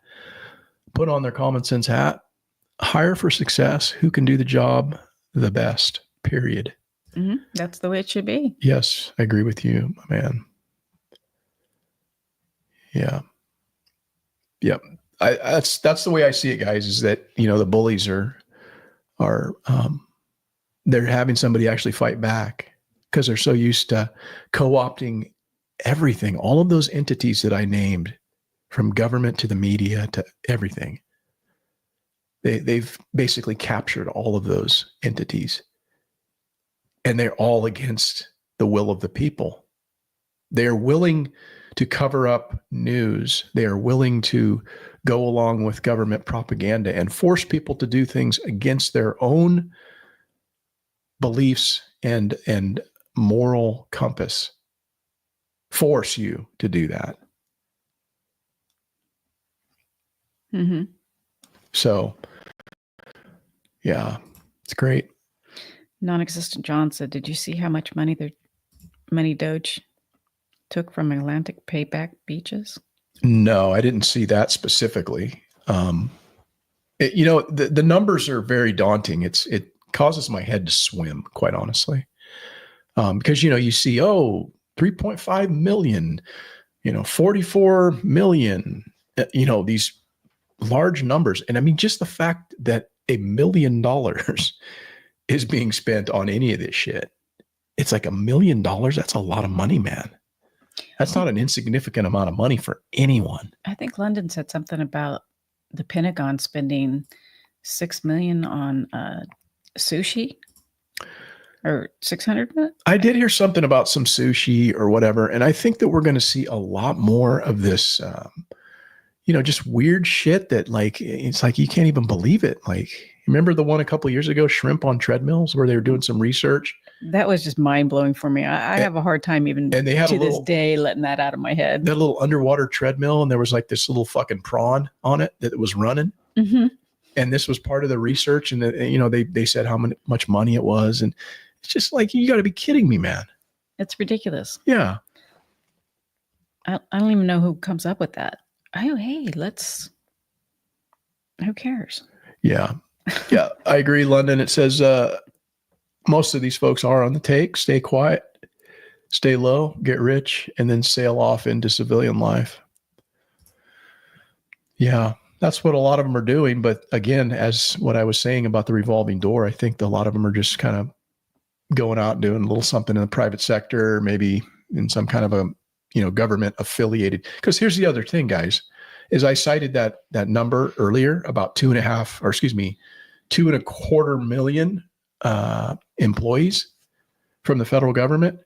hire for success, who can do the job the best, period. Mm-hmm. That's the way it should be. Yes, I agree with you, my man. Yeah. Yep. That's the way I see it, guys, is that, the bullies are they're having somebody actually fight back because they're so used to co-opting everything. All of those entities that I named, from government to the media to everything. They've basically captured all of those entities, and they're all against the will of the people. They are willing to cover up news. They are willing to go along with government propaganda and force people to do things against their own beliefs and moral compass. Force you to do that. Mm-hmm. So, yeah, it's great. Non-existent John said, did you see how much money Doge took from Atlantic payback beaches? No, I didn't see that specifically. The numbers are very daunting. It causes my head to swim, quite honestly. Because, you see, 3.5 million, 44 million, these large numbers. And I mean, just the fact that $1 million is being spent on any of this shit. It's like $1 million. That's a lot of money, man. That's not an insignificant amount of money for anyone. I think London said something about the Pentagon spending $6 million on sushi, or 600 million. I did hear something about some sushi or whatever, and I think that we're going to see a lot more of this. Just weird shit that, like, it's like you can't even believe it. Like, remember the one a couple of years ago, shrimp on treadmills, where they were doing some research? That was just mind blowing for me. I have a hard time even and they had this day letting that out of my head. That little underwater treadmill, and there was like this little fucking prawn on it that was running. Mm-hmm. And this was part of the research, and they said how much money it was, and it's just like, you got to be kidding me, man. It's ridiculous. Yeah. I don't even know who comes up with that. Who cares? Yeah. Yeah, I agree, London. It says most of these folks are on the take. Stay quiet, stay low, get rich, and then sail off into civilian life. Yeah, that's what a lot of them are doing. But again, as what I was saying about the revolving door, I think a lot of them are just kind of going out and doing a little something in the private sector, maybe in some kind of a government affiliated. Because here's the other thing, guys, is I cited that number earlier about 2.25 million employees from the federal government.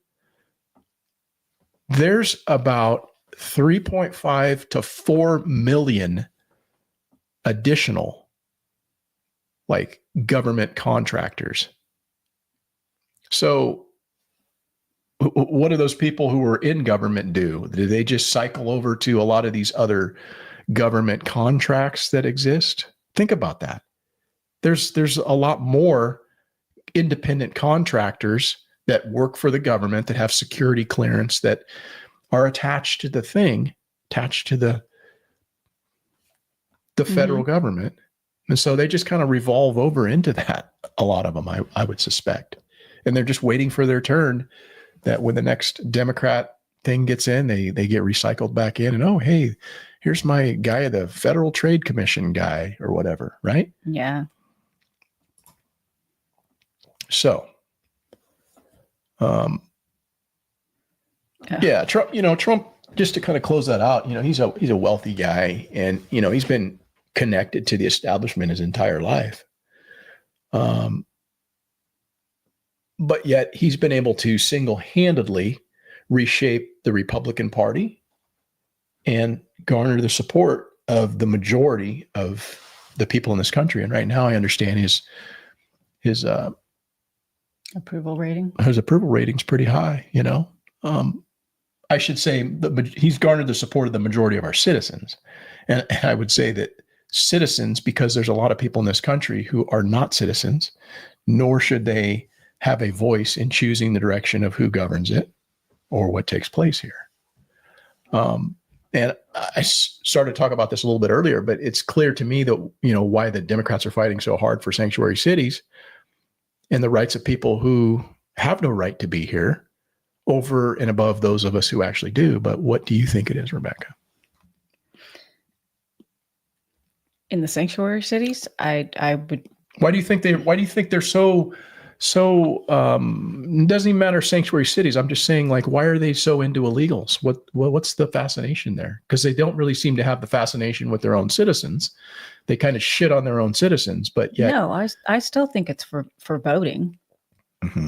There's about 3.5 to 4 million additional, like, government contractors. So what do those people who are in government do? Do they just cycle over to a lot of these other government contracts that exist? Think about that. There's a lot more independent contractors that work for the government, that have security clearance, that are attached to the federal government. And so they just kind of revolve over into that. A lot of them, I would suspect. And they're just waiting for their turn, that when the next Democrat thing gets in, they get recycled back in, and, oh, hey, here's my guy, the Federal Trade Commission guy or whatever. Right. Yeah. So, yeah, Trump, just to kind of close that out, he's a wealthy guy, and, he's been connected to the establishment his entire life. But yet he's been able to single-handedly reshape the Republican Party and garner the support of the majority of the people in this country. And right now I understand his approval rating. His approval rating's pretty high, I should say he's garnered the support of the majority of our citizens. And I would say that citizens, because there's a lot of people in this country who are not citizens, nor should they have a voice in choosing the direction of who governs it or what takes place here. And I started to talk about this a little bit earlier, but it's clear to me that, why the Democrats are fighting so hard for sanctuary cities and the rights of people who have no right to be here, over and above those of us who actually do. But what do you think it is, Rebecca? In the sanctuary cities, I would. Why do you think they're so it doesn't even matter sanctuary cities. I'm just saying, like, why are they so into illegals? What's the fascination there? Because they don't really seem to have the fascination with their own citizens. They kind of shit on their own citizens, but yet. No, I still think it's for voting. Mm-hmm.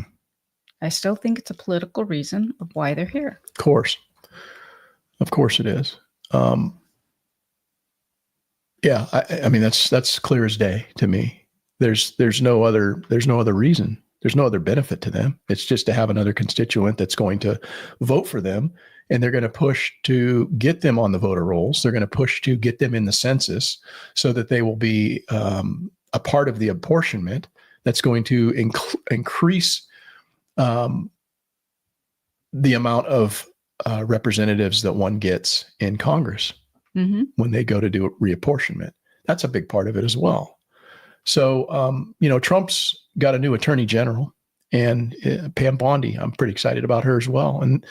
I still think it's a political reason of why they're here. Of course it is. Yeah, I mean that's clear as day to me. There's no other reason. There's no other benefit to them. It's just to have another constituent that's going to vote for them, and they're going to push to get them on the voter rolls. They're going to push to get them in the census so that they will be a part of the apportionment that's going to increase the amount of representatives that one gets in Congress when they go to do reapportionment. That's a big part of it as well. So, Trump's got a new attorney general, and Pam Bondi, I'm pretty excited about her as well. And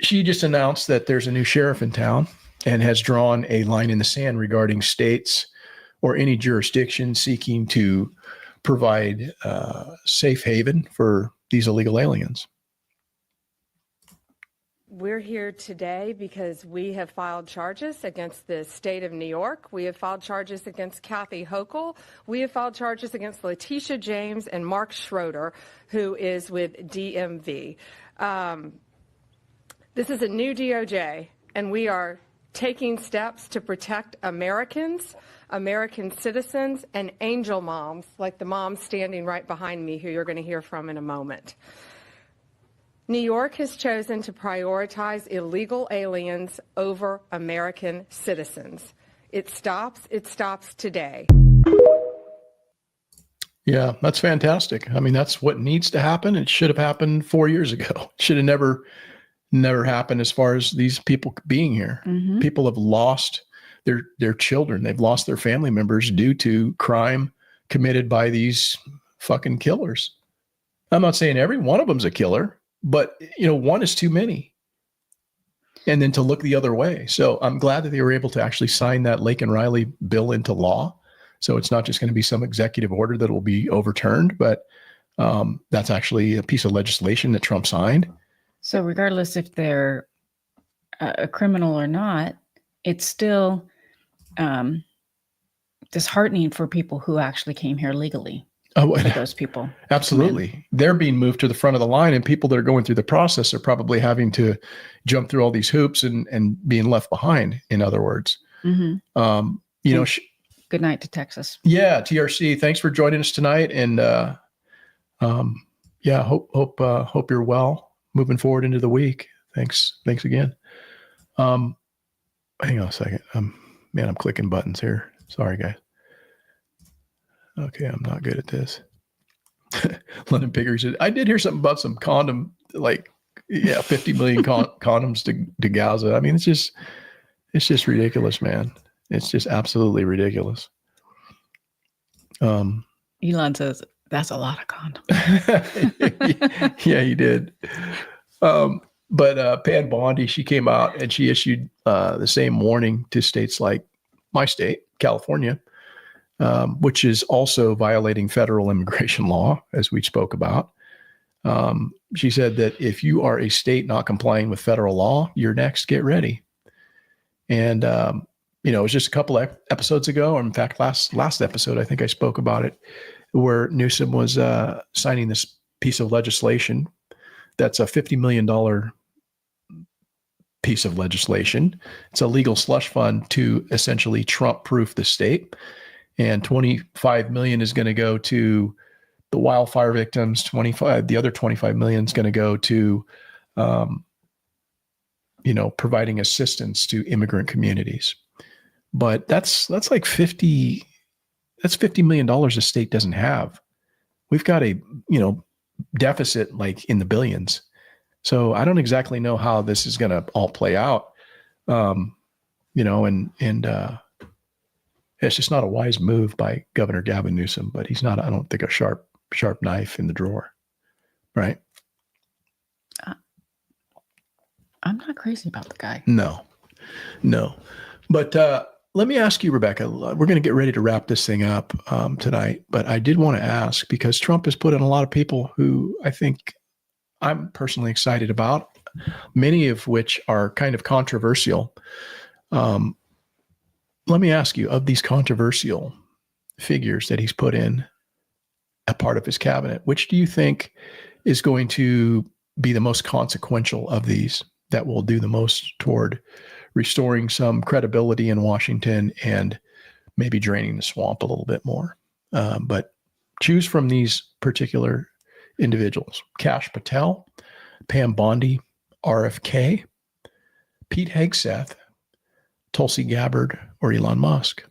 she just announced that there's a new sheriff in town and has drawn a line in the sand regarding states or any jurisdiction seeking to provide safe haven for these illegal aliens. We're here today because we have filed charges against the state of New York. We have filed charges against Kathy Hochul. We have filed charges against Letitia James and Mark Schroeder, who is with DMV. This is a new DOJ, and we are taking steps to protect Americans, American citizens, and angel moms, like the mom standing right behind me, who you're going to hear from in a moment. New York has chosen to prioritize illegal aliens over American citizens. It stops today. Yeah, that's fantastic. I mean, that's what needs to happen. It should have happened 4 years ago. It should have never happened as far as these people being here. Mm-hmm. People have lost their children. They've lost their family members due to crime committed by these fucking killers. I'm not saying every one of them's a killer, but, one is too many. And then to look the other way. So I'm glad that they were able to actually sign that Lake and Riley bill into law. So it's not just going to be some executive order that will be overturned, but that's actually a piece of legislation that Trump signed. So regardless if they're a criminal or not, it's still disheartening for people who actually came here legally. For those people. Absolutely. They're being moved to the front of the line, and people that are going through the process are probably having to jump through all these hoops and being left behind, in other words. Mm-hmm. Good night to Texas. Yeah. TRC, thanks for joining us tonight. And hope you're well moving forward into the week. Thanks again. Hang on a second. I'm clicking buttons here. Sorry, guys. Okay, I'm not good at this. London Piggery said, I did hear something about some condom, 50 million condoms to Gaza. I mean, it's just ridiculous, man. It's just absolutely ridiculous. Elon says, that's a lot of condoms. Yeah, he did. But Pam Bondi, she came out and she issued the same warning to states like my state, California, which is also violating federal immigration law, as we spoke about. She said that if you are a state not complying with federal law, you're next. Get ready. And it was just a couple of episodes ago, or in fact, last episode, I think I spoke about it, where Newsom was signing this piece of legislation that's a $50 million piece of legislation. It's a legal slush fund to essentially Trump-proof the state, and $25 million is going to go to the wildfire victims. The other $25 million is going to go to, providing assistance to immigrant communities. But that's like $50 million the state doesn't have. We've got a, deficit like in the billions. So I don't exactly know how this is going to all play out. And it's just not a wise move by Governor Gavin Newsom, but he's not, I don't think, a sharp knife in the drawer. Right. I'm not crazy about the guy. No. But let me ask you, Rebecca, we're going to get ready to wrap this thing up tonight, but I did want to ask, because Trump has put in a lot of people who I think I'm personally excited about, many of which are kind of controversial. Let me ask you, of these controversial figures that he's put in a part of his cabinet, which do you think is going to be the most consequential of these, that will do the most toward restoring some credibility in Washington and maybe draining the swamp a little bit more? But choose from these particular individuals: Kash Patel, Pam Bondi, RFK, Pete Hegseth, Tulsi Gabbard, or Elon Musk.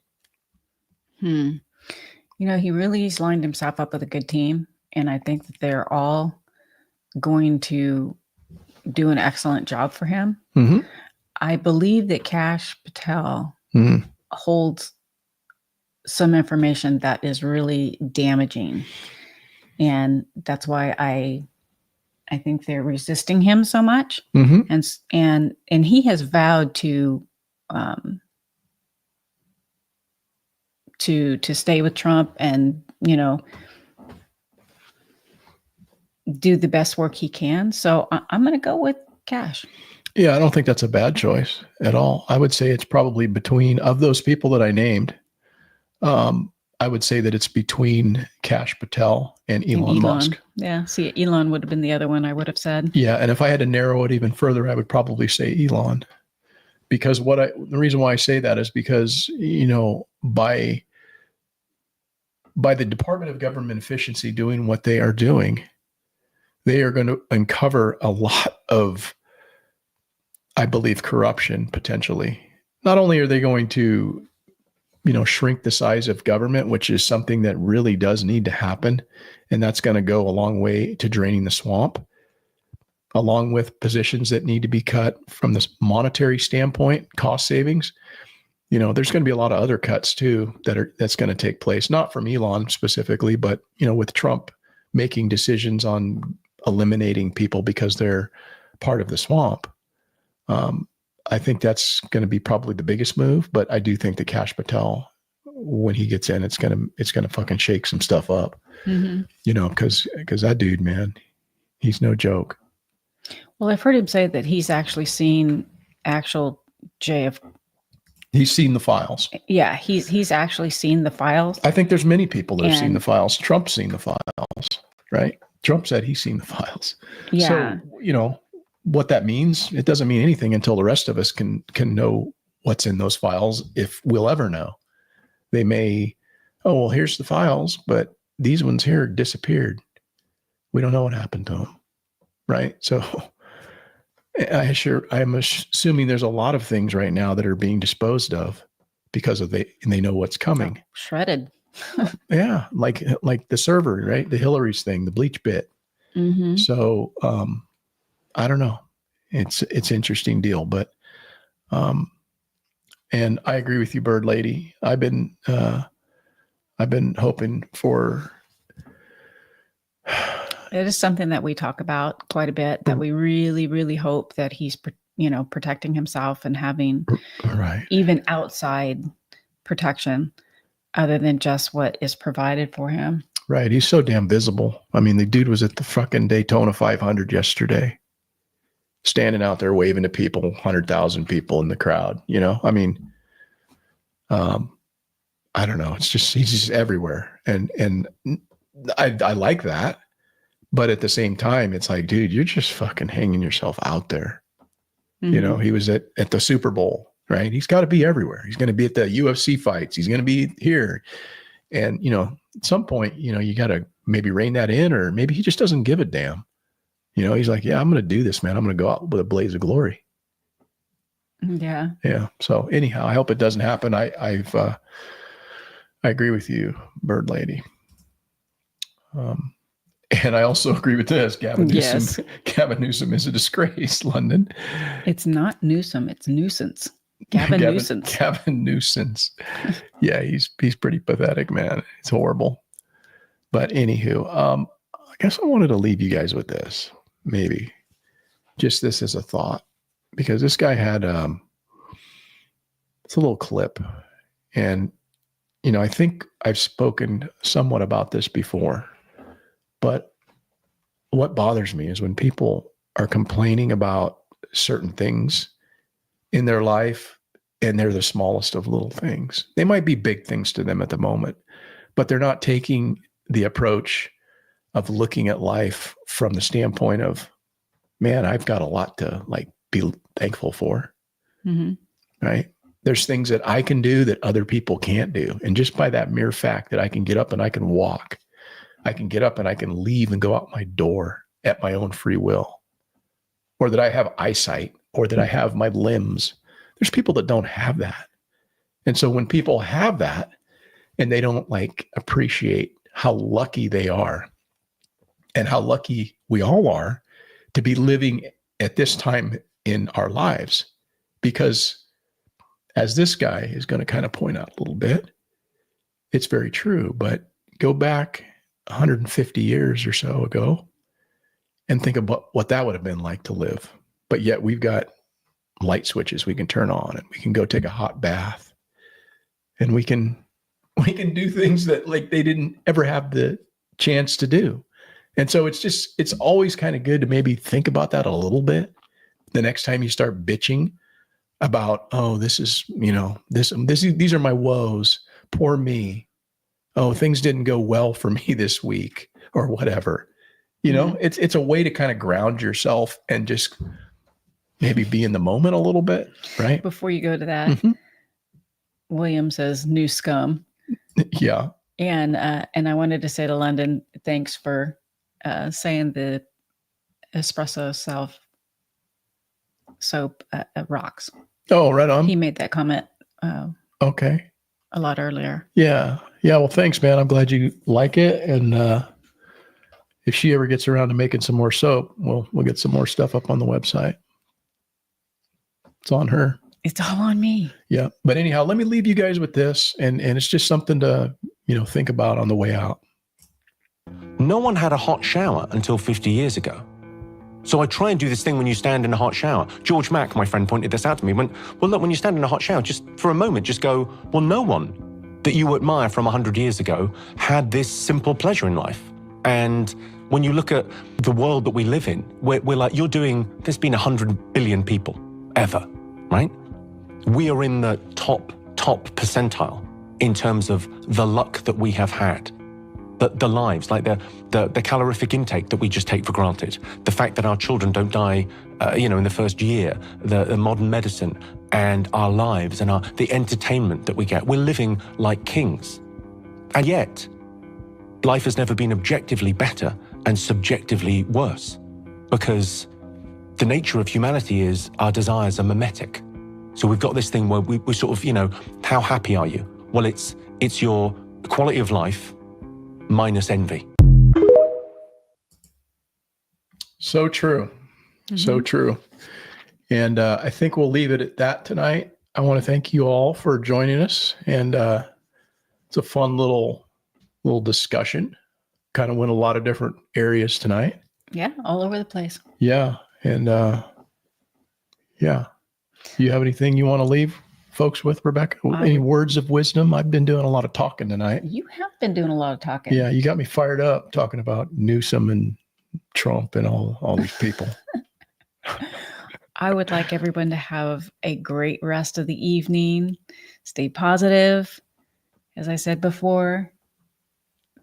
He really's lined himself up with a good team, and I think that they're all going to do an excellent job for him. Mm-hmm. I believe that Kash Patel Mm-hmm. holds some information that is really damaging, and that's why I think they're resisting him so much. Mm-hmm. And he has vowed to stay with Trump and do the best work he can. So I'm going to go with Kash. Yeah, I don't think that's a bad choice at all. I would say it's probably between, of those people that I named, I would say that it's between Kash Patel and Elon Musk. Yeah, see, Elon would have been the other one I would have said. Yeah, and if I had to narrow it even further, I would probably say Elon. Because the reason why I say that is because, by the Department of Government Efficiency doing what they are doing, they are going to uncover a lot of, I believe, corruption potentially. Not only are they going to, shrink the size of government, which is something that really does need to happen, and that's going to go a long way to draining the swamp, along with positions that need to be cut from this monetary standpoint, cost savings. There's going to be a lot of other cuts too that's going to take place, not from Elon specifically, but with Trump making decisions on eliminating people because they're part of the swamp. I think that's going to be probably the biggest move, but I do think that Kash Patel, when he gets in, it's going to fucking shake some stuff up. Mm-hmm. Because that dude, man, he's no joke. Well, I've heard him say that he's actually seen actual He's seen the files. Yeah, he's actually seen the files. I think there's many people that have seen the files. Trump's seen the files, right? Trump said he's seen the files. Yeah. So, what that means, it doesn't mean anything until the rest of us can know what's in those files, if we'll ever know. They may, here's the files, but these ones here disappeared. We don't know what happened to them, right? So I'm assuming there's a lot of things right now that are being disposed of because and they know what's coming. Shredded. Yeah, like the server, right? The Hillary's thing, the bleach bit. Mm-hmm. So I don't know. It's interesting deal, but and I agree with you, Bird Lady. I've been I've been hoping for. It is something that we talk about quite a bit, that we really, really hope that he's, protecting himself and having Right. even outside protection other than just what is provided for him. Right. He's so damn visible. I mean, the dude was at the fucking Daytona 500 yesterday, standing out there waving to people, 100,000 people in the crowd, I mean, I don't know. It's just, he's just everywhere. And I like that. But at the same time, it's like, dude, you're just fucking hanging yourself out there. Mm-hmm. He was at the Super Bowl, right? He's got to be everywhere. He's going to be at the UFC fights. He's going to be here. And, at some point, you got to maybe rein that in, or maybe he just doesn't give a damn. He's like, yeah, I'm going to do this, man. I'm going to go out with a blaze of glory. Yeah. Yeah. So anyhow, I hope it doesn't happen. I agree with you, Bird Lady. And I also agree with this. Gavin Newsom. Yes. Gavin Newsom is a disgrace, London. It's not Newsom, it's nuisance. Gavin Nuisance. Gavin Nuisance. Yeah, he's pretty pathetic, man. It's horrible. But anywho, I guess I wanted to leave you guys with this. Maybe just this as a thought, because this guy had it's a little clip, and I think I've spoken somewhat about this before, but what bothers me is when people are complaining about certain things in their life, and they're the smallest of little things. They might be big things to them at the moment, but they're not taking the approach of looking at life from the standpoint of, man, I've got a lot to be thankful for. Mm-hmm. Right? There's things that I can do that other people can't do. And just by that mere fact that I can get up and I can walk, I can get up and I can leave and go out my door at my own free will, or that I have eyesight, or that I have my limbs. There's people that don't have that. And so when people have that and they don't appreciate how lucky they are, and how lucky we all are to be living at this time in our lives, because as this guy is going to kind of point out a little bit, it's very true, but go back 150 years or so ago and think about what that would have been like to live. But yet we've got light switches we can turn on, and we can go take a hot bath, and we can do things that they didn't ever have the chance to do. And so it's always kind of good to maybe think about that a little bit the next time you start bitching about, oh, this is, these are my woes, poor me. Oh, things didn't go well for me this week, or whatever. It's a way to kind of ground yourself and just maybe be in the moment a little bit, right? Before you go to that, Mm-hmm. William says new scum. Yeah. And I wanted to say to London, thanks for saying the espresso soap rocks. Oh, right on. He made that comment Okay. a lot earlier. Yeah. Yeah. Well, thanks, man. I'm glad you like it. And if she ever gets around to making some more soap, we'll get some more stuff up on the website. It's on her. It's all on me. Yeah. But anyhow, let me leave you guys with this. And it's just something to, think about on the way out. No one had a hot shower until 50 years ago. So I try and do this thing when you stand in a hot shower. George Mack, my friend, pointed this out to me. Went, well, look, when you stand in a hot shower, just for a moment, just go, well, no one that you admire from 100 years ago had this simple pleasure in life. And when you look at the world that we live in, we're like, there's been 100 billion people ever, right? We are in the top percentile in terms of the luck that we have had. The lives, like the calorific intake that we just take for granted, the fact that our children don't die, in the first year, the modern medicine and our lives and the entertainment that we get. We're living like kings. And yet, life has never been objectively better and subjectively worse, because the nature of humanity is our desires are mimetic. So we've got this thing where we sort of, how happy are you? Well, it's your quality of life minus envy. So true. Mm-hmm. So true. And I think we'll leave it at that tonight. I want to thank you all for joining us. And it's a fun little little discussion. Kind of went a lot of different areas tonight. Yeah, all over the place. Yeah. And yeah. You have anything you want to leave folks with, Rebecca? Any words of wisdom? I've been doing a lot of talking tonight. You have been doing a lot of talking. Yeah, you got me fired up talking about Newsom and Trump and all these people. I would like everyone to have a great rest of the evening. Stay positive. As I said before,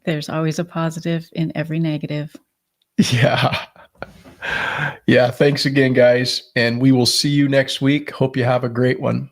there's always a positive in every negative. Yeah. Yeah. Thanks again, guys. And we will see you next week. Hope you have a great one.